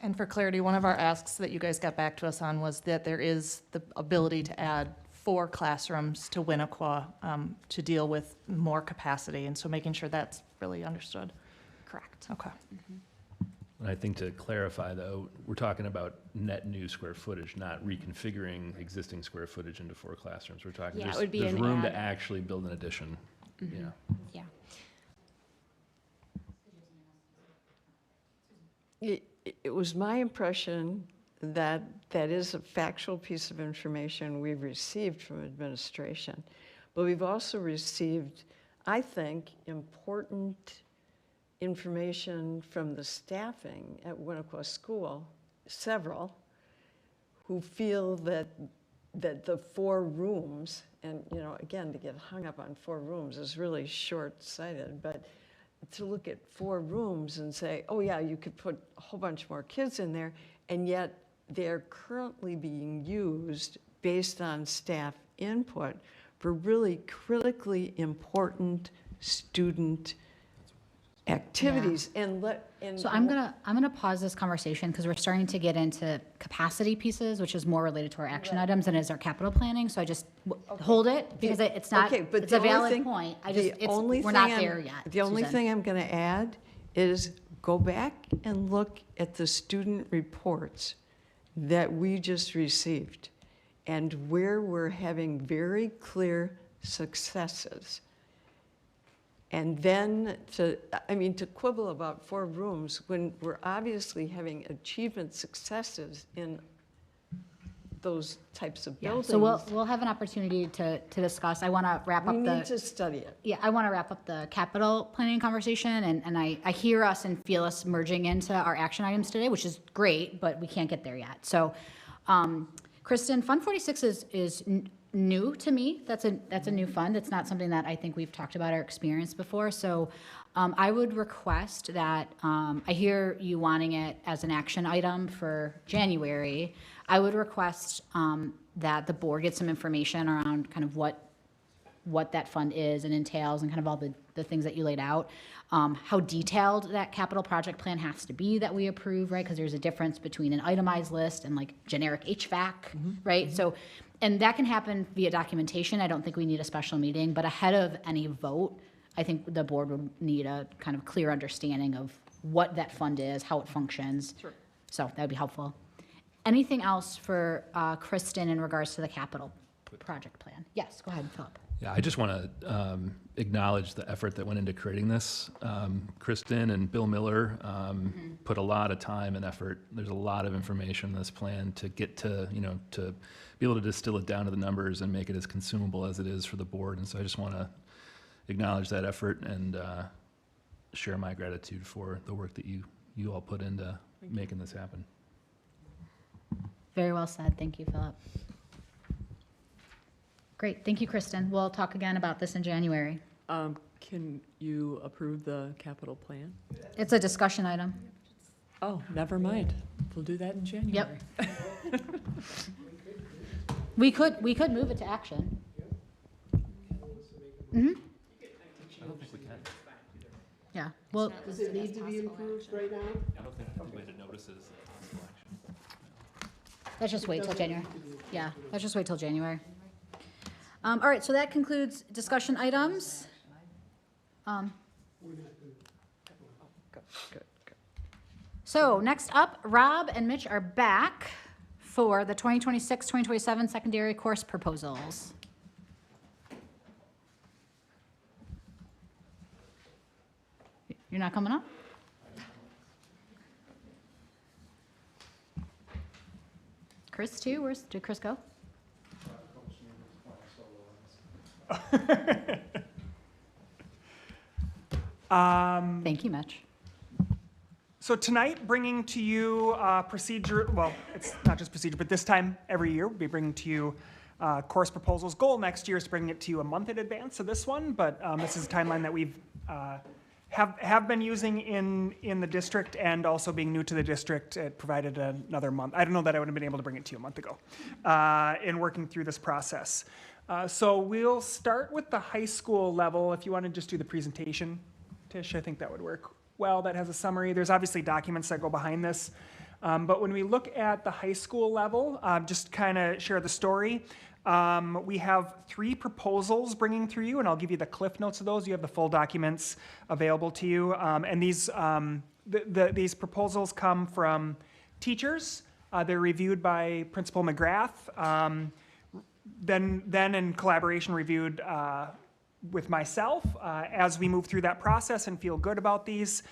And for clarity, one of our asks that you guys got back to us on was that there is the ability to add 4 classrooms to Winnequa to deal with more capacity, and so making sure that's really understood. Correct. Okay. And I think to clarify, though, we're talking about net new square footage, not reconfiguring existing square footage into 4 classrooms. We're talking Yeah, it would be there's an room add. to actually build an addition. Yeah. Yeah. it was my impression that that is a factual piece of information we've received from administration, but we've also received, I think, important information from the staffing at Winnequa School, several, who feel that the 4 rooms, and again, to get hung up on 4 rooms is really short-sighted, but to look at 4 rooms and say, oh yeah, you could put a whole bunch more kids in there, and yet they're currently being used based on staff input for really critically important student activities. So I'm gonna pause this conversation because we're starting to get into capacity pieces, which is more related to our action items than is our capital planning. So I just hold it because it's not. Okay, but it's the a only valid thing- point. we're not there yet. The only Susan. thing I'm going to add is go back and look at the student reports that we just received and where we're having very clear successes. And then to quibble about 4 rooms when we're obviously having achievement successes in those types of buildings. So we'll have an opportunity to discuss. I want to wrap up We the. need to study it. Yeah, I want to wrap up the capital planning conversation, and I hear us and feel us merging into our action items today, which is great, but we can't get there yet. So, Kristen, Fund 46 is new to me. That's a new fund. It's not something that I think we've talked about or experienced before. So, I would request that I hear you wanting it as an action item for January. I would request that the board get some information around kind of what that fund is and entails and kind of all the things that you laid out. How detailed that capital project plan has to be that we approve, right? Because there's a difference between an itemized list and like generic HVAC, right? So, and that can happen via documentation. I don't think we need a special meeting, but ahead of any vote, I think the board would need a kind of clear understanding of what that fund is, how it functions. Sure. So that would be helpful. Anything else for Kristen in regards to the capital project plan? Yes, go ahead, Philip. Yeah, I just want to acknowledge the effort that went into creating this. Kristen and Bill Miller put a lot of time and effort. There's a lot of information in this plan to get to, to be able to distill it down to the numbers and make it as consumable as it is for the board. And so I just want to acknowledge that effort and share my gratitude for the work that you all put into making this happen. Very well said. Thank you, Philip. Great. Thank you, Kristen. We'll talk again about this in January. Can you approve the capital plan? It's a discussion item. Oh, never mind. We'll do that in January. Yep. We could move it to action. Mm-hmm. I don't think we can. Yeah. Well, Does it need to be improved right now? I don't think the way to notice is possible action. let's just wait till January. Yeah, let's just wait till January. All right, so that concludes discussion items. So next up, Rob and Mitch are back for the 2026-2027 secondary course proposals. You're not coming up? Chris too? Did Chris go? Thank you, Mitch. So tonight, bringing to you procedure, well, it's not just procedure, but this time every year, we'll be bringing to you course proposals. Goal next year is to bring it to you a month in advance of this one, but this is a timeline that we've have been using in the district, and also being new to the district, it provided another month. I don't know that I would have been able to bring it to you a month ago in working through this process. So we'll start with the high school level. If you want to just do the presentation, Tish, I think that would work well. That has a summary. There's obviously documents that go behind this. But when we look at the high school level, just kind of share the story. We have 3 proposals bringing through you, and I'll give you the cliff notes of those. You have the full documents available to you. And these proposals come from teachers. They're reviewed by Principal McGrath. Then in collaboration reviewed with myself as we move through that process and feel good about these,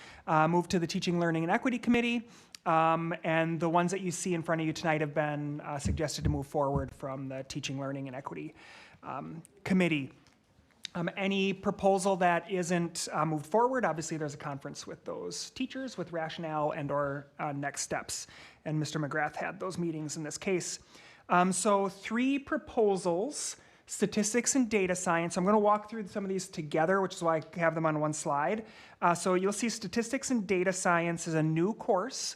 move to the Teaching, Learning, and Equity Committee. And the ones that you see in front of you tonight have been suggested to move forward from the Teaching, Learning, and Equity Committee. Any proposal that isn't moved forward, obviously there's a conference with those teachers with rationale and or next steps. And Mr. McGrath had those meetings in this case. So 3 proposals, statistics and data science. I'm going to walk through some of these together, which is why I have them on one slide. So you'll see statistics and data science is a new course.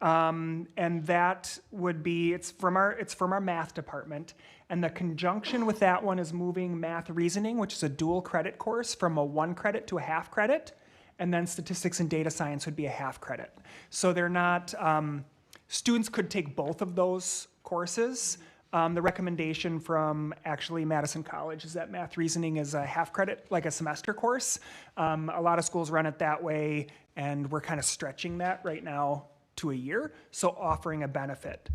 And that would be, it's from our math department. And the conjunction with that one is moving math reasoning, which is a dual credit course, from a 1 credit to a half credit. And then statistics and data science would be a half credit. So they're not, students could take both of those courses. The recommendation from actually Madison College is that math reasoning is a half credit, like a semester course. A lot of schools run it that way, and we're kind of stretching that right now to a year, so offering a benefit.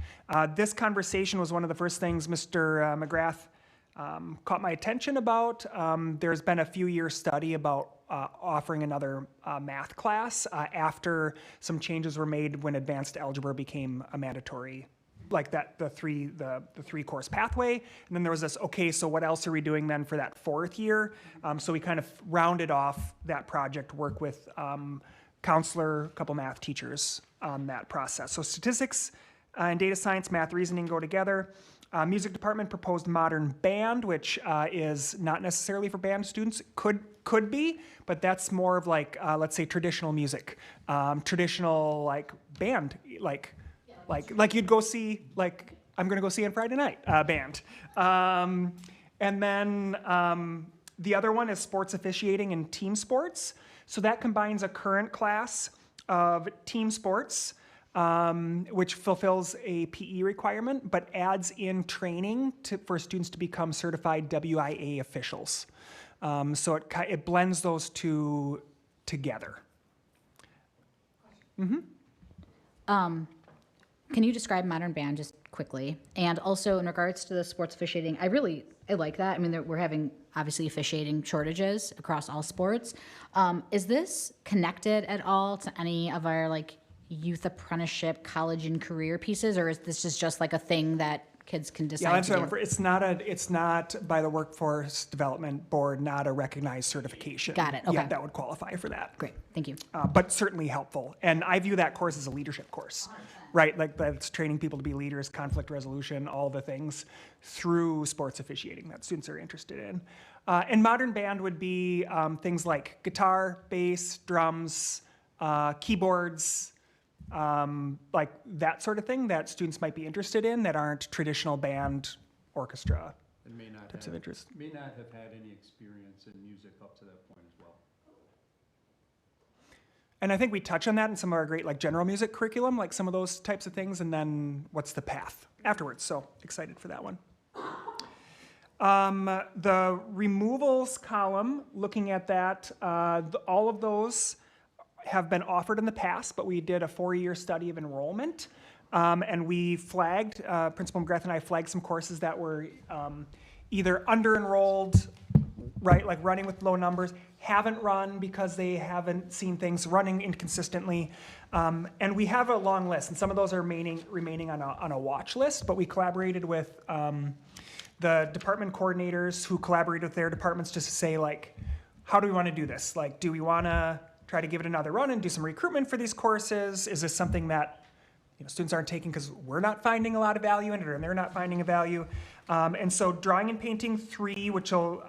This conversation was one of the first things Mr. McGrath caught my attention about. There's been a few-year study about offering another math class after some changes were made when advanced algebra became a mandatory, like that the three course pathway. And then there was this, okay, so what else are we doing then for that 4th year? So we kind of rounded off that project, work with counselor, a couple math teachers on that process. So statistics and data science, math reasoning go together. Music department proposed modern band, which is not necessarily for band students. Could be, but that's more of like, let's say traditional music, traditional like band, like you'd go see, like I'm gonna go see on Friday night, band. And then the other one is sports officiating and team sports. So that combines a current class of team sports, which fulfills a PE requirement, but adds in training for students to become certified WIA officials. So it blends those two together. Can you describe modern band just quickly? And also in regards to the sports officiating, I like that. I mean, we're having obviously officiating shortages across all sports. Is this connected at all to any of our like youth apprenticeship, college and career pieces, or is this just like a thing that kids can decide to do? It's not by the Workforce Development Board, not a recognized certification. Got it. Okay. Yeah, that would qualify for that. Great, thank you. But certainly helpful. And I view that course as a leadership course, right? Like that's training people to be leaders, conflict resolution, all the things through sports officiating that students are interested in. And modern band would be things like guitar, bass, drums, keyboards, like that sort of thing that students might be interested in that aren't traditional band, orchestra types of interest. May not have had any experience in music up to that point as well. And I think we touch on that in some of our great like general music curriculum, like some of those types of things, and then what's the path afterwards. So excited for that one. The removals column, looking at that, all of those have been offered in the past, but we did a 4-year study of enrollment, and we flagged, Principal McGrath and I flagged some courses that were either under-enrolled, right, like running with low numbers, haven't run because they haven't seen things running inconsistently, and we have a long list, and some of those are remaining on a watch list, but we collaborated with the department coordinators who collaborated with their departments just to say, like, how do we want to do this? Like, do we want to try to give it another run and do some recruitment for these courses? Is this something that students aren't taking because we're not finding a lot of value in it, or they're not finding a value? And so drawing and painting 3, which will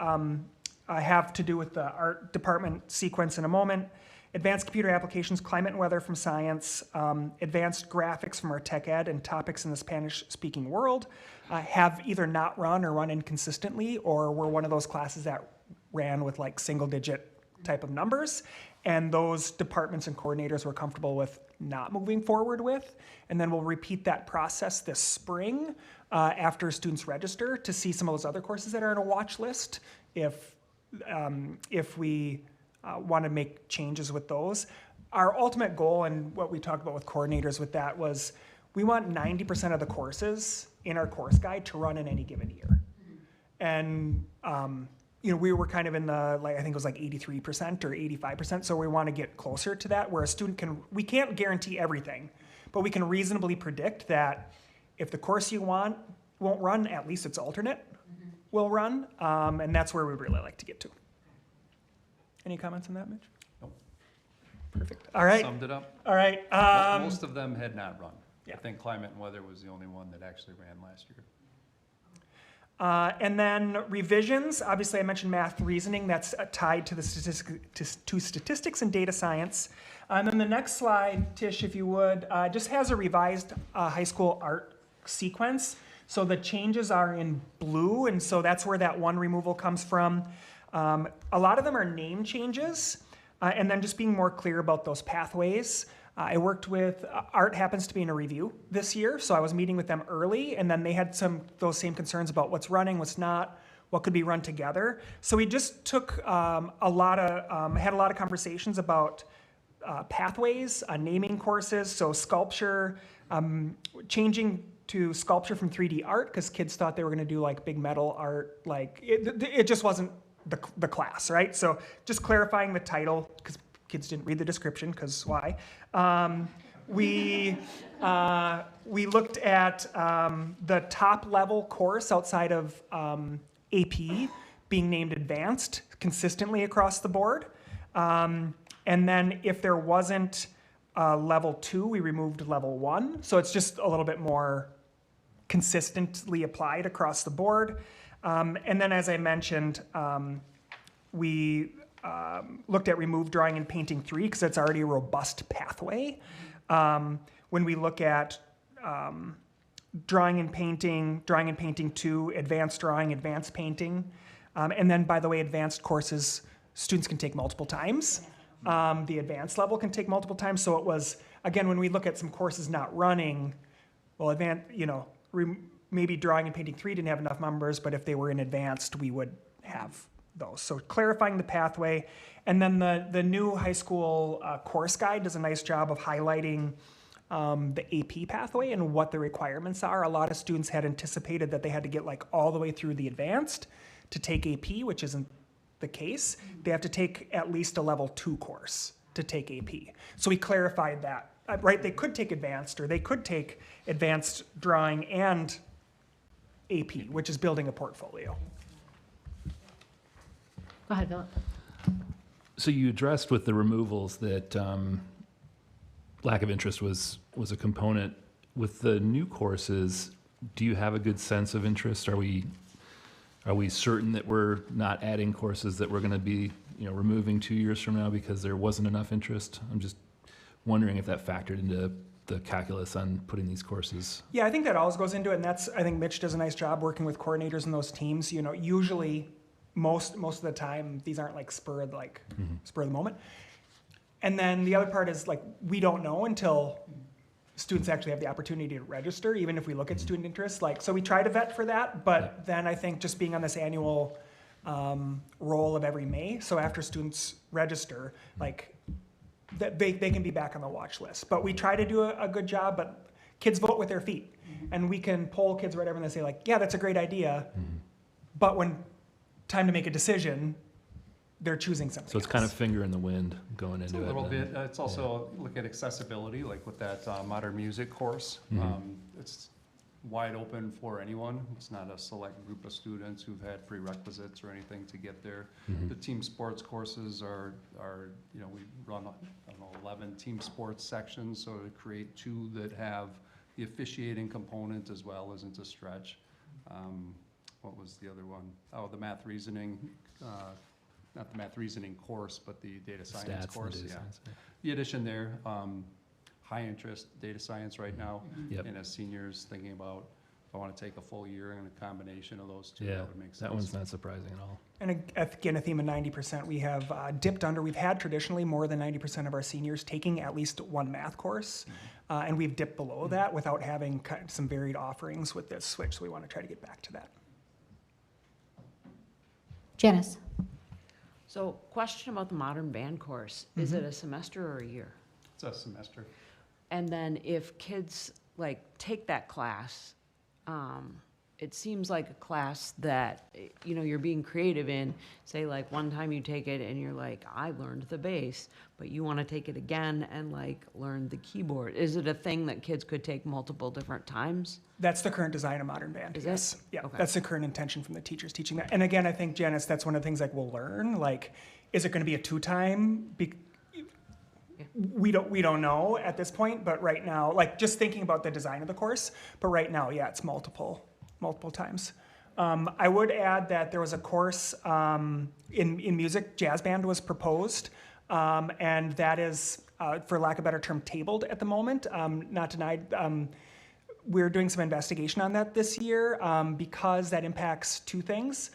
have to do with the art department sequence in a moment. Advanced computer applications, climate and weather from science, advanced graphics from our tech ed, and topics in the Spanish-speaking world have either not run or run inconsistently, or were one of those classes that ran with like single-digit type of numbers, and those departments and coordinators were comfortable with not moving forward with. And then we'll repeat that process this spring after students register to see some of those other courses that are on a watch list if we want to make changes with those. Our ultimate goal, and what we talked about with coordinators with that, was we want 90% of the courses in our course guide to run in any given year. And we were kind of in the, like, I think it was like 83% or 85%. So we want to get closer to that where a student we can't guarantee everything, but we can reasonably predict that if the course you want won't run, at least its alternate will run. And that's where we'd really like to get to. Any comments on that, Mitch? Nope. Perfect. All right. Summed it up. All right. Most of them had not run. I think climate and weather was the only one that actually ran last year. And then revisions, obviously I mentioned math reasoning, that's tied to the statistics and data science. And then the next slide, Tish, if you would, just has a revised high school art sequence. So the changes are in blue, and so that's where that one removal comes from. A lot of them are name changes, and then just being more clear about those pathways. I worked with, Art happens to be in a review this year, so I was meeting with them early, and then they had those same concerns about what's running, what's not, what could be run together. So we just took had a lot of conversations about pathways, naming courses, so sculpture, changing to sculpture from 3D art, because kids thought they were gonna do like big metal art, like it just wasn't the class, right? So just clarifying the title, because kids didn't read the description, because why? We looked at the top level course outside of AP being named advanced consistently across the board. And then if there wasn't level 2, we removed level 1. So it's just a little bit more consistently applied across the board. And then as I mentioned, we looked at remove drawing and painting 3 because it's already a robust pathway. When we look at drawing and painting 2, advanced drawing, advanced painting, and then by the way, advanced courses students can take multiple times. The advanced level can take multiple times. So it was, again, when we look at some courses not running, well, maybe drawing and painting 3 didn't have enough members, but if they were in advanced, we would have those. So clarifying the pathway. And then the new high school course guide does a nice job of highlighting the AP pathway and what the requirements are. A lot of students had anticipated that they had to get like all the way through the advanced to take AP, which isn't the case. They have to take at least a level 2 course to take AP. So we clarified that, right? They could take advanced, or they could take advanced drawing and AP, which is building a portfolio. Go ahead, Philip. So you addressed with the removals that lack of interest was a component. With the new courses, do you have a good sense of interest? Are we certain that we're not adding courses that we're going to be removing 2 years from now because there wasn't enough interest? I'm just wondering if that factored into the calculus on putting these courses. Yeah, I think that always goes into it, and I think Mitch does a nice job working with coordinators in those teams. Usually most of the time these aren't like spur of the moment. And then the other part is like we don't know until students actually have the opportunity to register, even if we look at student interest. So we try to vet for that, but then I think just being on this annual roll of every May, so after students register, that they can be back on the watch list. But we try to do a good job, but kids vote with their feet. And we can poll kids or whatever, and they say like, yeah, that's a great idea. But when time to make a decision, they're choosing something So it's kind of finger in the wind going into it. A little bit. It's also look at accessibility, like with that modern music course. It's wide open for anyone. It's not a select group of students who've had prerequisites or anything to get there. The team sports courses are we run 11 team sports sections, so to create 2 that have the officiating component as well isn't a stretch. What was the other one? Oh, the math reasoning. Not the math reasoning course, but the data science course. The addition there, high interest data science right now. And as seniors thinking about, if I want to take a full year and a combination of those 2, that would make sense. That one's not surprising at all. And again, a theme of 90%. We have dipped under. We've had traditionally more than 90% of our seniors taking at least one math course. And we've dipped below that without having some varied offerings with this switch. So we want to try to get back to that. Janice. So question about the modern band course. Is it a semester or a year? It's a semester. And then if kids take that class, it seems like a class that, you know, you're being creative in. Say like one time you take it and you're like, I learned the bass, but you want to take it again and like learn the keyboard. Is it a thing that kids could take multiple different times? That's the current design of Modern Band. Is yes. it? Yeah, Okay. that's the current intention from the teachers teaching that. And again, I think, Janice, that's one of the things like we'll learn. Like, is it going to be a 2-time? We don't know at this point, but right now, like just thinking about the design of the course, but right now, yeah, it's multiple times. I would add that there was a course in music, jazz band was proposed, and that is, for lack of a better term, tabled at the moment, not denied. We're doing some investigation on that this year because that impacts two things.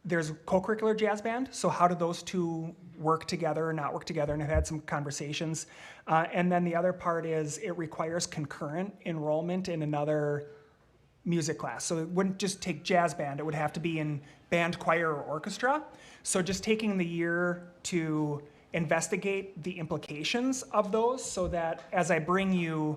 There's co-curricular jazz band, so how do those two work together or not work together? And I've had some conversations. And then the other part is it requires concurrent enrollment in another music class. So it wouldn't just take jazz band, it would have to be in band, choir, or orchestra. So just taking the year to investigate the implications of those so that as I bring you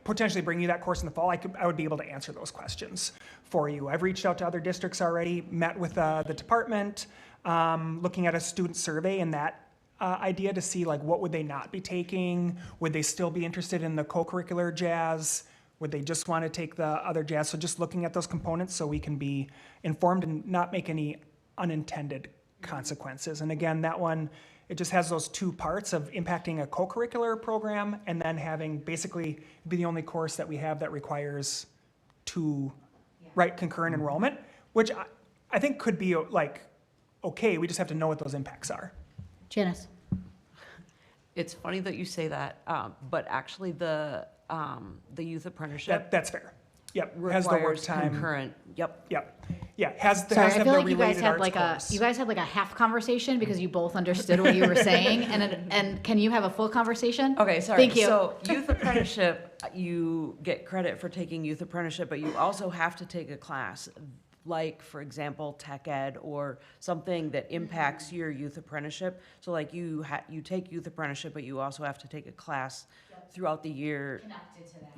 potentially bring you that course in the fall, I would be able to answer those questions for you. I've reached out to other districts already, met with the department, looking at a student survey and that idea to see like what would they not be taking? Would they still be interested in the co-curricular jazz? Would they just want to take the other jazz? So just looking at those components so we can be informed and not make any unintended consequences. And again, that one, it just has those two parts of impacting a co-curricular program and then having basically be the only course that we have that requires concurrent enrollment, which I think could be like, okay, we just have to know what those impacts are. Janice. It's funny that you say that, but actually the youth apprenticeship. That's fair. Yep, has the work requires time. concurrent. Yep. Yeah, has Sorry, has I the feel like you guys related had arts like course. you guys had like a half conversation because you both understood what you were saying, and can you have a full conversation? Okay, sorry. Thank you. So youth apprenticeship, you get credit for taking youth apprenticeship, but you also have to take a class, like for example, tech ed or something that impacts your youth apprenticeship. So like you take youth apprenticeship, but you also have to take a class throughout the year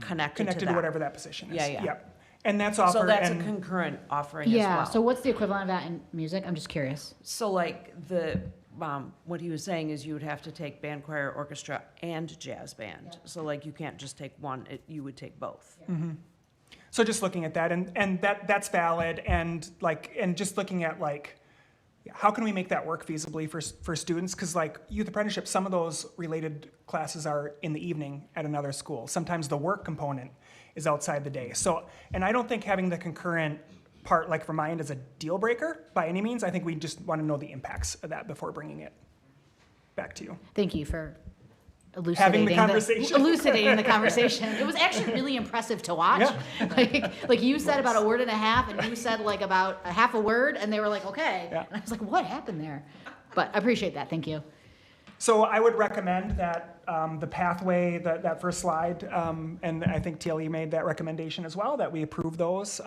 connected to to whatever that position is. Yeah. Yep. And that's offered. So that's a and concurrent offering as Yeah. well. So what's the equivalent of that in music? I'm just curious. So like the what he was saying is you would have to take band, choir, orchestra, and jazz band. So like you can't just take one; you would take both. Mhm. So just looking at that, and that's valid, and just looking at like, how can we make that work feasibly for students? Because like youth apprenticeship, some of those related classes are in the evening at another school. Sometimes the work component is outside the day. So, and I don't think having the concurrent part like for mine is a deal breaker by any means. I think we just want to know the impacts of that before bringing it back to you. Thank you for elucidating Having the conversation. elucidating the conversation. It was actually really impressive to watch. Yeah. Like you said about a word and a half, and you said like about a half a word, and they were like, okay. Yeah. And I was like, what happened there? But I appreciate that. Thank you. So I would recommend that the pathway, that first slide, and I think TLE made that recommendation as well, that we approve those.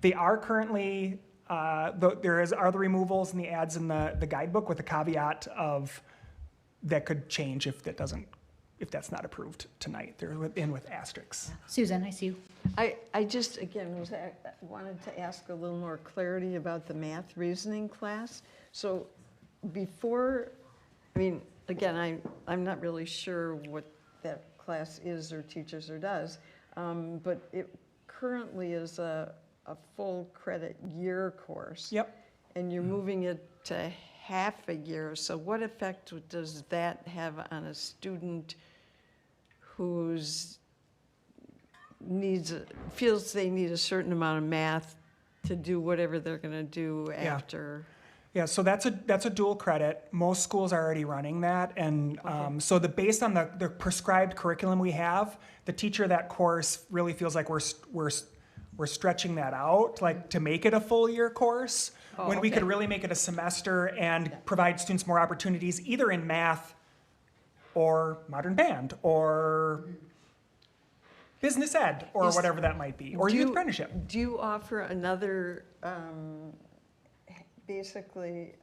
They are currently, are the removals and the adds in the guidebook with a caveat of that could change if that's not approved tonight. They're in with asterisks. Susan, I see you. I just, again, wanted to ask a little more clarity about the math reasoning class. So before, I mean, again, I'm not really sure what that class is or teaches or does, but it currently is a full credit year course. Yep. And you're moving it to half a year. So what effect does that have on a student who's feels they need a certain amount of math to do whatever they're going to do after? Yeah, so that's a dual credit. Most schools are already running that, and so based on the prescribed curriculum we have, the teacher of that course really feels like we're stretching that out, like to make it a full year course, when we could really make it a semester and provide students more opportunities, either in math, or modern band, or business ed, or whatever that might be, or youth apprenticeship. Do you offer another? Basically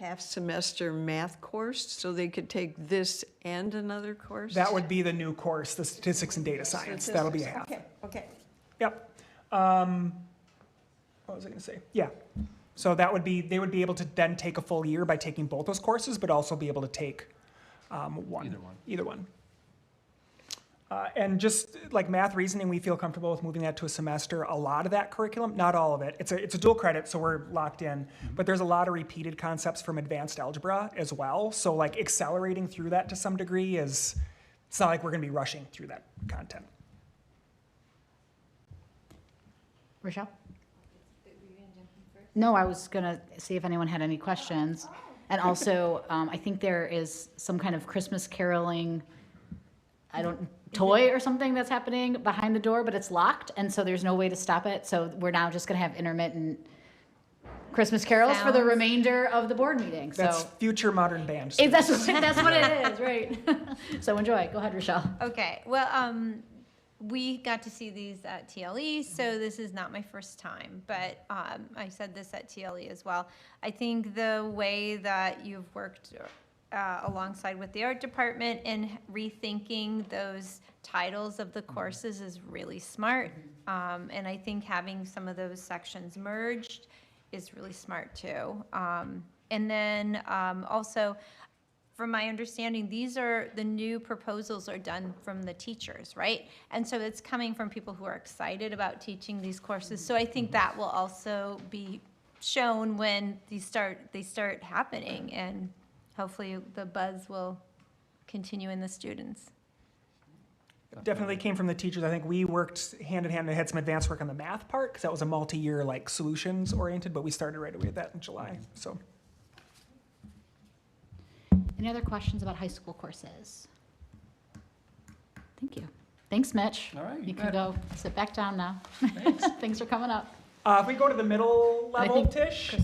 half-semester math course, so they could take this and another course? That would be the new course, the statistics and data science. That'll be a half. Okay, okay. Yep. What was I going to say? Yeah. So that would be, they would be able to then take a full year by taking both those courses, but also be able to take either one. And just like math reasoning, we feel comfortable with moving that to a semester. A lot of that curriculum, not all of it. It's a dual credit, so we're locked in. But there's a lot of repeated concepts from advanced algebra as well. So like accelerating through that to some degree it's not like we're going to be rushing through that content. Rochelle? No, I was going to see if anyone had any questions. And also, I think there is some kind of Christmas caroling, toy or something that's happening behind the door, but it's locked, and so there's no way to stop it. So we're now just going to have intermittent Christmas carols for the remainder of the board meeting. So That's future modern band. that's what it is, right? So enjoy. Go ahead, Rochelle. Okay, well, we got to see these at TLE, so this is not my first time, but I said this at TLE as well. I think the way that you've worked alongside with the art department and rethinking those titles of the courses is really smart. And I think having some of those sections merged is really smart too. And then also, from my understanding, the new proposals are done from the teachers, right? And so it's coming from people who are excited about teaching these courses. So I think that will also be shown when they start happening, and hopefully the buzz will continue in the students. Definitely came from the teachers. I think we worked hand in hand and had some advanced work on the math part, because that was a multi-year like solutions oriented, but we started right away with that in July. So. Any other questions about high school courses? Thank you. Thanks, Mitch. All right, You can go sit back down now. Thanks for coming up. If we go to the middle I level, think Tish,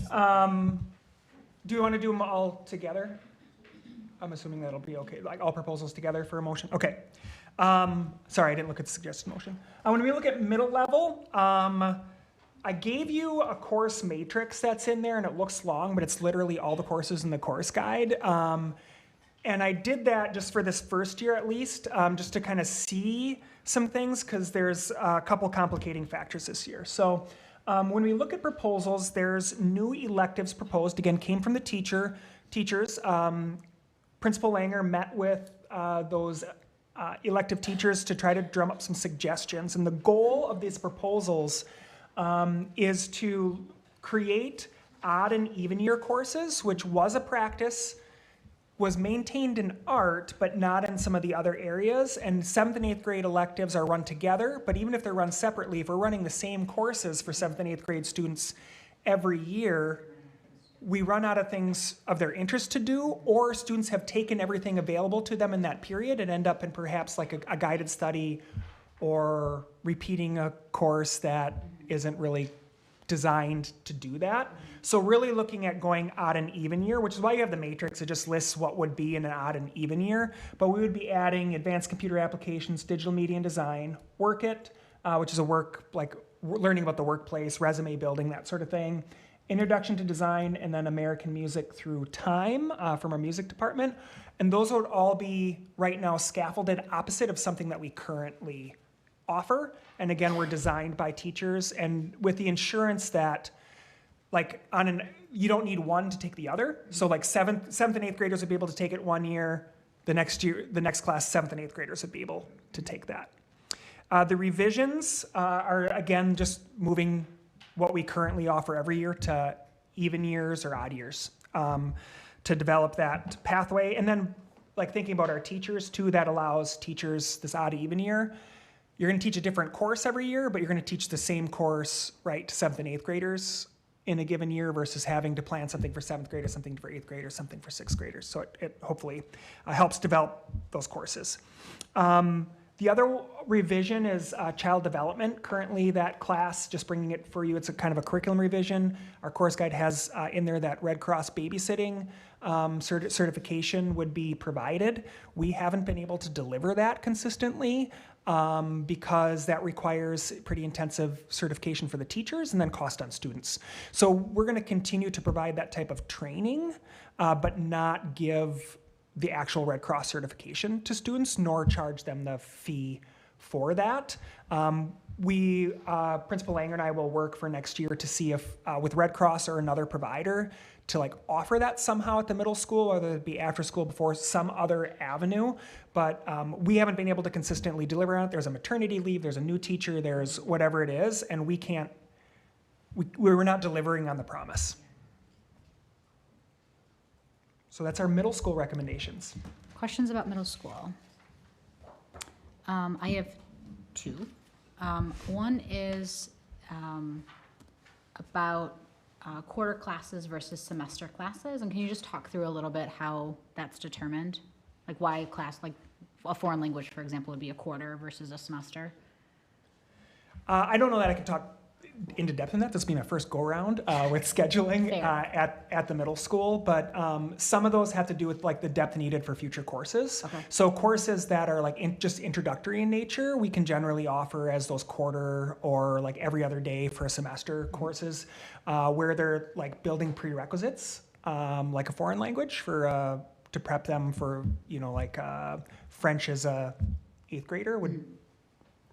do you want to do them all together? I'm assuming that'll be okay, like all proposals together for a motion? Okay. Sorry, I didn't look at the suggested motion. When we look at middle level, I gave you a course matrix that's in there, and it looks long, but it's literally all the courses in the course guide. And I did that just for this first year at least, just to kind of see some things, because there's a couple complicating factors this year. So when we look at proposals, there's new electives proposed, again, came from the teachers. Principal Langer met with those elective teachers to try to drum up some suggestions. And the goal of these proposals is to create odd and even year courses, which was a practice, was maintained in art, but not in some of the other areas. And 7th and 8th grade electives are run together, but even if they're run separately, if we're running the same courses for 7th and 8th grade students every year, we run out of things of their interest to do, or students have taken everything available to them in that period and end up in perhaps like a guided study or repeating a course that isn't really designed to do that. So really looking at going odd and even year, which is why you have the matrix. It just lists what would be in an odd and even year. But we would be adding advanced computer applications, digital media and design, Work It, which is a work like learning about the workplace, resume building, that sort of thing. Introduction to Design, and then American Music Through Time from our music department. And those would all be right now scaffolded opposite of something that we currently offer. And again, we're designed by teachers, and with the insurance that like you don't need one to take the other. So like 7th and 8th graders would be able to take it one year. The next class, 7th and 8th graders would be able to take that. The revisions are again, just moving what we currently offer every year to even years or odd years to develop that pathway. And then like thinking about our teachers too, that allows teachers this odd even year. You're going to teach a different course every year, but you're going to teach the same course, right, to 7th and 8th graders in a given year versus having to plan something for 7th graders, something for 8th graders, something for 6th graders. So it hopefully helps develop those courses. The other revision is child development. Currently that class, just bringing it for you, it's a kind of a curriculum revision. Our course guide has in there that Red Cross babysitting certification would be provided. We haven't been able to deliver that consistently. because that requires pretty intensive certification for the teachers and then cost on students. So we're going to continue to provide that type of training, but not give the actual Red Cross certification to students, nor charge them the fee for that. Principal Langer and I will work for next year to see if with Red Cross or another provider to like offer that somehow at the middle school, whether it be after school, before some other avenue. But we haven't been able to consistently deliver on it. There's a maternity leave, there's a new teacher, there's whatever it is, and we're not delivering on the promise. So that's our middle school recommendations. Questions about middle school? I have two. One is about quarter classes versus semester classes, and can you just talk through a little bit how that's determined? Like why class, like a foreign language, for example, would be a quarter versus a semester? I don't know that I can talk into depth in that. This will be my first go-around with scheduling at the middle school, but some of those have to do with like the depth needed for future courses. Okay. So courses that are like just introductory in nature, we can generally offer as those quarter or like every other day for a semester courses where they're like building prerequisites, like a foreign language for to prep them for, like French as a 8th grader would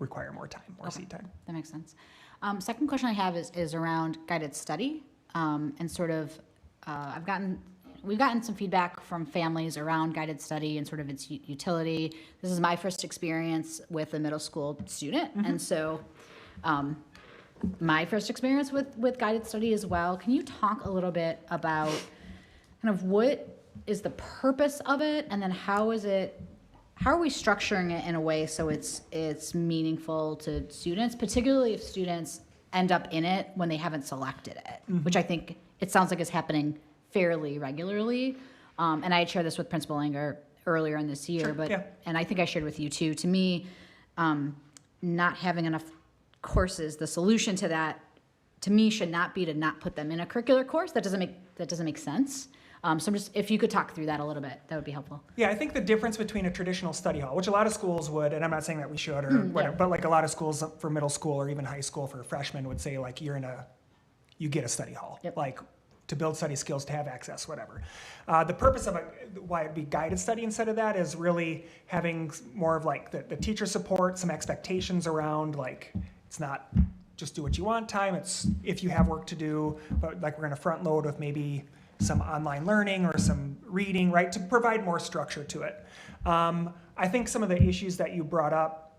require more time, more seat time. That makes sense. Second question I have is around guided study, and sort of we've gotten some feedback from families around guided study and sort of its utility. This is my first experience with a middle school student, and so my first experience with guided study as well. Can you talk a little bit about kind of what is the purpose of it, and then how are we structuring it in a way so it's meaningful to students, particularly if students end up in it when they haven't selected it, which I think it sounds like is happening fairly regularly. And I had shared this with Principal Langer earlier in this year, and I think I shared with you too. To me, not having enough courses, the solution to that, to me, should not be to not put them in a curricular course. That doesn't make sense. So if you could talk through that a little bit, that would be helpful. Yeah, I think the difference between a traditional study hall, which a lot of schools would, and I'm not saying that we should or whatever, but like a lot of schools for middle school or even high school for freshmen would say like you get a study hall, like to build study skills, to have access, whatever. The purpose of why it'd be guided study instead of that is really having more of like the teacher support, some expectations around like it's not just do what you want time. It's if you have work to do, but like we're going to front load with maybe some online learning or some reading, right, to provide more structure to it. I think some of the issues that you brought up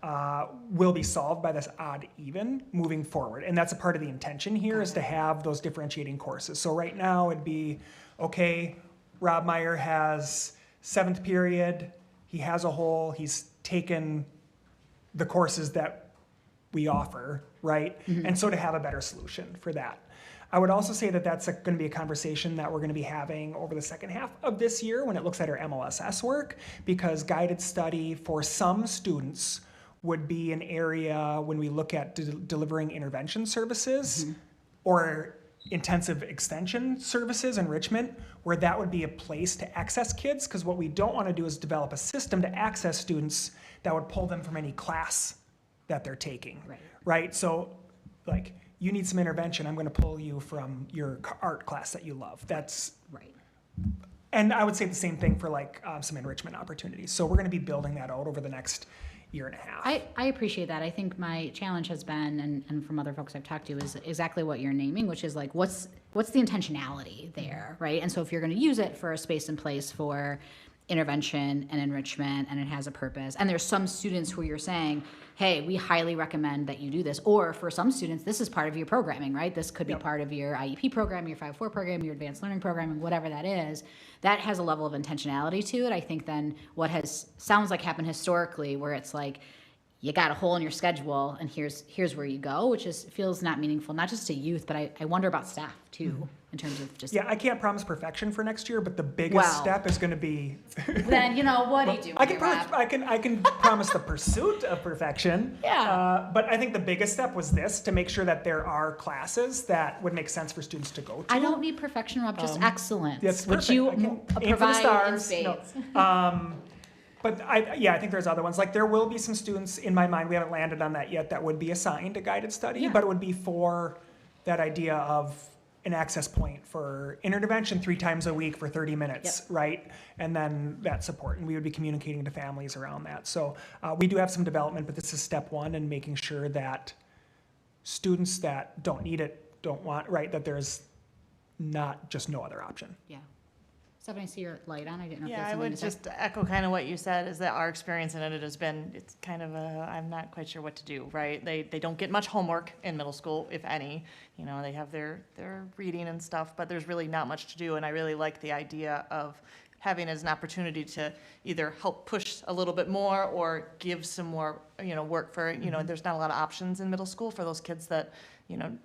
will be solved by this odd even moving forward. And that's a part of the intention here is to have those differentiating courses. So right now it'd be, okay, Rob Meyer has 7th period, he has a whole, he's taken the courses that we offer, right? And so to have a better solution for that. I would also say that that's going to be a conversation that we're going to be having over the second half of this year when it looks at our MLSS work, because guided study for some students would be an area when we look at delivering intervention services or intensive extension services, enrichment, where that would be a place to access kids, because what we don't want to do is develop a system to access students that would pull them from any class that they're taking, right? So like, you need some intervention, I'm going to pull you from your art class that you love. That's right. And I would say the same thing for like some enrichment opportunities. So we're going to be building that out over the next year and a half. I appreciate that. I think my challenge has been, and from other folks I've talked to, is exactly what you're naming, which is like, what's the intentionality there, right? And so if you're going to use it for a space and place for intervention and enrichment, and it has a purpose, and there's some students who you're saying, hey, we highly recommend that you do this, or for some students, this is part of your programming, right? This could be part of your IEP program, your 504 program, your advanced learning program, whatever that is. That has a level of intentionality to it. I think then what sounds like happened historically, where it's like, you got a hole in your schedule and here's where you go, which feels not meaningful, not just to youth, but I wonder about staff too, in terms of just. Yeah, I can't promise perfection for next year, but the biggest step is going to be. Then, what do you do? I can promise the pursuit of perfection. Yeah. But I think the biggest step was this, to make sure that there are classes that would make sense for students to go to. I don't need perfection, Rob, just excellence, that's which you aim for the provide in stars. spades. No. But I think there's other ones. Like there will be some students in my mind, we haven't landed on that yet, that would be assigned a guided study, but it would be for that idea of an access point for intervention 3 times a week for 30 minutes, right? And then that support, and we would be communicating to families around that. So we do have some development, but this is step 1 in making sure that students that don't need it, don't want, right, that there's not just no other option. Yeah. Stephanie, I see your light on. I didn't know if you Yeah, had I something would to say. just echo kind of what you said, is that our experience in it has been, it's kind of I'm not quite sure what to do, right? They don't get much homework in middle school, if any. You know, they have their reading and stuff, but there's really not much to do. And I really like the idea of having as an opportunity to either help push a little bit more or give some more, work for, there's not a lot of options in middle school for those kids that,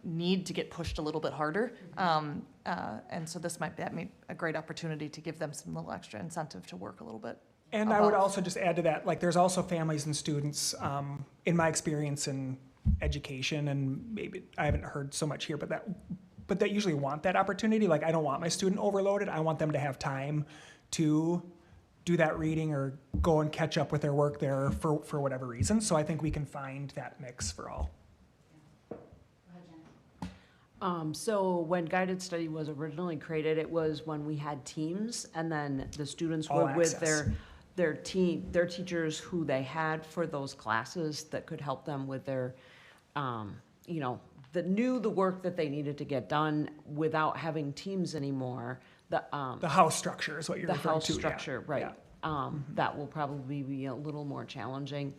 need to get pushed a little bit harder. And so that might be a great opportunity to give them some little extra incentive to work a little bit. And I would also just add to that, like there's also families and students, in my experience in education, and maybe I haven't heard so much here, but that usually want that opportunity. Like I don't want my student overloaded. I want them to have time to do that reading or go and catch up with their work there for whatever reason. So I think we can find that mix for all. So when guided study was originally created, it was when we had teams, and then the students would with their teachers who they had for those classes that could help them with their, that knew the work that they needed to get done without having teams anymore. The house structure is what you're referring to. The house structure, right. Yeah. That will probably be a little more challenging.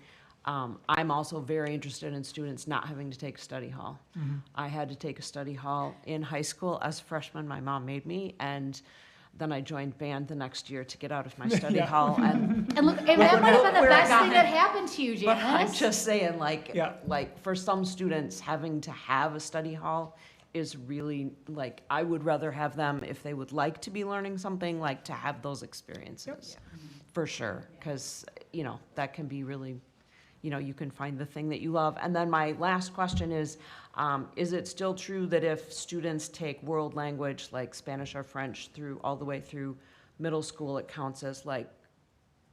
I'm also very interested in students not having to take study hall. I had to take a study hall in high school as a freshman. My mom made me, and then I joined band the next year to get out of my study hall. And that might have been the best thing that happened to you, Janice. But I'm just saying, like for some students, having to have a study hall is really, I would rather have them, if they would like to be learning something, to have those experiences, for sure. Because, that can be really, you can find the thing that you love. And then my last question is it still true that if students take world language like Spanish or French all the way through middle school, it counts as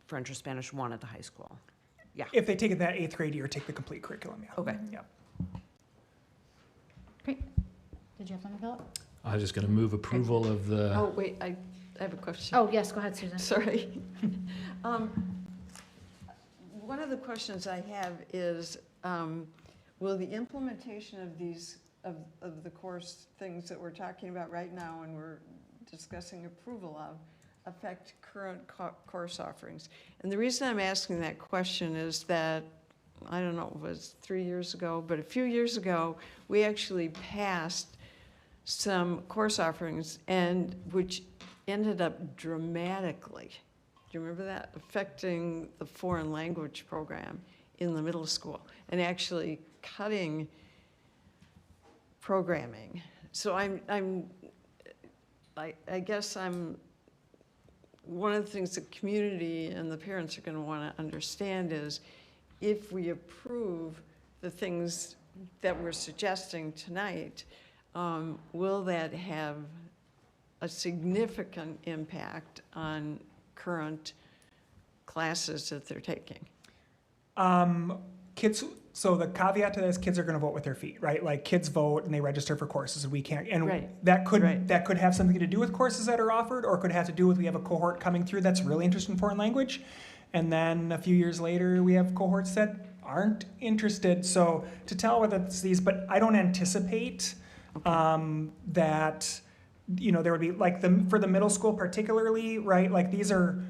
French or Spanish 1 at the high school? Yeah. If they take it that 8th grade year, take the complete curriculum, yeah. Okay. Yeah. Great. Did you have something, Philip? I was just going to move approval of the. Oh, wait, I have a question. Oh, yes, go ahead, Susan. Sorry. One of the questions I have is, will the implementation of these, of the course things that we're talking about right now and we're discussing approval of, affect current course offerings? And the reason I'm asking that question is that, I don't know, it was 3 years ago, but a few years ago, we actually passed some course offerings, and which ended up dramatically, do you remember that, affecting the foreign language program in the middle school and actually cutting programming. So I guess one of the things the community and the parents are going to want to understand is, if we approve the things that we're suggesting tonight, will that have a significant impact on current classes that they're taking? Kids, so the caveat to this, kids are going to vote with their feet, right? Like kids vote and they register for courses, and we can't, and that could have something to do with courses that are offered, or it could have to do with, we have a cohort coming through that's really interested in foreign language, and then a few years later we have cohorts that aren't interested. So to tell whether it's these, but I don't anticipate that, there would be for the middle school particularly, right? These are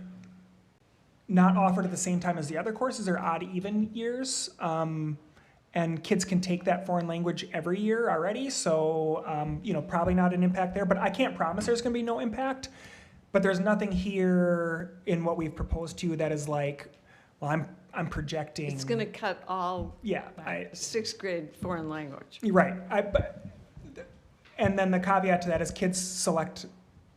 not offered at the same time as the other courses, are odd even years. And kids can take that foreign language every year already. So, probably not an impact there, but I can't promise there's gonna be no impact. But there's nothing here in what we've proposed to you that is I'm projecting. It's gonna cut all. Yeah. 6th grade foreign language. Right. And then the caveat to that is kids select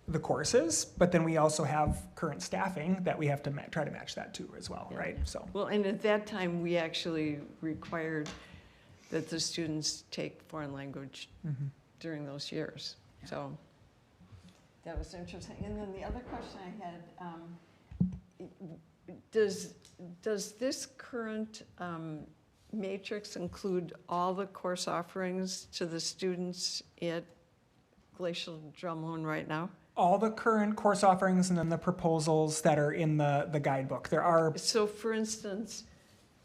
the courses, but then we also have current staffing that we have to try to match that too as well, right? So. Well, and at that time, we actually required that the students take foreign language during those years. So that was interesting. And then the other question I had, does this current matrix include all the course offerings to the students at Glacial Drumlin right now? All the current course offerings and then the proposals that are in the guidebook. There are. So for instance,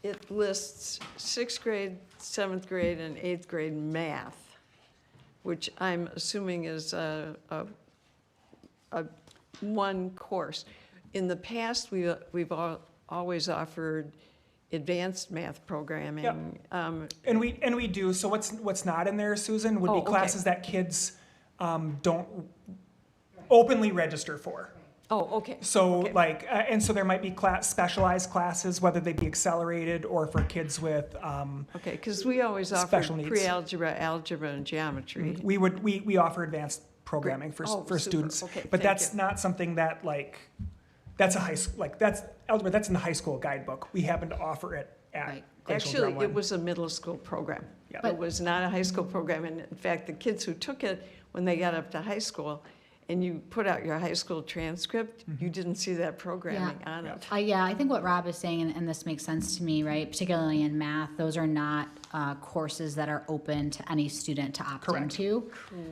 it lists 6th grade, 7th grade, and 8th grade math, which I'm assuming is a one course. In the past, we've always offered advanced math programming. Yep. And we do. So what's not in there, Susan, would be classes that kids don't openly register for. Oh, okay. So and so there might be specialized classes, whether they be accelerated or for kids with okay, because we always offer special needs. pre-algebra, algebra, and geometry. We offer advanced programming for super. students, Okay, but thank that's you. not something that that's a high school that's algebra. That's in the high school guidebook. We happen to offer it at Glacial Actually, Drumlin. it was a middle school program. Yeah. It was not a high school program. And in fact, the kids who took it, when they got up to high school, and you put out your high school transcript, you didn't see that programming on it. I think what Rob is saying, and this makes sense to me, right? Particularly in math, those are not courses that are open to any student to opt into.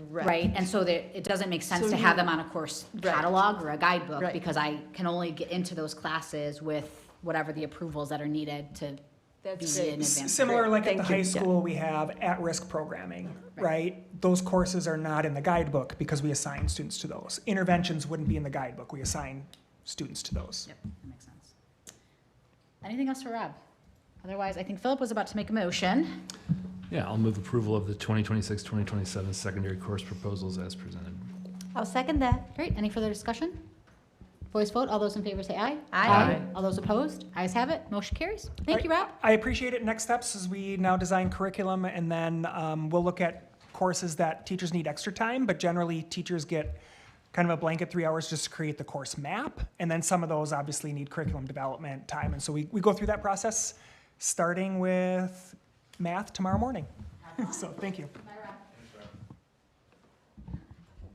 Correct. Right? And so it doesn't make sense So to have you- them on a course Right. catalog or a guidebook Right. because I can only get into those classes with whatever the approvals that are needed to That's be great. in advance. Similar, like at the Thank you. high school, we have at-risk programming, right? Those courses are not in the guidebook because we assign students to those. Interventions wouldn't be in the guidebook. We assign students to those. Yep, that makes sense. Anything else for Rob? Otherwise, I think Philip was about to make a motion. Yeah, I'll move approval of the 2026-2027 secondary course proposals as presented. I'll second that. Great. Any further discussion? Voice vote. All those in favor say aye. Aye. All those opposed? Ayes have it. Motion carries. Thank you, Rob. I appreciate it. Next steps is we now design curriculum, and then we'll look at courses that teachers need extra time, but generally teachers get kind of a blanket 3 hours just to create the course map, and then some of those obviously need curriculum development time, and so we go through that process, starting with math tomorrow morning. So thank you.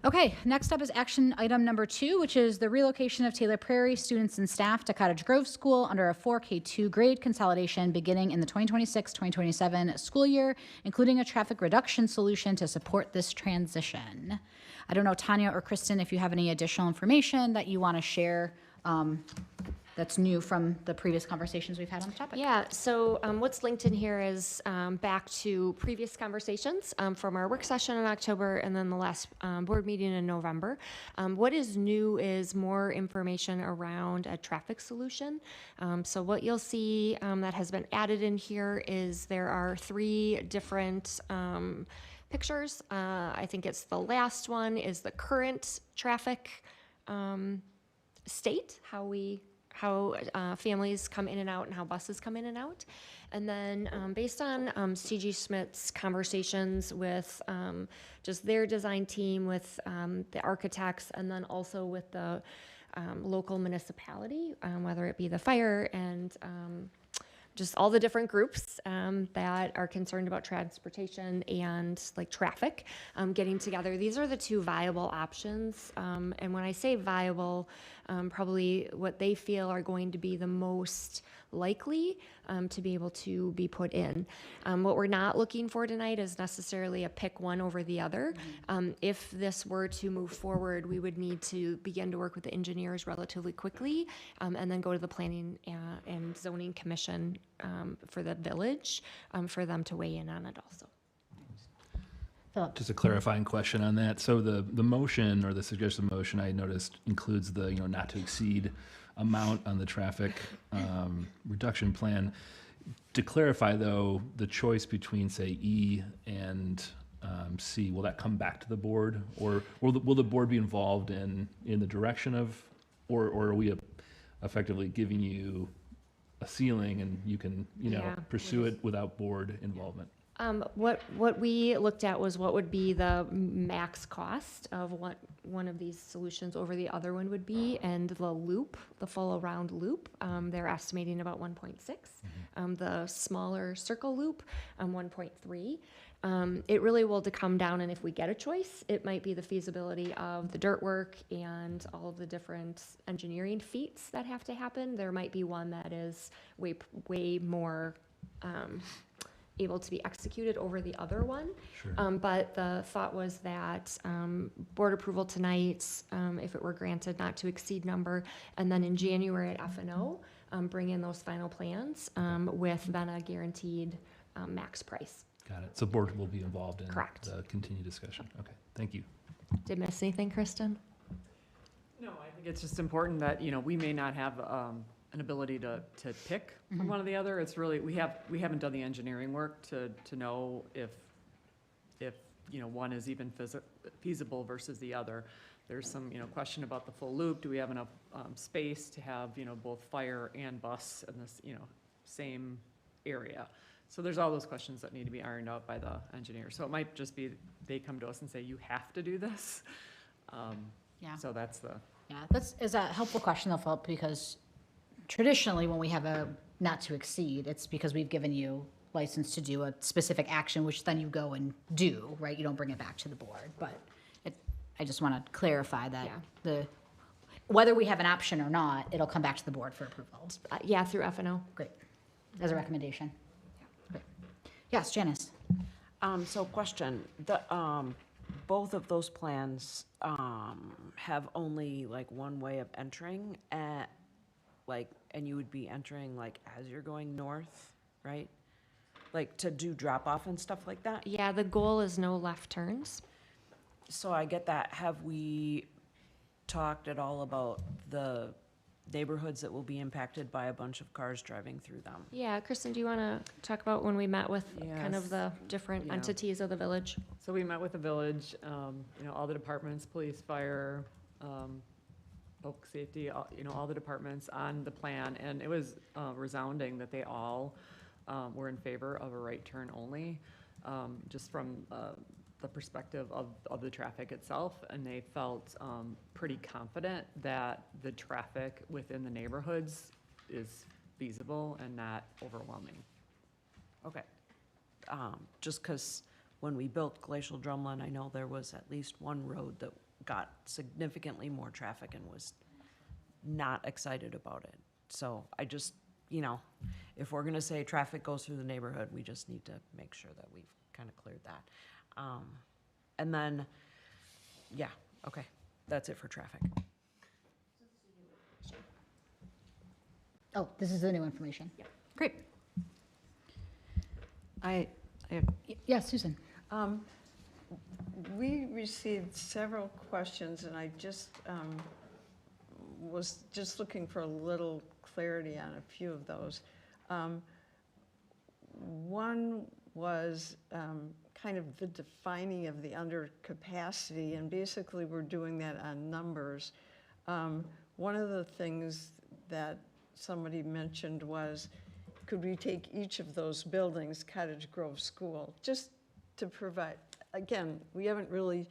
Okay, next up is action item number 2, which is the relocation of Taylor Prairie students and staff to Cottage Grove School under a 4K2 grade consolidation beginning in the 2026-2027 school year, including a traffic reduction solution to support this transition. I don't know, Tanya or Kristen, if you have any additional information that you want to share that's new from the previous conversations we've had on the topic. Yeah, so what's linked in here is back to previous conversations from our work session in October and then the last board meeting in November. What is new is more information around a traffic solution. So what you'll see that has been added in here is there are 3 different pictures. I think it's the last one is the current traffic state, how families come in and out and how buses come in and out. And then based on C.G. Schmidt's conversations with just their design team, with the architects, and then also with the local municipality, whether it be the fire and just all the different groups that are concerned about transportation and like traffic getting together. These are the 2 viable options. And when I say viable, probably what they feel are going to be the most likely to be able to be put in. What we're not looking for tonight is necessarily a pick one over the other. If this were to move forward, we would need to begin to work with the engineers relatively quickly and then go to the Planning and Zoning Commission for the village for them to weigh in on it also. Just a clarifying question on that. So the motion or the suggested motion I noticed includes the not to exceed amount on the traffic reduction plan. To clarify though, the choice between say E and C, will that come back to the board, or will the board be involved in the direction of, or are we effectively giving you a ceiling and you can pursue it without board involvement? What we looked at was what would be the max cost of what one of these solutions over the other one would be, and the loop, the full around loop, they're estimating about 1.6. The smaller circle loop, 1.3. It really will come down, and if we get a choice, it might be the feasibility of the dirt work and all of the different engineering feats that have to happen. There might be one that is way more able to be executed over the other one. Sure. But the thought was that board approval tonight, if it were granted, not to exceed number, and then in January at F&O, bring in those final plans with then a guaranteed max price. Got it. So board will be involved in Correct. the continued discussion. Okay, thank you. Did I miss anything, Kristen? No, I think it's just important that, you know, we may not have an ability to pick from one or the other. It's really, we haven't done the engineering work to know if, you know, one is even feasible versus the other. There's some, you know, question about the full loop. Do we have enough space to have, you know, both fire and bus in this, you know, same area? So there's all those questions that need to be ironed out by the engineer. So it might just be, they come to us and say, you have to do this. Yeah. So that's the. Yeah, is a helpful question though, Philip, because traditionally when we have a not to exceed, it's because we've given you license to do a specific action, which then you go and do, right? You don't bring it back to the board, but I just want to clarify that whether we have an option or not, it'll come back to the board for approval. Yeah, through F&O. Great. As a recommendation. Great. Yes, Janice. So question, both of those plans have only like one way of entering at and you would be entering like as you're going north, right? Like to do drop off and stuff like that? Yeah, the goal is no left turns. So I get that. Have we talked at all about the neighborhoods that will be impacted by a bunch of cars driving through them? Yeah, Kristen, do you want to talk about when we met with kind of the different Yeah. entities of the village? So we met with the village, you know, all the departments, police, fire, public safety, you know, all the departments on the plan, and it was resounding that they all were in favor of a right turn only, just from the perspective of the traffic itself, and they felt pretty confident that the traffic within the neighborhoods is feasible and not overwhelming. Okay. Just because when we built Glacial Drumlin, I know there was at least one road that got significantly more traffic and was not excited about it. So I just, you know, if we're going to say traffic goes through the neighborhood, we just need to make sure that we've kind of cleared that. And then, yeah, okay, that's it for traffic. Oh, this is the new information. Yeah. Great. Yes, Susan. We received several questions, and I just was just looking for a little clarity on a few of those. One was kind of the defining of the under capacity, and basically we're doing that on numbers. One of the things that somebody mentioned was, could we take each of those buildings, Cottage Grove School, just to provide, again, we haven't really,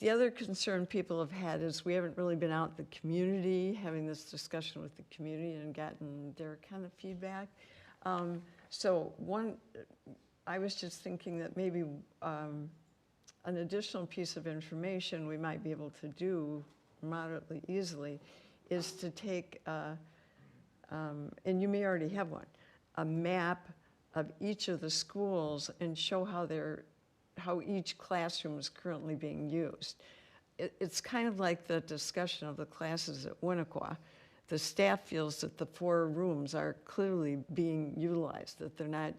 the other concern people have had is we haven't really been out in the community, having this discussion with the community and gotten their kind of feedback. So I was just thinking that maybe an additional piece of information we might be able to do moderately easily is to take, and you may already have one, a map of each of the schools and show how each classroom is currently being used. It's kind of like the discussion of the classes at Winnequa. The staff feels that the 4 rooms are clearly being utilized, that they're not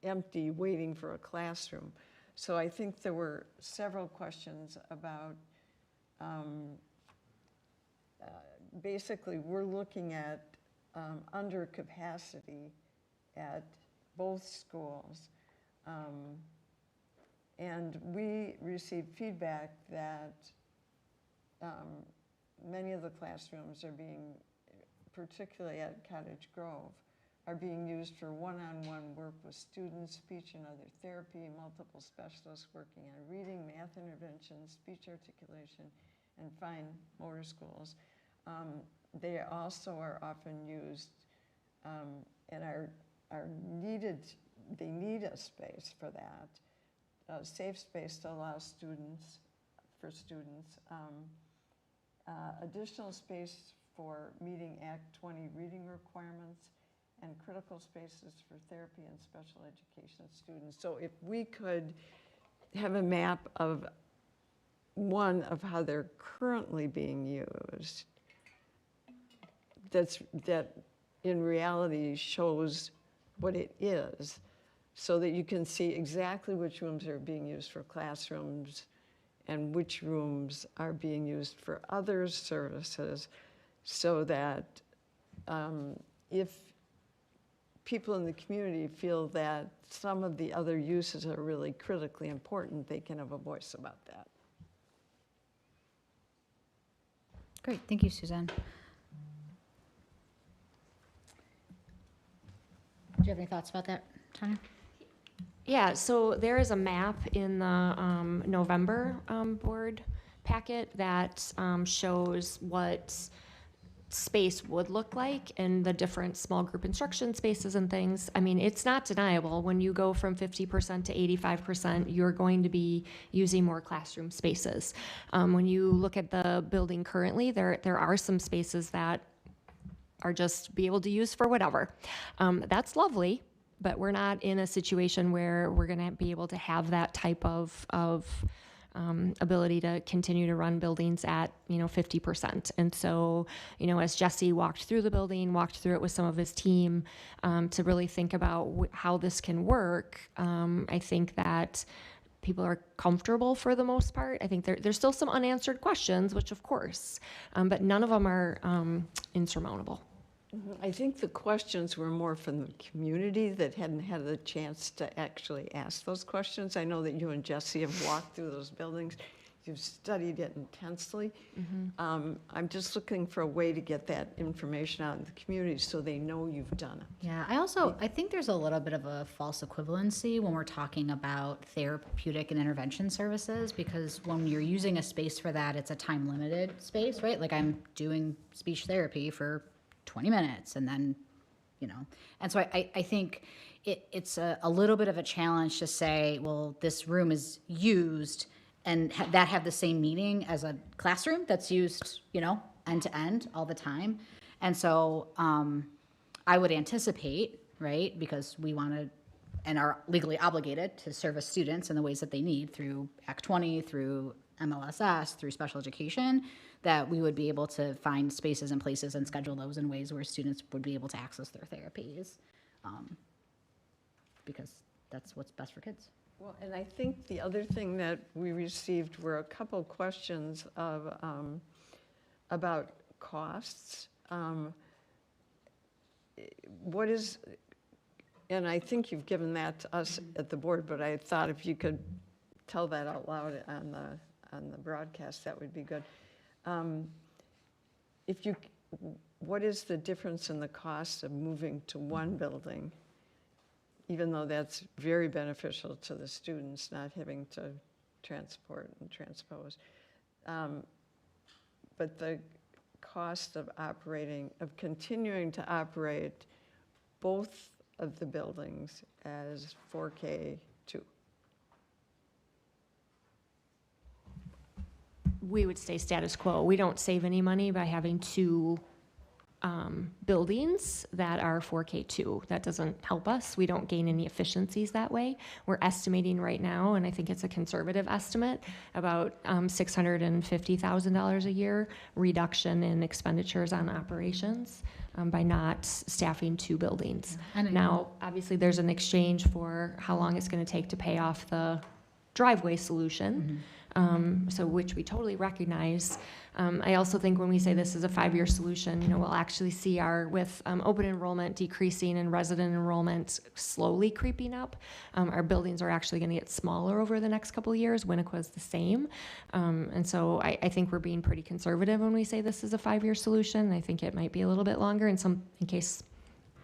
empty waiting for a classroom. So I think there were several questions about, basically we're looking at under capacity at both schools. And we received feedback that many of the classrooms are being, particularly at Cottage Grove, are being used for one-on-one work with students, speech and other therapy, multiple specialists working on reading, math intervention, speech articulation, and fine motor schools. They also are often used and are needed they need a space for that, a safe space to allow students, additional space for meeting Act 20 reading requirements, and critical spaces for therapy and special education students. So if we could have a map of one of how they're currently being used, that in reality shows what it is, so that you can see exactly which rooms are being used for classrooms and which rooms are being used for other services, so that if people in the community feel that some of the other uses are really critically important, they can have a voice about that. Great, thank you, Suzanne. Do you have any thoughts about that, Tanya? Yeah, so there is a map in the November board packet that shows what space would look like and the different small group instruction spaces and things. I mean, it's not deniable. When you go from 50% to 85%, you're going to be using more classroom spaces. When you look at the building currently, there are some spaces that are just be able to use for whatever. That's lovely, but we're not in a situation where we're going to be able to have that type of ability to continue to run buildings at 50%. And so, as Jesse walked through the building, walked through it with some of his team to really think about how this can work, I think that people are comfortable for the most part. I think there's still some unanswered questions, which of course, but none of them are insurmountable. I think the questions were more from the community that hadn't had the chance to actually ask those questions. I know that you and Jesse have walked through those buildings. You've studied it intensely. I'm just looking for a way to get that information out in the community so they know you've done it. Yeah, I think there's a little bit of a false equivalency when we're talking about therapeutic and intervention services, because when you're using a space for that, it's a time-limited space, right? Like I'm doing speech therapy for 20 minutes and then, and so I think it's a little bit of a challenge to say, well, this room is used and that have the same meaning as a classroom that's used, end to end all the time. And so I would anticipate, right, because we want to and are legally obligated to service students in the ways that they need through Act 20, through MLSS, through special education, that we would be able to find spaces and places and schedule those in ways where students would be able to access their therapies, because that's what's best for kids. Well, and I think the other thing that we received were a couple questions of about costs. What is, and I think you've given that to us at the board, but I thought if you could tell that out loud on the broadcast, that would be good. What is the difference in the cost of moving to one building, even though that's very beneficial to the students, not having to transport and transpose? But the cost of continuing to operate both of the buildings as 4K2. We would stay status quo. We don't save any money by having two buildings that are 4K2. That doesn't help us. We don't gain any efficiencies that way. We're estimating right now, and I think it's a conservative estimate, about $650,000 a year reduction in expenditures on operations by not staffing two buildings. Now, obviously, there's an exchange for how long it's going to take to pay off the driveway solution. So which we totally recognize. I also think when we say this is a 5-year solution, we'll actually see with open enrollment decreasing and resident enrollment slowly creeping up, our buildings are actually going to get smaller over the next couple of years. Winnequa is the same. And so I think we're being pretty conservative when we say this is a 5-year solution. I think it might be a little bit longer in case,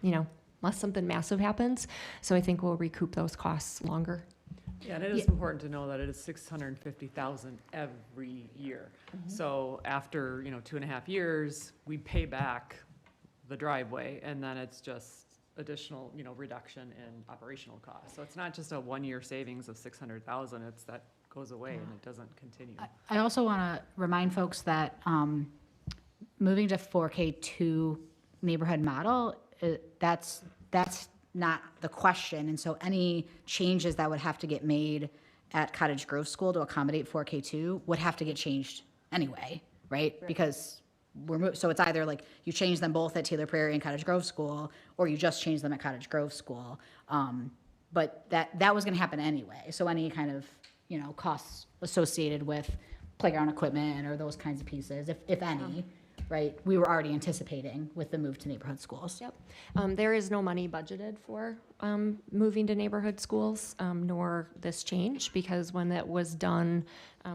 unless something massive happens. So I think we'll recoup those costs longer. Yeah, and it is important to know that it is $650,000 every year. So after 2.5 years, we pay back the driveway, and then it's just additional, reduction in operational costs. So it's not just a one-year savings of 600,000, it's that goes away and it doesn't continue. I also want to remind folks that moving to 4K2 neighborhood model, that's not the question. And so any changes that would have to get made at Cottage Grove School to accommodate 4K2 would have to get changed anyway, right? Because so it's either like you change them both at Taylor Prairie and Cottage Grove School, or you just change them at Cottage Grove School. But that was going to happen anyway. So any kind of costs associated with playground equipment or those kinds of pieces, if any, right, we were already anticipating with the move to neighborhood schools. Yep. There is no money budgeted for moving to neighborhood schools, nor this change, because when that was done,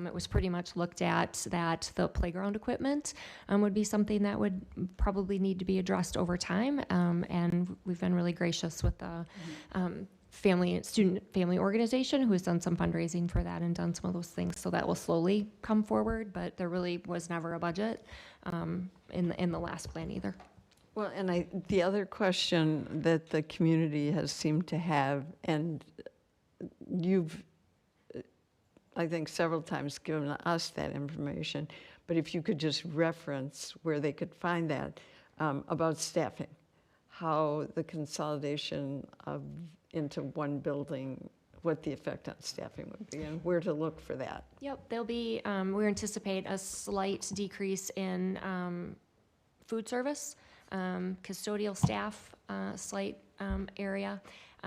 it was pretty much looked at that the playground equipment would be something that would probably need to be addressed over time. And we've been really gracious with the student family organization who has done some fundraising for that and done some of those things. So that will slowly come forward, but there really was never a budget in the last plan either. Well, and the other question that the community has seemed to have, and you've, I think, several times given us that information, but if you could just reference where they could find that, about staffing, how the consolidation into one building, what the effect on staffing would be, and where to look for that. Yep, there'll be, we anticipate a slight decrease in food service, custodial staff, slight area.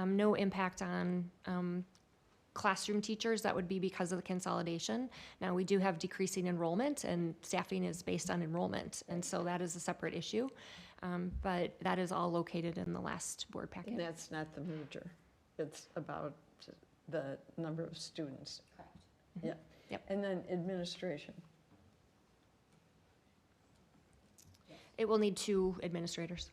No impact on classroom teachers. That would be because of the consolidation. Now, we do have decreasing enrollment, and staffing is based on enrollment, and so that is a separate issue. But that is all located in the last board packet. And that's not the merger. It's about the number of students. Correct. Yeah. Yep. And then administration. It will need 2 administrators.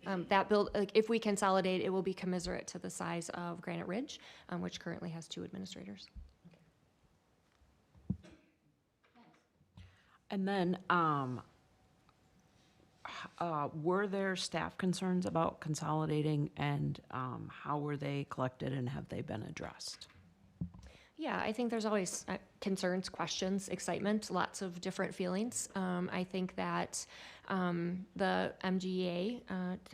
If we consolidate, it will be commensurate to the size of Granite Ridge, which currently has 2 administrators. And then, were there staff concerns about consolidating, and how were they collected, and have they been addressed? Yeah, I think there's always concerns, questions, excitement, lots of different feelings. I think that the MGA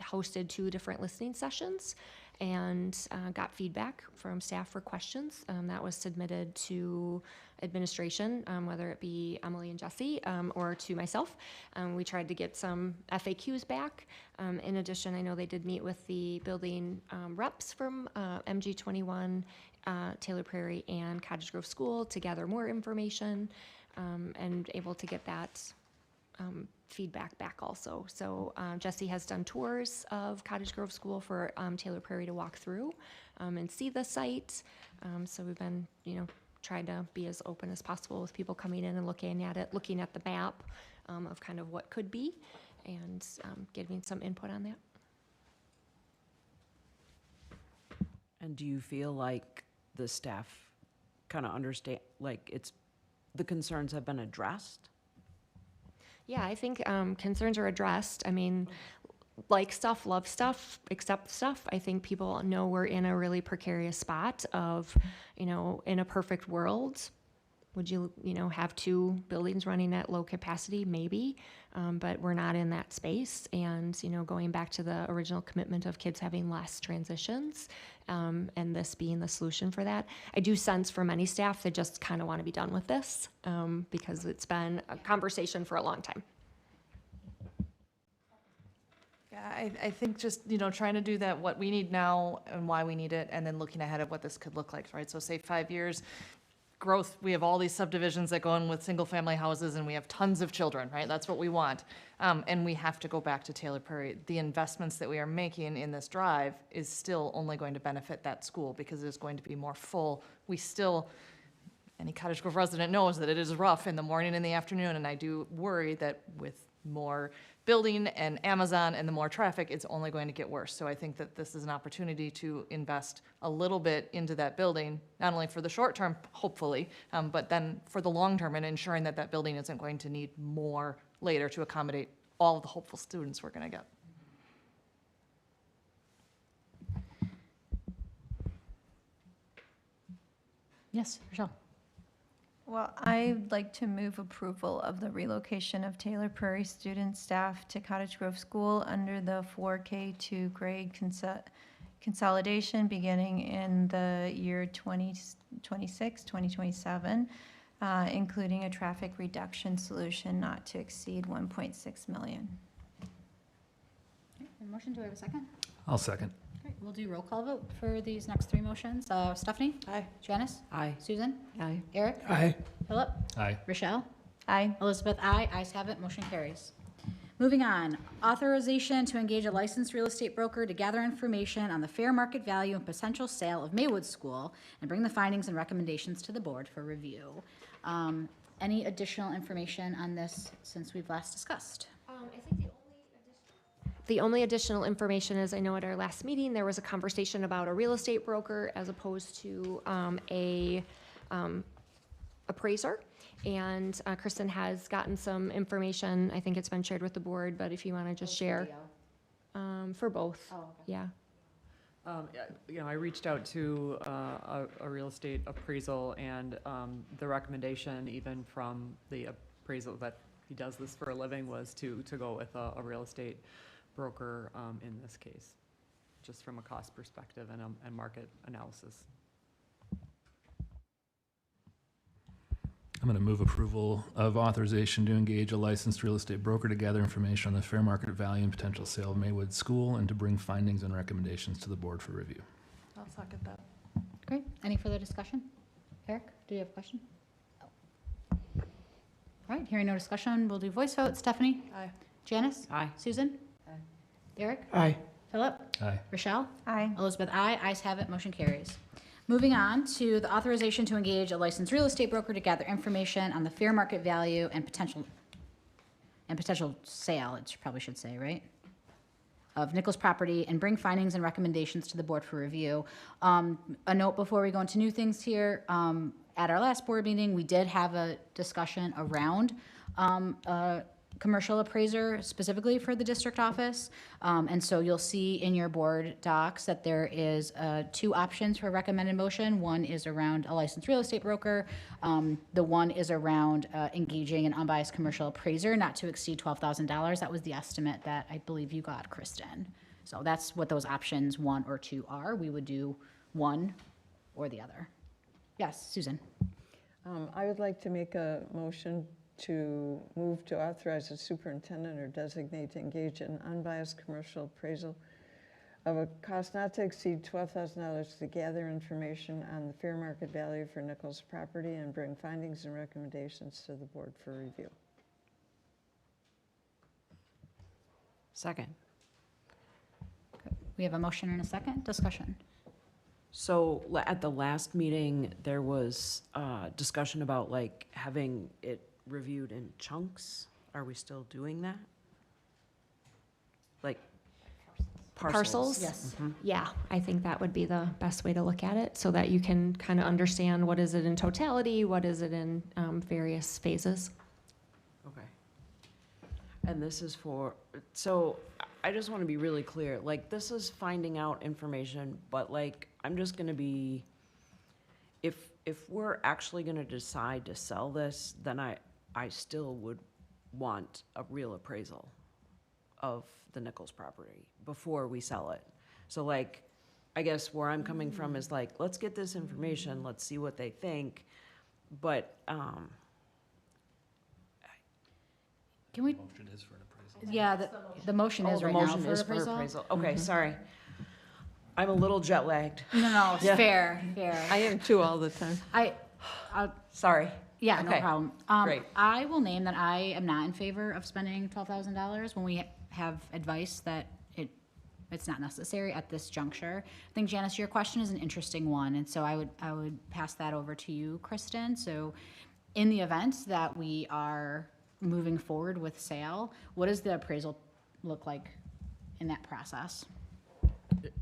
hosted 2 different listening sessions and got feedback from staff for questions. That was submitted to administration, whether it be Emily and Jesse or to myself. We tried to get some FAQs back. In addition, I know they did meet with the building reps from MG21, Taylor Prairie, and Cottage Grove School to gather more information and able to get that feedback back also. So Jesse has done tours of Cottage Grove School for Taylor Prairie to walk through and see the site. So we've been, trying to be as open as possible with people coming in and looking at it, looking at the map of kind of what could be, and giving some input on that. And do you feel like the staff kind of understand, like the concerns have been addressed? Yeah, I think concerns are addressed. I mean, like stuff, love stuff, accept stuff. I think people know we're in a really precarious spot of, in a perfect world, would you, have 2 buildings running at low capacity? Maybe, but we're not in that space. And, going back to the original commitment of kids having less transitions, and this being the solution for that, I do sense for many staff they just kind of want to be done with this because it's been a conversation for a long time. Yeah, I think just, trying to do that, what we need now and why we need it, and then looking ahead at what this could look like, right? So say 5 years, growth, we have all these subdivisions that go in with single-family houses, and we have tons of children, right? That's what we want. And we have to go back to Taylor Prairie. The investments that we are making in this drive is still only going to benefit that school because it is going to be more full. Any Cottage Grove resident knows that it is rough in the morning and the afternoon, and I do worry that with more building and Amazon and the more traffic, it's only going to get worse. So I think that this is an opportunity to invest a little bit into that building, not only for the short term, hopefully, but then for the long term, and ensuring that that building isn't going to need more later to accommodate all of the hopeful students we're going to get. Yes, Rochelle. Well, I'd like to move approval of the relocation of Taylor Prairie student staff to Cottage Grove School under the 4K to grade consolidation beginning in the year 2026, 2027, including a traffic reduction solution not to exceed 1.6 million. Motion, do I have a second? I'll second. Great, we'll do roll call vote for these next three motions. Stephanie? Aye. Janice? Aye. Susan? Aye. Eric? Aye. Philip? Aye. Rochelle? Aye. Elizabeth, aye. Ayes have it, motion carries. Moving on, authorization to engage a licensed real estate broker to gather information on the fair market value and potential sale of Maywood School and bring the findings and recommendations to the board for review. Any additional information on this since we've last discussed? I think the only additional information is, I know at our last meeting, there was a conversation about a real estate broker as opposed to a appraiser. And Kristen has gotten some information. I think it's been shared with the board, but if you want to just share. For both. Oh, okay. Yeah. I reached out to a real estate appraisal, and the recommendation, even from the appraisal that he does this for a living, was to go with a real estate broker in this case, just from a cost perspective and market analysis. I'm going to move approval of authorization to engage a licensed real estate broker to gather information on the fair market value and potential sale of Maywood School and to bring findings and recommendations to the board for review. I'll second that. Great. Any further discussion? Eric, do you have a question? All right, hearing no discussion, we'll do voice vote. Stephanie? Aye. Janice? Aye. Susan? Eric? Aye. Philip? Aye. Rochelle? Aye. Elizabeth, aye. Ayes have it, motion carries. Moving on to the authorization to engage a licensed real estate broker to gather information on the fair market value and potential sale, it probably should say, right? Of Nichols property and bring findings and recommendations to the board for review. A note before we go into new things here, at our last board meeting, we did have a discussion around a commercial appraiser specifically for the district office. And so you'll see in your board docs that there is two options for recommended motion. One is around a licensed real estate broker. The one is around engaging an unbiased commercial appraiser not to exceed $12,000. That was the estimate that I believe you got, Kristen. So that's what those options 1 or 2 are. We would do one or the other. Yes, Susan. I would like to make a motion to move to authorize the superintendent or designate to engage in unbiased commercial appraisal of a cost not to exceed $12,000 to gather information on the fair market value for Nichols property and bring findings and recommendations to the board for review. Second. We have a motion and a second. Discussion. So at the last meeting, there was discussion about like having it reviewed in chunks. Are we still doing that? Like parcels? Yes. Mhm. Yeah, I think that would be the best way to look at it so that you can kind of understand what is it in totality, what is it in various phases. Okay. And this is for, so I just want to be really clear, like this is finding out information, but like I'm just going to be, if we're actually going to decide to sell this, then I still would want a real appraisal of the Nichols property before we sell it. So like, I guess where I'm coming from is like, let's get this information, let's see what they think, but, Can we? Motion is for an appraisal. Yeah, the motion is the right now motion for is for appraisal. appraisal. Okay, sorry. I'm a little jet lagged. No, it's Yeah. fair. I am too all the time. Sorry. Yeah, no Okay. problem. Great. I will name that I am not in favor of spending $12,000 when we have advice that it's not necessary at this juncture. I think, Janice, your question is an interesting one, and so I would pass that over to you, Kristen. So in the event that we are moving forward with sale, what does the appraisal look like in that process?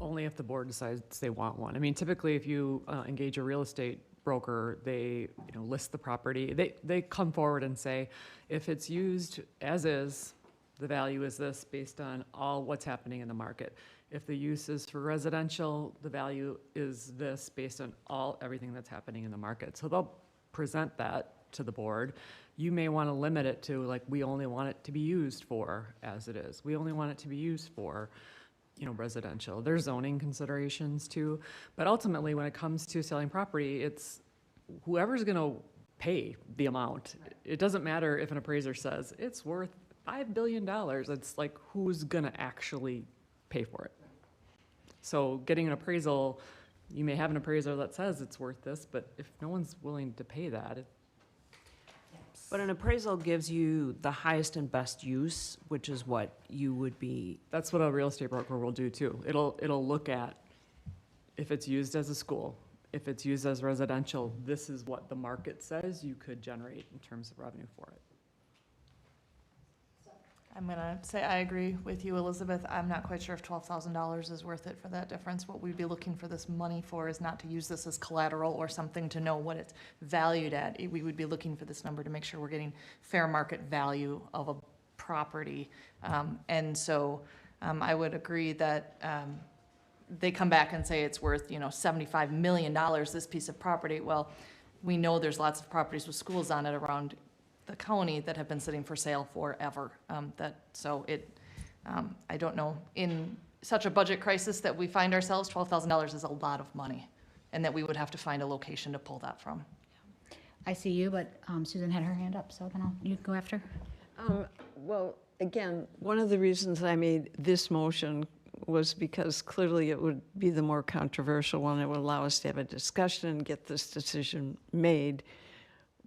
Only if the board decides they want one. I mean, typically, if you engage a real estate broker, they list the property. They come forward and say, if it's used as is, the value is this based on all what's happening in the market. If the use is for residential, the value is this based on everything that's happening in the market. So they'll present that to the board. You may want to limit it to, like, we only want it to be used for as it is. We only want it to be used for, residential. There's zoning considerations too. But ultimately, when it comes to selling property, it's whoever's going to pay the amount. It doesn't matter if an appraiser says it's worth $5 billion. It's like, who's going to actually pay for it? So getting an appraisal, you may have an appraiser that says it's worth this, but if no one's willing to pay that, But an appraisal gives you the highest and best use, which is what you would be. That's what a real estate broker will do too. It'll look at if it's used as a school, if it's used as residential, this is what the market says you could generate in terms of revenue for it. I'm gonna say I agree with you, Elizabeth. I'm not quite sure if $12,000 is worth it for that difference. What we'd be looking for this money for is not to use this as collateral or something to know what it's valued at. We would be looking for this number to make sure we're getting fair market value of a property. And so I would agree that they come back and say it's worth, $75 million, this piece of property. Well, we know there's lots of properties with schools on it around the county that have been sitting for sale forever. I don't know, in such a budget crisis that we find ourselves, $12,000 is a lot of money, and that we would have to find a location to pull that from. I see you, but Susan had her hand up, so then you go after. Well, again, one of the reasons I made this motion was because clearly it would be the more controversial one. It would allow us to have a discussion and get this decision made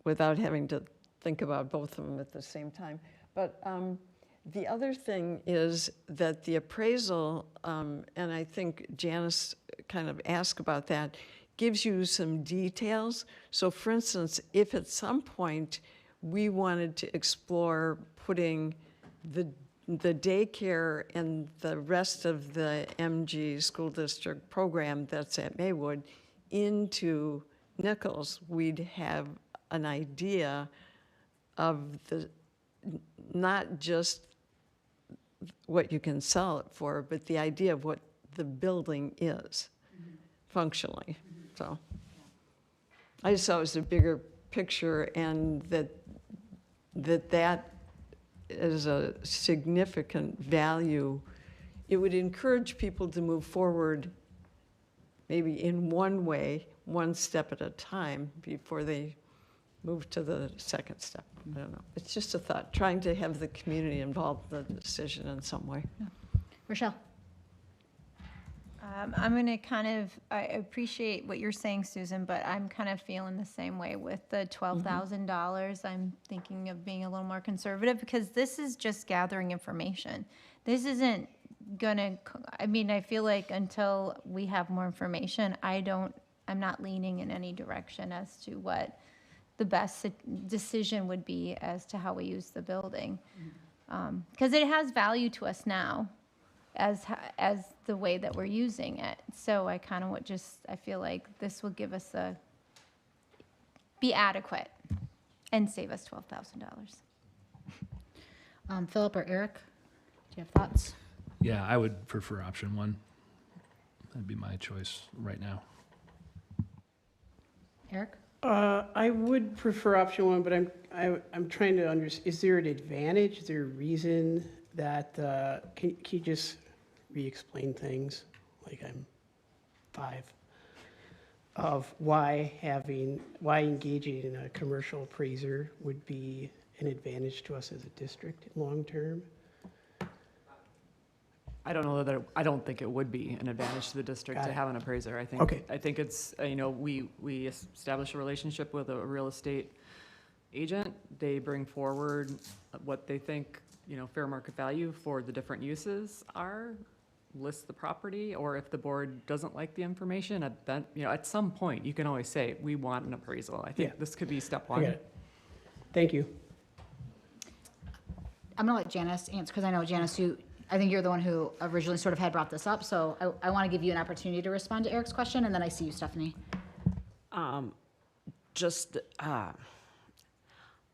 without having to think about both of them at the same time. But the other thing is that the appraisal, and I think Janice kind of asked about that, gives you some details. So for instance, if at some point we wanted to explore putting the daycare and the rest of the MG school district program that's at Maywood into Nichols, we'd have an idea of not just what you can sell it for, but the idea of what the building is functionally. So I just thought it was a bigger picture, and that is a significant value. It would encourage people to move forward maybe in one way, one step at a time, before they move to the second step. I don't know. It's just a thought, trying to have the community involved in the decision in some way. Rochelle. I'm going to I appreciate what you're saying, Susan, but I'm kind of feeling the same way with the $12,000. I'm thinking of being a little more conservative, because this is just gathering information. This isn't going to, I feel like until we have more information, I'm not leaning in any direction as to what the best decision would be as to how we use the building. Because it has value to us now as the way that we're using it. So I kind of I feel like this will give us be adequate and save us $12,000. Philip or Eric, do you have thoughts? Yeah, I would prefer option one. That'd be my choice right now. Eric? I would prefer option one, but I'm trying to understand, is there an advantage? Is there a reason that, can you just re-explain things, like I'm 5, of why engaging in a commercial appraiser would be an advantage to us as a district long-term? I don't know that, I don't think it would be an advantage to the district to have an appraiser. I think it's, we establish a relationship with a real estate agent. They bring forward what they think, fair market value for the different uses are, list the property, or if the board doesn't like the information, at some point, you can always say, we want an appraisal. I think this could be step one. I get it. Thank you. I'm gonna let Janice answer, because I know, Janice, I think you're the one who originally sort of had brought this up, so I want to give you an opportunity to respond to Eric's question, and then I see you, Stephanie.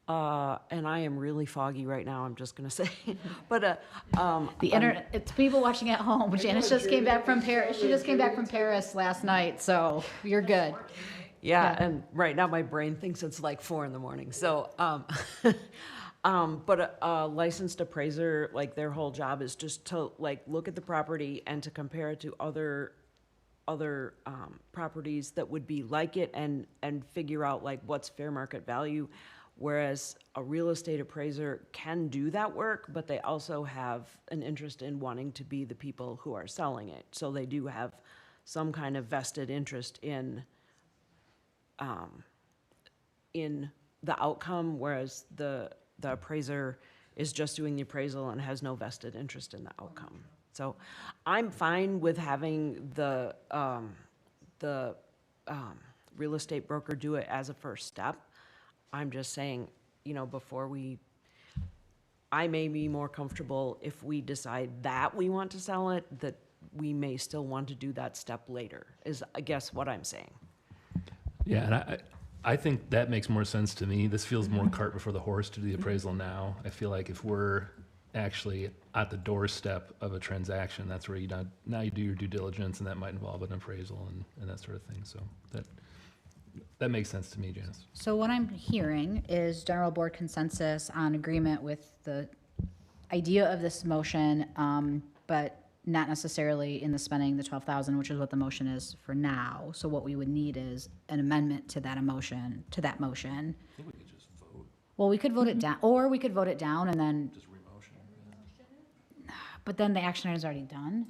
and I am really foggy right now, I'm just gonna say, but, The internet, it's people watching at home. Janice just came back from Paris. She just came back from Paris last night, so you're good. Yeah, and right now my brain thinks it's like 4 in the morning. So, but a licensed appraiser, like their whole job is just to like look at the property and to compare it to other properties that would be like it and figure out like what's fair market value. Whereas a real estate appraiser can do that work, but they also have an interest in wanting to be the people who are selling it. So they do have some kind of vested interest in the outcome, whereas the appraiser is just doing the appraisal and has no vested interest in the outcome. So I'm fine with having the real estate broker do it as a first step. I'm just saying, you know, I may be more comfortable if we decide that we want to sell it, that we may still want to do that step later, is I guess what I'm saying. Yeah, and I think that makes more sense to me. This feels more cart before the horse to do the appraisal now. I feel like if we're actually at the doorstep of a transaction, that's where now you do your due diligence, and that might involve an appraisal and that sort of thing. So that makes sense to me, Janice. So what I'm hearing is general board consensus on agreement with the idea of this motion, but not necessarily in the spending the 12,000, which is what the motion is for now. So what we would need is an amendment to that motion. I think we could just vote. Well, we could vote it down, or we could vote it down and then. Just re-motion. But then the action item is already done.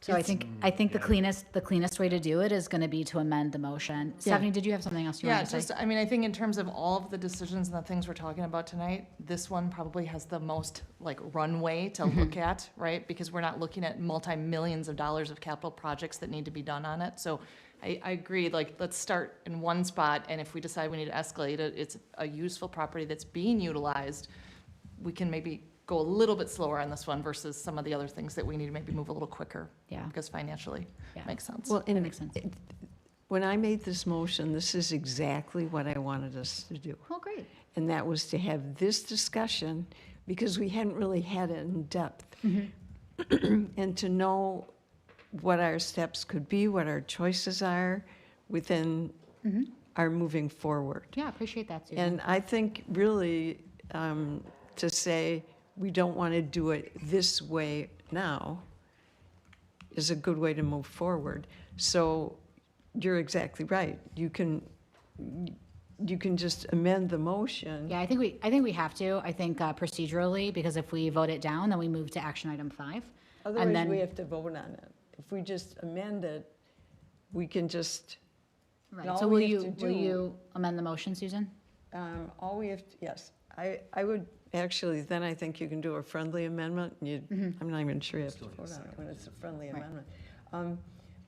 So I think the cleanest way to do it is going to be to amend the motion. Stephanie, did you have something else you wanted to say? I mean, I think in terms of all of the decisions and the things we're talking about tonight, this one probably has the most like runway to look at, right? Because we're not looking at multi-millions of dollars of capital projects that need to be done on it. So I agree, like, let's start in one spot, and if we decide we need to escalate it, it's a useful property that's being utilized, we can maybe go a little bit slower on this one versus some of the other things that we need to maybe move a little quicker. Yeah. Because financially, makes sense. Well, and That makes sense. when I made this motion, this is exactly what I wanted us to do. Oh, great. And that was to have this discussion, because we hadn't really had it in depth. And to know what our steps could be, what our choices are within our moving forward. Yeah, appreciate that, Susan. And I think really to say we don't want to do it this way now is a good way to move forward. So you're exactly right. You can just amend the motion. Yeah, I think we have to. I think procedurally, because if we vote it down, then we move to action item 5. Otherwise, and then we have to vote on it. If we just amend it, we can just. Right. all So we will have to you amend the motion, Susan? All we have to, yes. I would, actually, then I think you can do a friendly amendment. I'm not even sure you have to vote on it when it's a friendly amendment.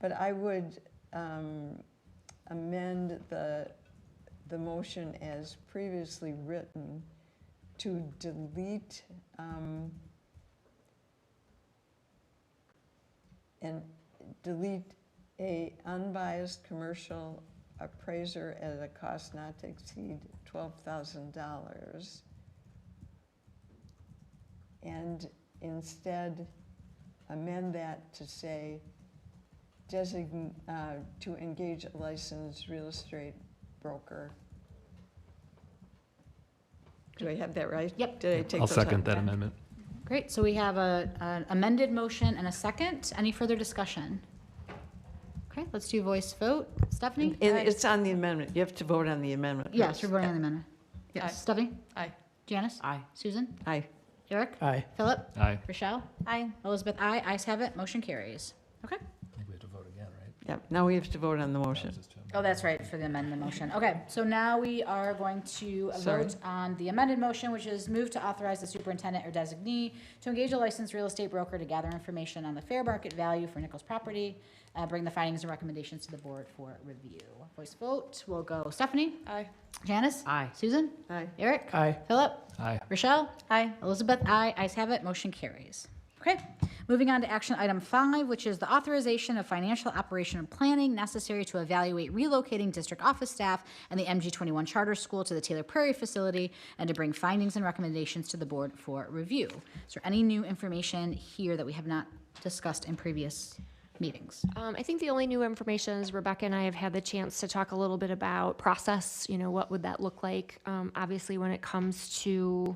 But I would amend the motion as previously written to delete a unbiased commercial appraiser at a cost not to exceed $12,000, and instead amend that to say to engage a licensed real estate broker. Do I have that right? Yep. Did I take I'll those second out? that amendment. Great, so we have an amended motion and a second. Any further discussion? Okay, let's do voice vote. Stephanie? And it's on the amendment. You have to vote on the amendment. Yes, first. you're voting on the amendment. Yes. Aye. Stephanie? Aye. Janice? Aye. Susan? Aye. Eric? Aye. Philip? Aye. Rochelle? Aye. Elizabeth? Aye. Ayes have it. Motion carries. Okay. I think we have to vote again, right? Yep, now we have to vote on the motion. Oh, that's right, for the amendment motion. Okay, so now we are going to Sorry. vote on the amended motion, which is move to authorize the superintendent or designee to engage a licensed real estate broker to gather information on the fair market value for Nichols property, bring the findings and recommendations to the board for review. Voice vote, we'll go Stephanie? Aye. Janice? Aye. Susan? Aye. Eric? Aye. Philip? Aye. Rochelle? Aye. Elizabeth? Aye. Ayes have it. Motion carries. Okay, moving on to action item 5, which is the authorization of financial operation and planning necessary to evaluate relocating district office staff and the MG21 charter school to the Taylor Prairie facility and to bring findings and recommendations to the board for review. Is there any new information here that we have not discussed in previous meetings? I think the only new information is Rebecca and I have had the chance to talk a little bit about process, what would that look like? Obviously, when it comes to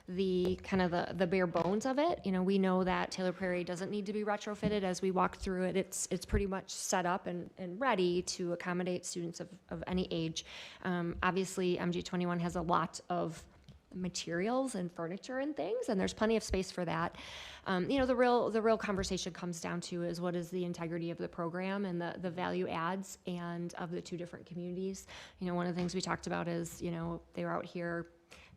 the kind of the bare bones of it, we know that Taylor Prairie doesn't need to be retrofitted. As we walk through it, it's pretty much set up and ready to accommodate students of any age. Obviously, MG21 has a lot of materials and furniture and things, and there's plenty of space for that. The real conversation comes down to is what is the integrity of the program and the value adds and of the two different communities. One of the things we talked about is, they were out here,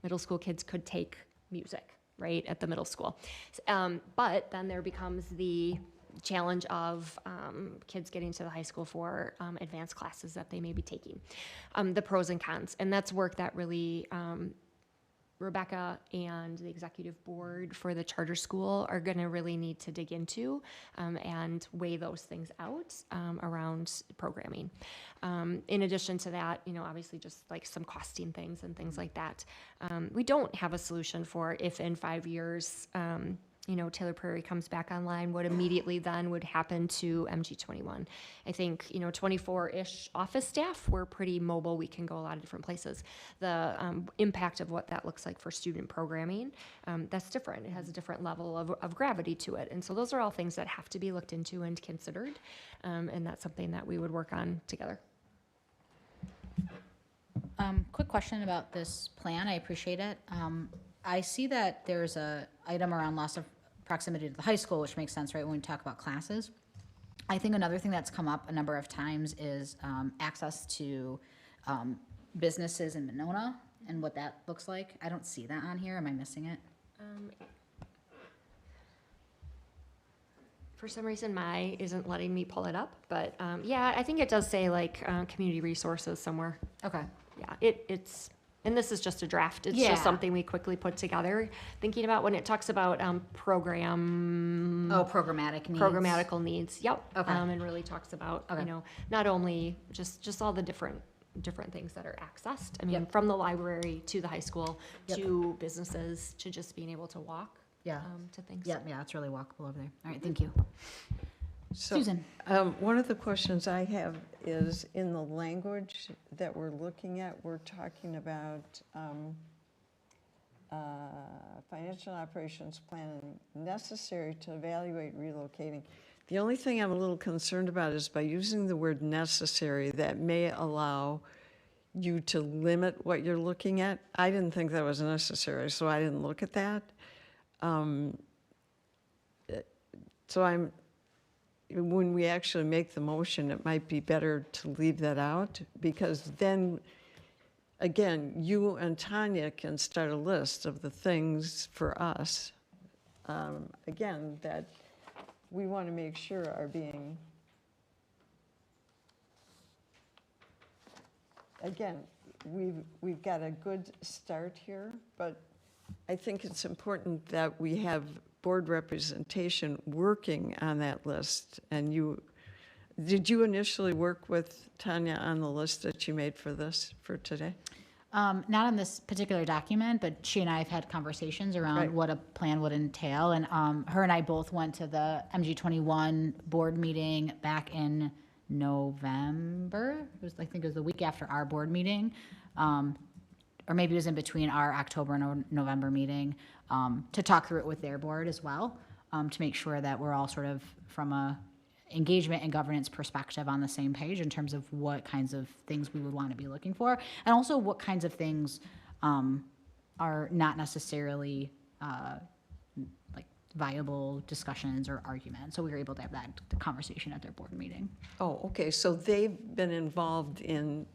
middle school kids could take music, right, at the middle school. But then there becomes the challenge of kids getting to the high school for advanced classes that they may be taking, the pros and cons. And that's work that really Rebecca and the executive board for the charter school are going to really need to dig into and weigh those things out around programming. In addition to that, obviously just like some costing things and things like that. We don't have a solution for if in 5 years, Taylor Prairie comes back online, what immediately then would happen to MG21. I think, 24-ish office staff, we're pretty mobile. We can go a lot of different places. The impact of what that looks like for student programming, that's different. It has a different level of gravity to it. And so those are all things that have to be looked into and considered. And that's something that we would work on together. Quick question about this plan. I appreciate it. I see that there's a item around loss of proximity to the high school, which makes sense, right, when we talk about classes. I think another thing that's come up a number of times is access to businesses in Monona and what that looks like. I don't see that on here. Am I missing it? For some reason, my isn't letting me pull it up, but yeah, I think it does say like community resources somewhere. Okay. Yeah, it's. And this is just a draft. It's just something we quickly put together. Thinking about when it talks about program. Oh, programmatic needs. Programmatical needs. Yep. Okay. And really talks about not only just all the different things that are accessed. I mean, from the library to the high school to businesses to just being able to walk. To things. Yeah, it's really walkable over there. All right, thank you. So, Susan. One of the questions I have is in the language that we're looking at, we're talking about financial operations plan necessary to evaluate relocating. The only thing I'm a little concerned about is by using the word necessary, that may allow you to limit what you're looking at. I didn't think that was necessary, so I didn't look at that. So when we actually make the motion, it might be better to leave that out, because then, again, you and Tanya can start a list of the things for us, again, that we want to make sure are being, again, we've got a good start here, but I think it's important that we have board representation working on that list. And did you initially work with Tanya on the list that you made for today? Not on this particular document, but she and I have had conversations around what a plan would entail. And her and I both went to the MG21 board meeting back in November. I think it was the week after our board meeting. Or maybe it was in between our October and November meeting, to talk through it with their board as well, to make sure that we're all sort of from a engagement and governance perspective on the same page in terms of what kinds of things we would want to be looking for, and also what kinds of things are not necessarily like viable discussions or arguments. So we were able to have that conversation at their board meeting. Oh, okay, so they've been involved in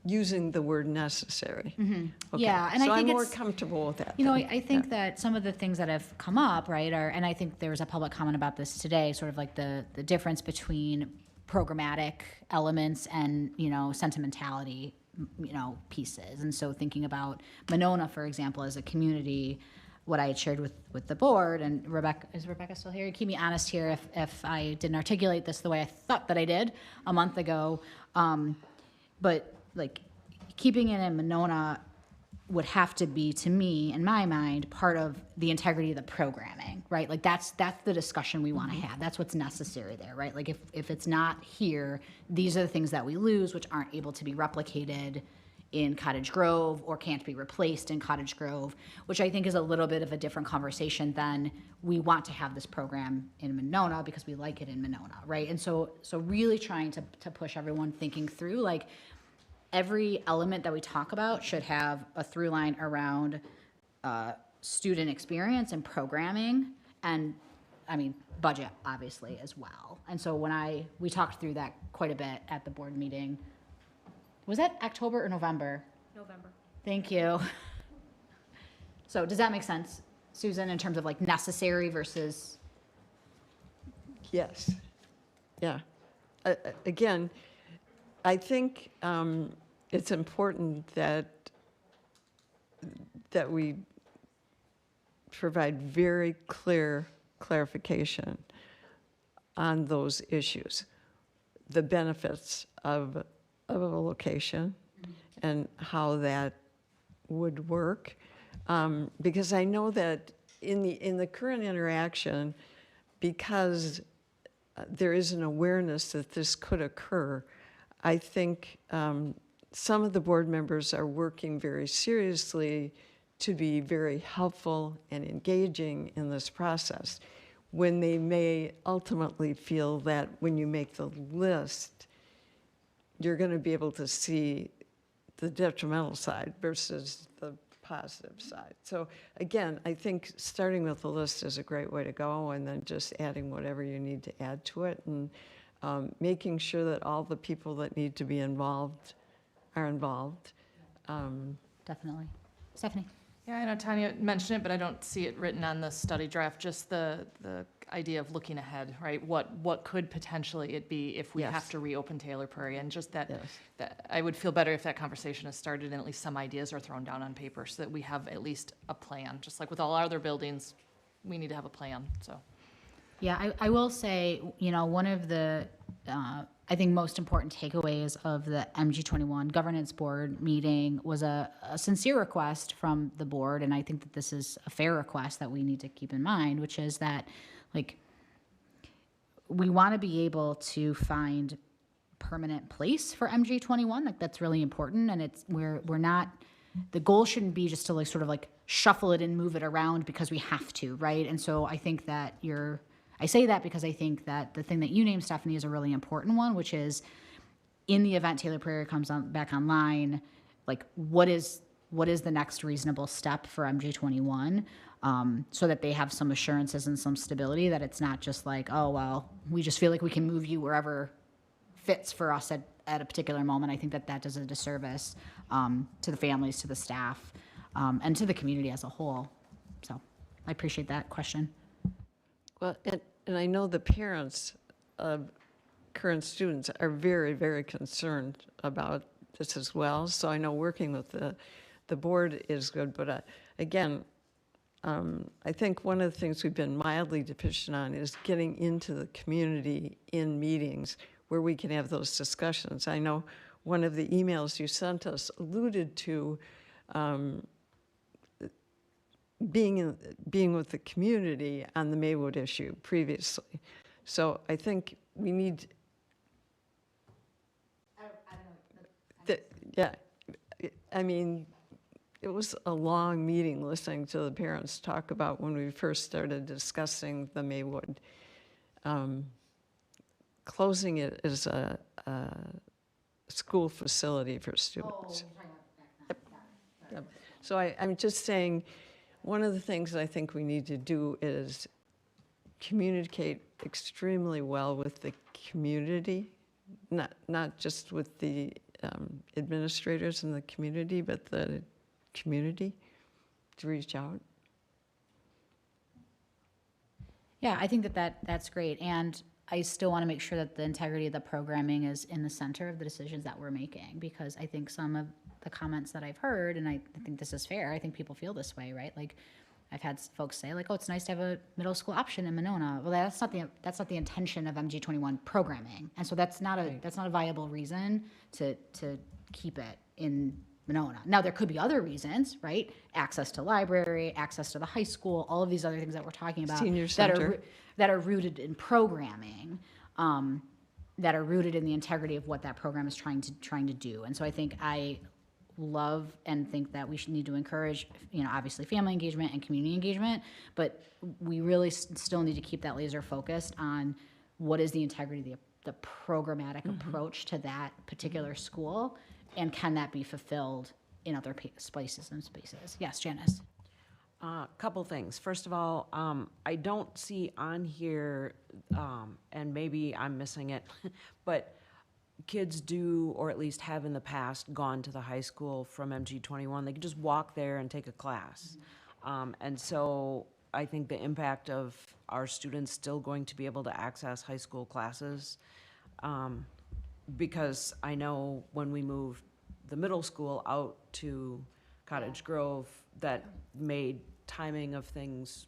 using the word necessary. Mm-hmm. Okay. Yeah, and so I think I'm more it's, comfortable with that. I think that some of the things that have come up, right, are, and I think there was a public comment about this today, sort of like the difference between programmatic elements and, sentimentality, pieces. And so thinking about Monona, for example, as a community, what I had shared with the board. And Rebecca, is Rebecca still here? Keep me honest here if I didn't articulate this the way I thought that I did a month ago. But like keeping it in Monona would have to be, to me, in my mind, part of the integrity of the programming, right? Like that's the discussion we want to have. That's what's necessary there, right? Like if it's not here, these are the things that we lose, which aren't able to be replicated in Cottage Grove or can't be replaced in Cottage Grove, which I think is a little bit of a different conversation than we want to have this program in Monona because we like it in Monona, right? And so really trying to push everyone thinking through, like, every element that we talk about should have a through line around student experience and programming, and I mean budget obviously as well. And so when we talked through that quite a bit at the board meeting. Was that October or November? November. Thank you. So does that make sense, Susan, in terms of like necessary versus? Yes. Yeah. Again, I think it's important that we provide very clear clarification on those issues, the benefits of a location and how that would work. Because I know that in the current interaction, because there is an awareness that this could occur, I think some of the board members are working very seriously to be very helpful and engaging in this process, when they may ultimately feel that when you make the list, you're going to be able to see the detrimental side versus the positive side. So again, I think starting with the list is a great way to go, and then just adding whatever you need to add to it, and making sure that all the people that need to be involved are involved. Definitely. Stephanie? Yeah, I know Tanya mentioned it, but I don't see it written on the study draft, just the idea of looking ahead, right? What could potentially it be if we have to reopen Taylor Prairie, and just that I would feel better if that conversation is started and at least some ideas are thrown down on paper so that we have at least a plan. Just like with all our other buildings, we need to have a plan, so. Yeah, I will say, one of the, I think, most important takeaways of the MG21 Governance Board meeting was a sincere request from the board, and I think that this is a fair request that we need to keep in mind, which is that, like, we want to be able to find permanent place for MG21. Like, that's really important, and we're not, the goal shouldn't be just to like sort of like shuffle it and move it around because we have to, right? And so I think that I say that because I think that the thing that you named, Stephanie, is a really important one, which is in the event Taylor Prairie comes back online, like what is the next reasonable step for MG21, so that they have some assurances and some stability, that it's not just like, oh, well, we just feel like we can move you wherever fits for us at a particular moment. I think that does a disservice to the families, to the staff, and to the community as a whole. So I appreciate that question. Well, and I know the parents of current students are very, very concerned about this as well. So I know working with the board is good, but again, I think one of the things we've been mildly deficient on is getting into the community in meetings where we can have those discussions. I know one of the emails you sent us alluded to being with the community on the Maywood issue previously. So I think we need, I mean, it was a long meeting listening to the parents talk about when we first started discussing the Maywood. Closing it as a school facility for students. Yep. So I'm just saying, one of the things I think we need to do is communicate extremely well with the community, not just with the administrators in the community, but the community, to reach out. Yeah, I think that's great. And I still want to make sure that the integrity of the programming is in the center of the decisions that we're making, because I think some of the comments that I've heard, and I think this is fair, I think people feel this way, right? Like, I've had folks say like, oh, it's nice to have a middle school option in Monona. Well, that's not the intention of MG21 programming. And so that's not a viable reason to keep it in Monona. Now, there could be other reasons, right? Access to library, access to the high school, all of these other things that we're talking about Senior that center. that are rooted in programming, that are rooted in the integrity of what that program is trying to do. And so I think I love and think that we should need to encourage, obviously family engagement and community engagement, but we really still need to keep that laser focused on what is the integrity, the programmatic approach to that particular school, and can that be fulfilled in other places and spaces? Yes, Janice. Couple things. First of all, I don't see on here, and maybe I'm missing it, but kids do, or at least have in the past, gone to the high school from MG21. They can just walk there and take a class. And so I think the impact of our students still going to be able to access high school classes, because I know when we moved the middle school out to Cottage Grove, that made timing of things,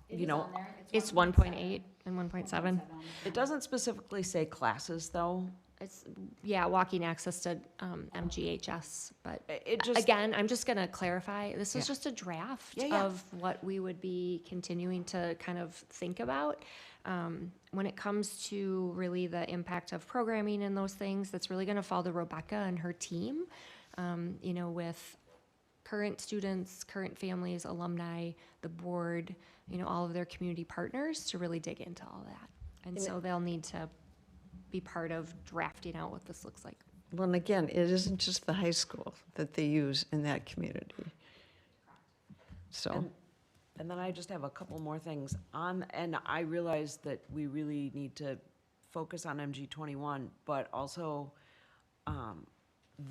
It's 1.8 and 1.7. It doesn't specifically say classes, though. It's, walking access to MGHS, but It just- again, I'm just gonna clarify, this is Yeah. just a draft Yeah. of what we would be continuing to kind of think about. When it comes to really the impact of programming and those things, that's really gonna fall to Rebecca and her team, with current students, current families, alumni, the board, all of their community partners to really dig into all that. And so they'll need to be part of drafting out what this looks like. Well, and again, it isn't just the high school that they use in that community. So, And then I just have a couple more things and I realize that we really need to focus on MG21, but also,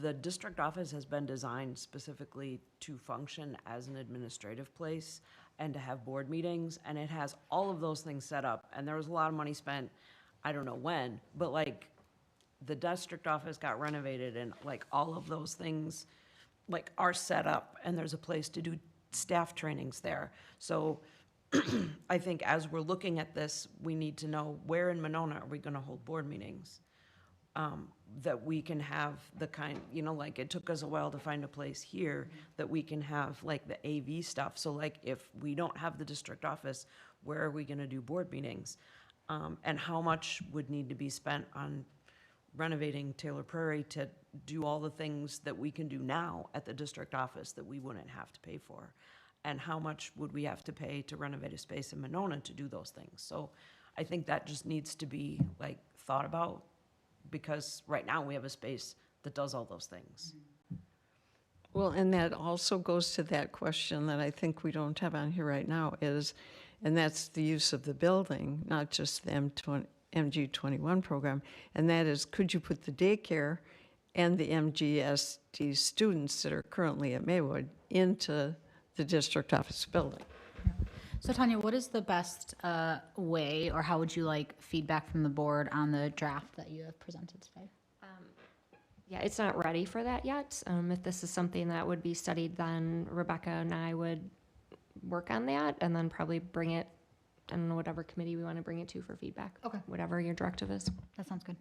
the district office has been designed specifically to function as an administrative place and to have board meetings, and it has all of those things set up, and there was a lot of money spent, I don't know when, but like, the district office got renovated, and like, all of those things, like, are set up, and there's a place to do staff trainings there. So I think as we're looking at this, we need to know where in Monona are we gonna hold board meetings? That we can have the kind, like, it took us a while to find a place here that we can have like the AV stuff. So like, if we don't have the district office, where are we gonna do board meetings? And how much would need to be spent on renovating Taylor Prairie to do all the things that we can do now at the district office that we wouldn't have to pay for? And how much would we have to pay to renovate a space in Monona to do those things? So I think that just needs to be like thought about, because right now we have a space that does all those things. well, and that also goes to that question that I think we don't have on here right now and that's the use of the building, not just the MG21 program. And that is, could you put the daycare and the MGSD students that are currently at Maywood into the district office building? So Tanya, what is the best way, or how would you like feedback from the board on the draft that you have presented today? Yeah, it's not ready for that yet. If this is something that would be studied, then Rebecca and I would work on that and then probably bring it, I don't know, whatever committee we want to bring it to for feedback. Okay. Whatever your directive is. That sounds good.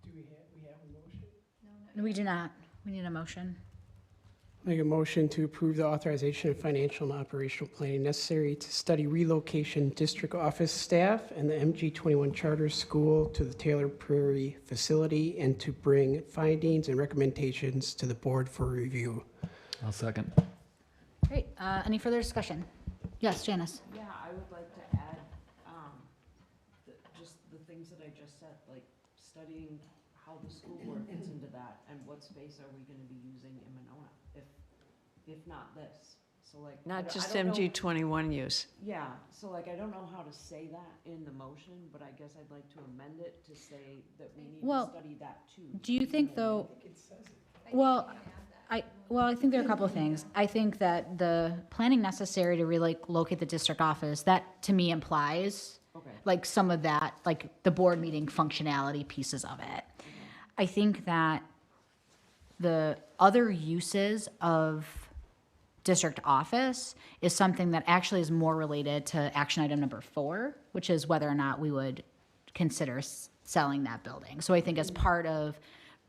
Do we have a motion? No, we do not. We need a motion. Make a motion to approve the authorization of financial and operational planning necessary to study relocation district office staff and the MG21 charter school to the Taylor Prairie facility, and to bring findings and recommendations to the board for review. I'll second. Great. Any further discussion? Yes, Janice. Yeah, I would like to add, just the things that I just said, like studying how the school board fits into that, and what space are we gonna be using in Monona, if not this. So like. Not just I don't know- MG21 use. Yeah, so like, I don't know how to say that in the motion, but I guess I'd like to amend it to say that we need Well, to study that too. Do you think though? Well, I think there are a couple of things. I think that the planning necessary to relocate the district office, that to me implies like some of that, like the board meeting functionality pieces of it. I think that the other uses of district office is something that actually is more related to action item number 4, which is whether or not we would consider selling that building. So I think as part of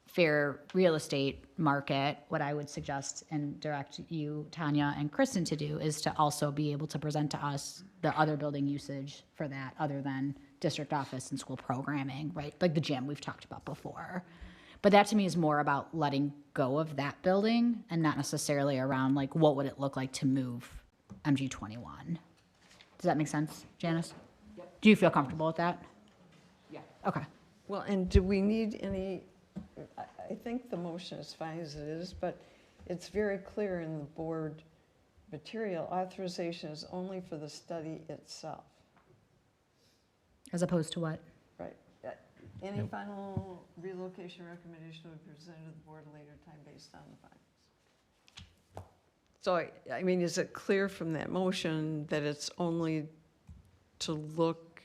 fair real estate market, what I would suggest and direct you, Tanya, and Kristen to do is to also be able to present to us the other building usage for that other than district office and school programming, right? Like the gym we've talked about before. But that to me is more about letting go of that building and not necessarily around like what would it look like to move MG21. Does that make sense, Janice? Yep. Do you feel comfortable with that? Yeah. Okay. Well, and do we need any, I think the motion is fine as it is, but it's very clear in the board material, authorization is only for the study itself. As opposed to what? Right. Any final relocation recommendation will be presented to the board at a later time based on the findings. So, I mean, is it clear from that motion that it's only to look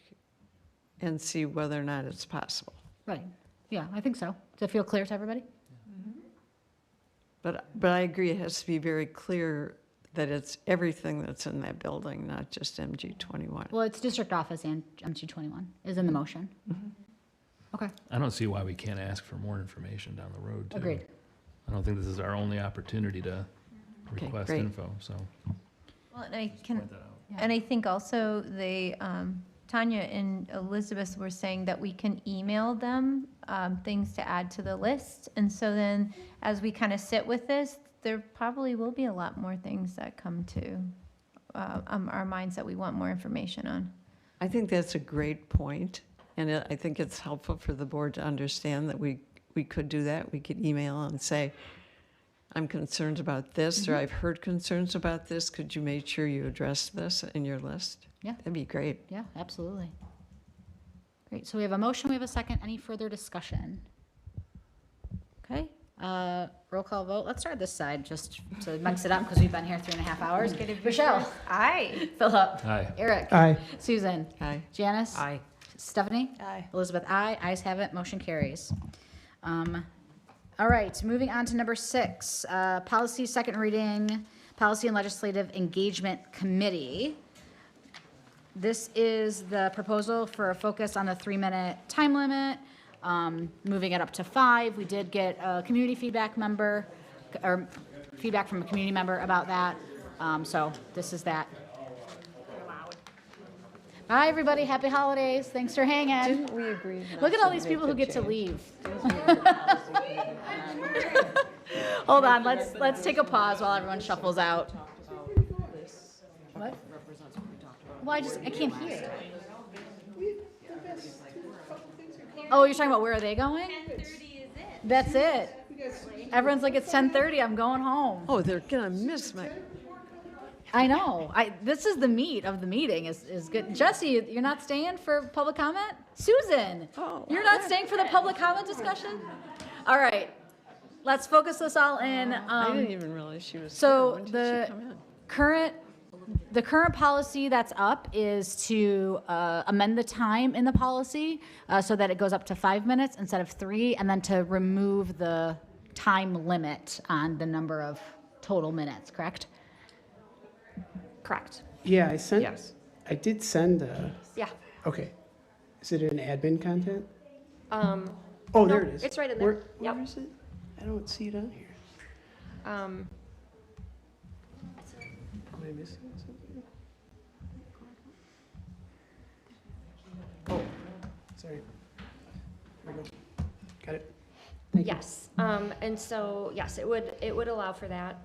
and see whether or not it's possible? Right. Yeah, I think so. Does it feel clear to everybody? But I agree, it has to be very clear that it's everything that's in that building, not just MG21. Well, it's district office and MG21 is in the motion. Okay. I don't see why we can't ask for more information down the road, too. Agreed. I don't think this is our only opportunity to request great. info, so. Well, and I can, Point that out. and I think also they, Tanya and Elizabeth were saying that we can email them things to add to the list. And so then as we kind of sit with this, there probably will be a lot more things that come to our minds that we want more information on. I think that's a great point, and I think it's helpful for the board to understand that we could do that. We could email and say, I'm concerned about this, or I've heard concerns about this. Could you make sure you address this in your list? Yeah. That'd be great. Yeah, absolutely. Great. So we have a motion, we have a second. Any further discussion? Okay. Roll call vote. Let's start this side just to mix it up because we've been here 3.5 hours. Michelle. Aye. Philip. Aye. Eric. Aye. Susan. Aye. Janice. Aye. Stephanie. Aye. Elizabeth. Aye. Ayes have it. Motion carries. All right. Moving on to number 6. Policy second reading. Policy and Legislative Engagement Committee. This is the proposal for a focus on the 3-minute time limit. Moving it up to 5. We did get a community feedback member, or feedback from a community member about that. So this is that. Bye, everybody. Happy holidays. Thanks for hanging. Didn't we agree? Look at all these people who get to leave. Hold on. Let's take a pause while everyone shuffles out. What? Well, I can't hear. Oh, you're talking about where are they going? 10:30 is it. That's it. Everyone's like, it's 10:30, I'm going home. Oh, they're gonna miss my. I know. This is the meat of the meeting is good. Jesse, you're not staying for public comment? Susan, you're not staying for the public comment discussion? All right. Let's focus this all in. I didn't even realize she was. So When did the she come in? current policy that's up is to amend the time in the policy so that it goes up to 5 minutes instead of 3, and then to remove the time limit on the number of total minutes, correct? Correct. Yeah, I sent. Yes. I did send a. Yeah. Okay. Is it an admin content? Oh, Oh, there it is. It's right in there. Where is it? I don't see it on here. Am I missing something? Oh, sorry. Here we go. Got it. Thank you. Yes, and so, yes, it would allow for that.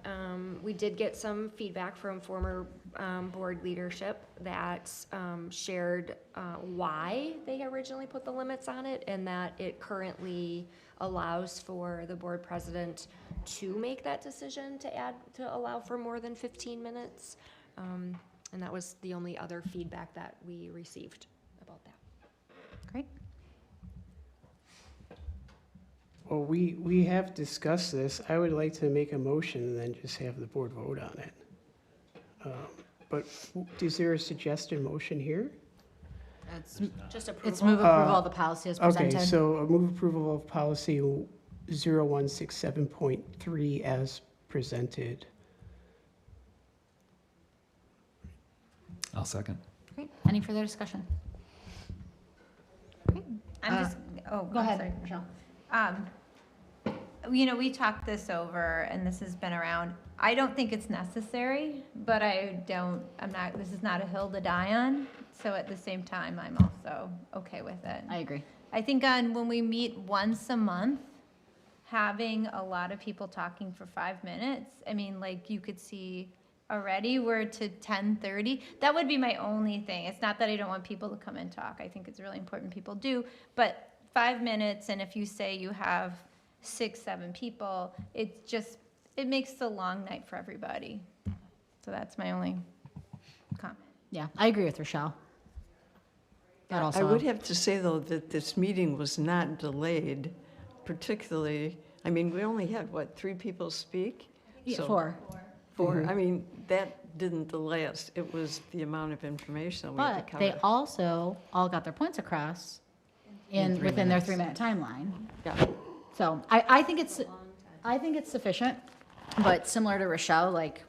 We did get some feedback from former board leadership that shared why they originally put the limits on it, and that it currently allows for the board president to make that decision to allow for more than 15 minutes. And that was the only other feedback that we received about that. Great. Well, we have discussed this. I would like to make a motion and then just have the board vote on it. But is there a suggested motion here? It's move approval of the policy as presented. Okay, so a move approval of policy 0167.3 as presented. I'll second. Great. Any further discussion? I'm just, Go I'm ahead, sorry. Michelle. We talked this over and this has been around. I don't think it's necessary, but this is not a hill to die on. So at the same time, I'm also okay with it. I agree. I think when we meet once a month, having a lot of people talking for 5 minutes, I mean, like you could see already we're to 10:30. That would be my only thing. It's not that I don't want people to come and talk. I think it's really important people do, but 5 minutes, and if you say you have 6, 7 people, it makes the long night for everybody. So that's my only comment. Yeah, I agree with Rochelle. But also, I would have to say, though, that this meeting was not delayed, particularly, I mean, we only had, 3 people speak? Yeah, So- 4. 4. I mean, that didn't delay us. It was the amount of information we had to But cover. they also all got their points across within their 3-minute timeline. Yeah. So I think it's sufficient, but similar to Rochelle, like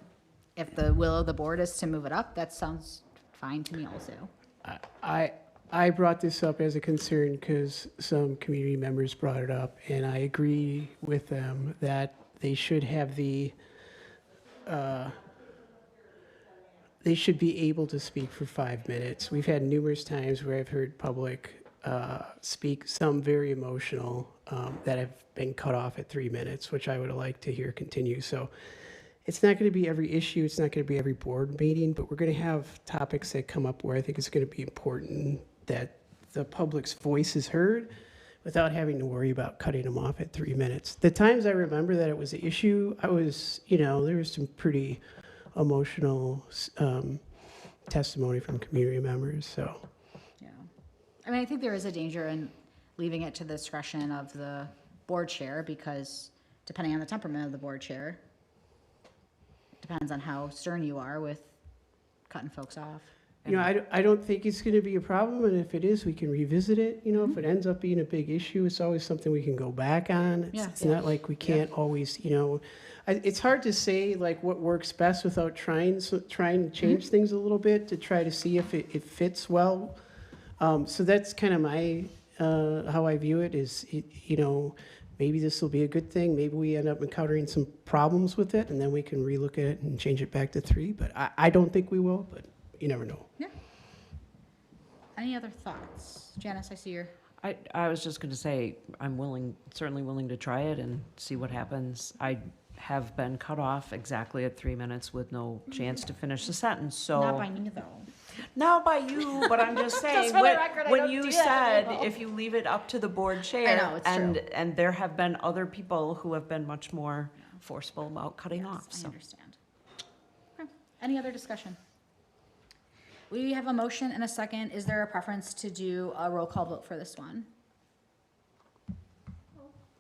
if the will of the board is to move it up, that sounds fine to me also. I brought this up as a concern because some community members brought it up, and I agree with them that they should have they should be able to speak for 5 minutes. We've had numerous times where I've heard public speak, some very emotional, that have been cut off at 3 minutes, which I would like to hear continue. So it's not going to be every issue, it's not going to be every board meeting, but we're going to have topics that come up where I think it's going to be important that the public's voice is heard without having to worry about cutting them off at 3 minutes. The times I remember that it was an issue, there was some pretty emotional testimony from community members, so. Yeah. I mean, I think there is a danger in leaving it to the discretion of the board chair because depending on the temperament of the board chair, depends on how stern you are with cutting folks off. I don't think it's going to be a problem, and if it is, we can revisit it. If it ends up being a big issue, it's always something we can go back on. It's not like we can't always, it's hard to say like what works best without trying to change things a little bit to try to see if it fits well. So that's kind of my how I view it is, maybe this will be a good thing. Maybe we end up encountering some problems with it, and then we can relook at it and change it back to 3. But I don't think we will, but you never know. Yeah. Any other thoughts? Janice, I see your. I was just going to say, I'm certainly willing to try it and see what happens. I have been cut off exactly at 3 minutes with no chance to finish the sentence, so. Not by me, though. Not by you, but I'm just saying, for the record, I when don't you do that said at all. if you leave it up to the board chair. I know, it's true. And there have been other people who have been much more forceful about cutting off, I so. understand. Okay. Any other discussion? We have a motion and a second. Is there a preference to do a roll call vote for this one?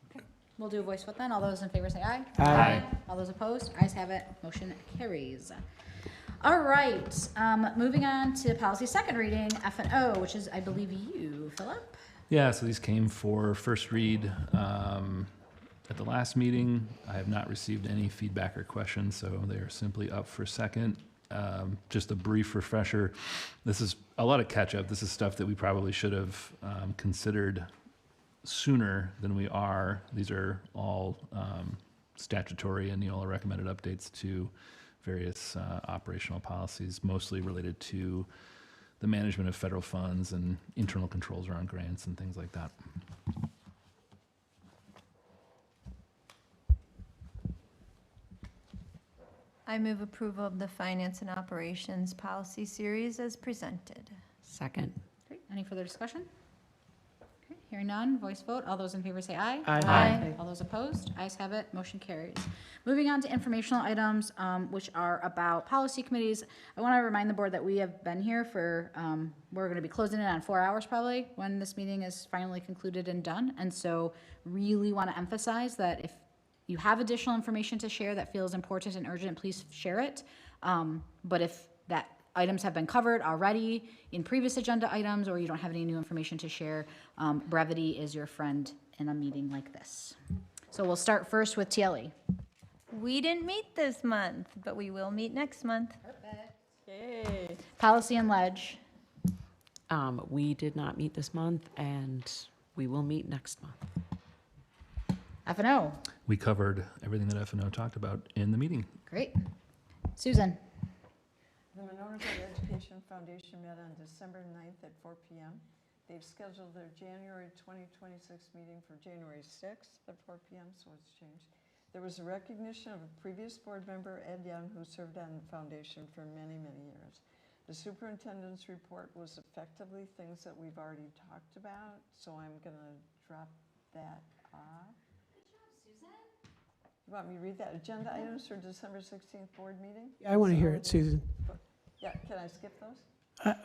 Okay. We'll do a voice vote then. All those in favor say aye. Aye. All those opposed? Ayes have it. Motion carries. All right. Moving on to policy second reading, F&O, which is, I believe, you, Philip. Yeah, so these came for first read at the last meeting. I have not received any feedback or questions, so they are simply up for second. Just a brief refresher. This is a lot of catch up. This is stuff that we probably should have considered sooner than we are. These are all statutory and Neola recommended updates to various operational policies, mostly related to the management of federal funds and internal controls around grants and things like that. I move approval of the finance and operations policy series as presented. Second. Great. Any further discussion? Okay. Hearing none, voice vote. All those in favor say aye. Aye. All those opposed? Ayes have it. Motion carries. Moving on to informational items, which are about policy committees. I want to remind the board that we have been here for, we're going to be closing in on 4 hours probably when this meeting is finally concluded and done. And so really want to emphasize that if you have additional information to share that feels important and urgent, please share it. But if that items have been covered already in previous agenda items or you don't have any new information to share, brevity is your friend in a meeting like this. So we'll start first with TLE. We didn't meet this month, but we will meet next month. Yay. Policy and Ledge. We did not meet this month, and we will meet next month. F&O. We covered everything that F&O talked about in the meeting. Great. Susan. The Monona Greater Education Foundation met on December 9th at 4 p.m. They've scheduled their January 2026 meeting for January 6th at 4 p.m., so it's changed. There was a recognition of a previous board member, Ed Young, who served on the foundation for many, many years. The superintendent's report was effectively things that we've already talked about, so I'm going to drop that off. You want me to read that? Agenda items for December 16th board meeting? I want to hear it, Susan. Yeah, can I skip those?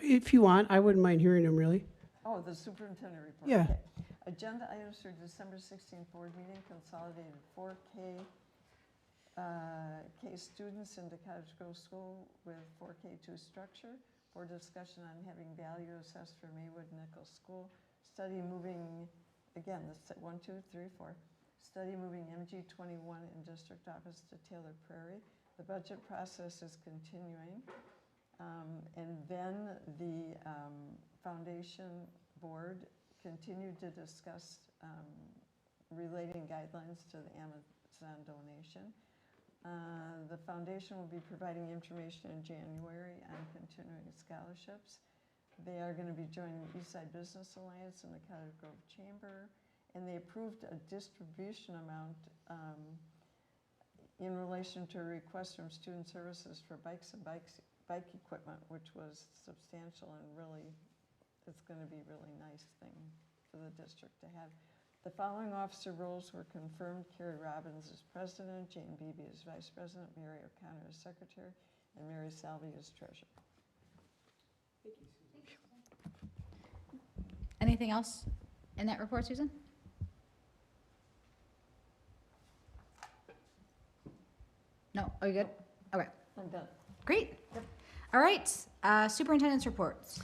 If you want, I wouldn't mind hearing them, really. Oh, the superintendent report. Yeah. Okay. Agenda items for December 16th board meeting, consolidated 4K students into Cottage Grove School with 4K2 structure. Board discussion on having value assessed for Maywood Nichols School. Study moving, again, this 1, 2, 3, 4. Study moving MG21 in district office to Taylor Prairie. The budget process is continuing. And then the foundation board continued to discuss relating guidelines to the Amazon donation. The foundation will be providing information in January on continuing scholarships. They are going to be joining the Eastside Business Alliance and the Cottage Grove Chamber, and they approved a distribution amount in relation to a request from Student Services for bike equipment, which was substantial and really, it's going to be a really nice thing for the district to have. The following officer roles were confirmed: Carrie Robbins as president, Jane Beebe as vice president, Mary O'Connor as secretary, and Mary Salvi as treasurer. Anything else in that report, Susan? No, are you good? Okay. I'm done. Great. All right, superintendent's reports.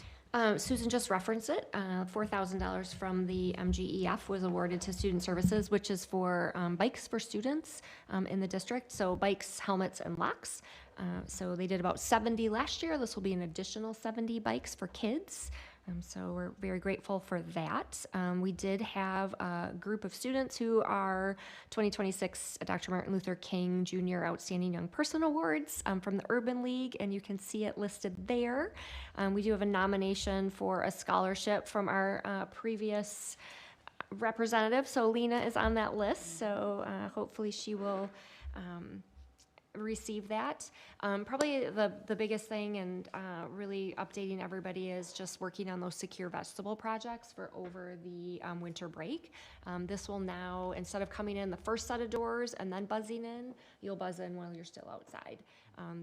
Susan just referenced it. $4,000 from the MGEF was awarded to Student Services, which is for bikes for students in the district. So bikes, helmets, and locks. So they did about 70 last year. This will be an additional 70 bikes for kids. So we're very grateful for that. We did have a group of students who are 2026 Dr. Martin Luther King Jr. Outstanding Young Person Awards from the Urban League, and you can see it listed there. We do have a nomination for a scholarship from our previous representative, so Lena is on that list, so hopefully she will receive that. Probably the biggest thing and really updating everybody is just working on those secure vegetable projects for over the winter break. This will now, instead of coming in the first set of doors and then buzzing in, you'll buzz in while you're still outside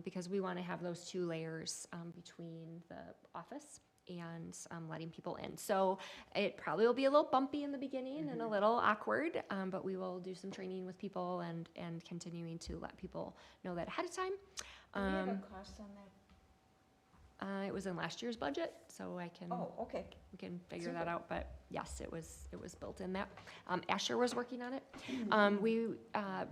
because we want to have those 2 layers between the office and letting people in. So it probably will be a little bumpy in the beginning and a little awkward, but we will do some training with people and continuing to let people know that ahead of time. Do we have a cost on that? It was in last year's budget, so I can. Oh, okay. We can figure Super. that out, but yes, it was built in that. Asher was working on it.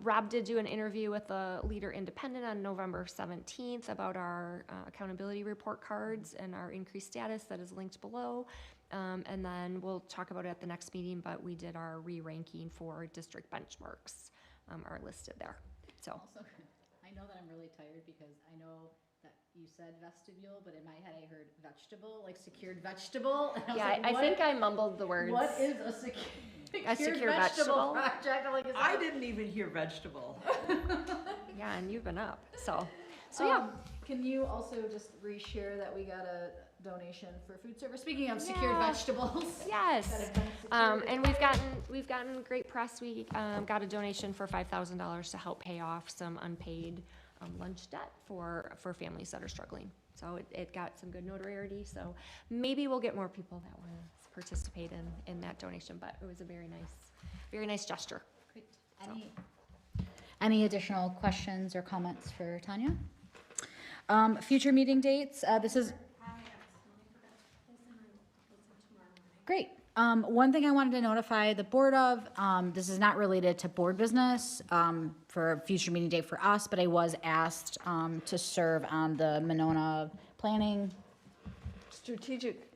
Rob did do an interview with the Leader Independent on November 17th about our accountability report cards and our increased status that is linked below. And then we'll talk about it at the next meeting, but we did our re-ranking for district benchmarks are listed there. So. Also, I know that I'm really tired because I know that you said vestibule, but in my head I heard vegetable, like secured vegetable. And Yeah, like, I think I mumbled the words. What is a secure vegetable project? I'm like, I didn't even hear vegetable. Yeah, and you've been up, so yeah. Can you also just reshare that we got a donation for food service? Speaking of secured vegetables. Yes. that have been And we've gotten great press. We got a donation for $5,000 to help pay off some unpaid lunch debt for families that are struggling. So it got some good notoriety. So maybe we'll get more people that want to participate in that donation. But it was a very nice gesture. Great. Any additional questions or comments for Tanya? Future meeting dates. This is great. One thing I wanted to notify the board of, this is not related to board business, for a future meeting date for us, but I was asked, to serve on the Monona Planning, Strategic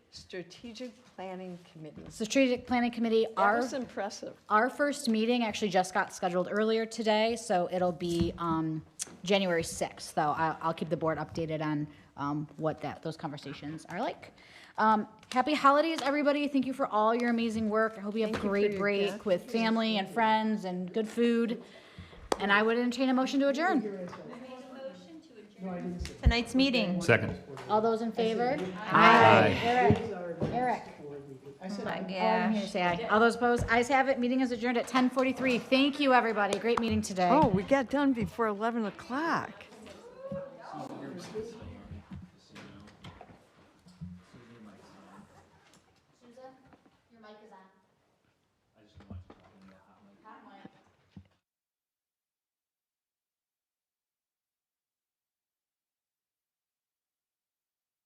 Planning Committee. Strategic Planning Committee. That was impressive. Our first meeting actually just got scheduled earlier today, so it'll be, January 6th, so I'll keep the board updated on, what those conversations are like. Happy holidays, everybody. Thank you for all your amazing work. I hope you have a great break with family and friends and good food. And I would entertain a motion to adjourn. Tonight's meeting. Second. All those in favor? Aye. Eric? Oh my I'm here to gosh. say aye. All those opposed? Ayes have it. Meeting is adjourned at 10:43. Thank you, everybody. Great meeting today. Oh, we got done before 11 o'clock.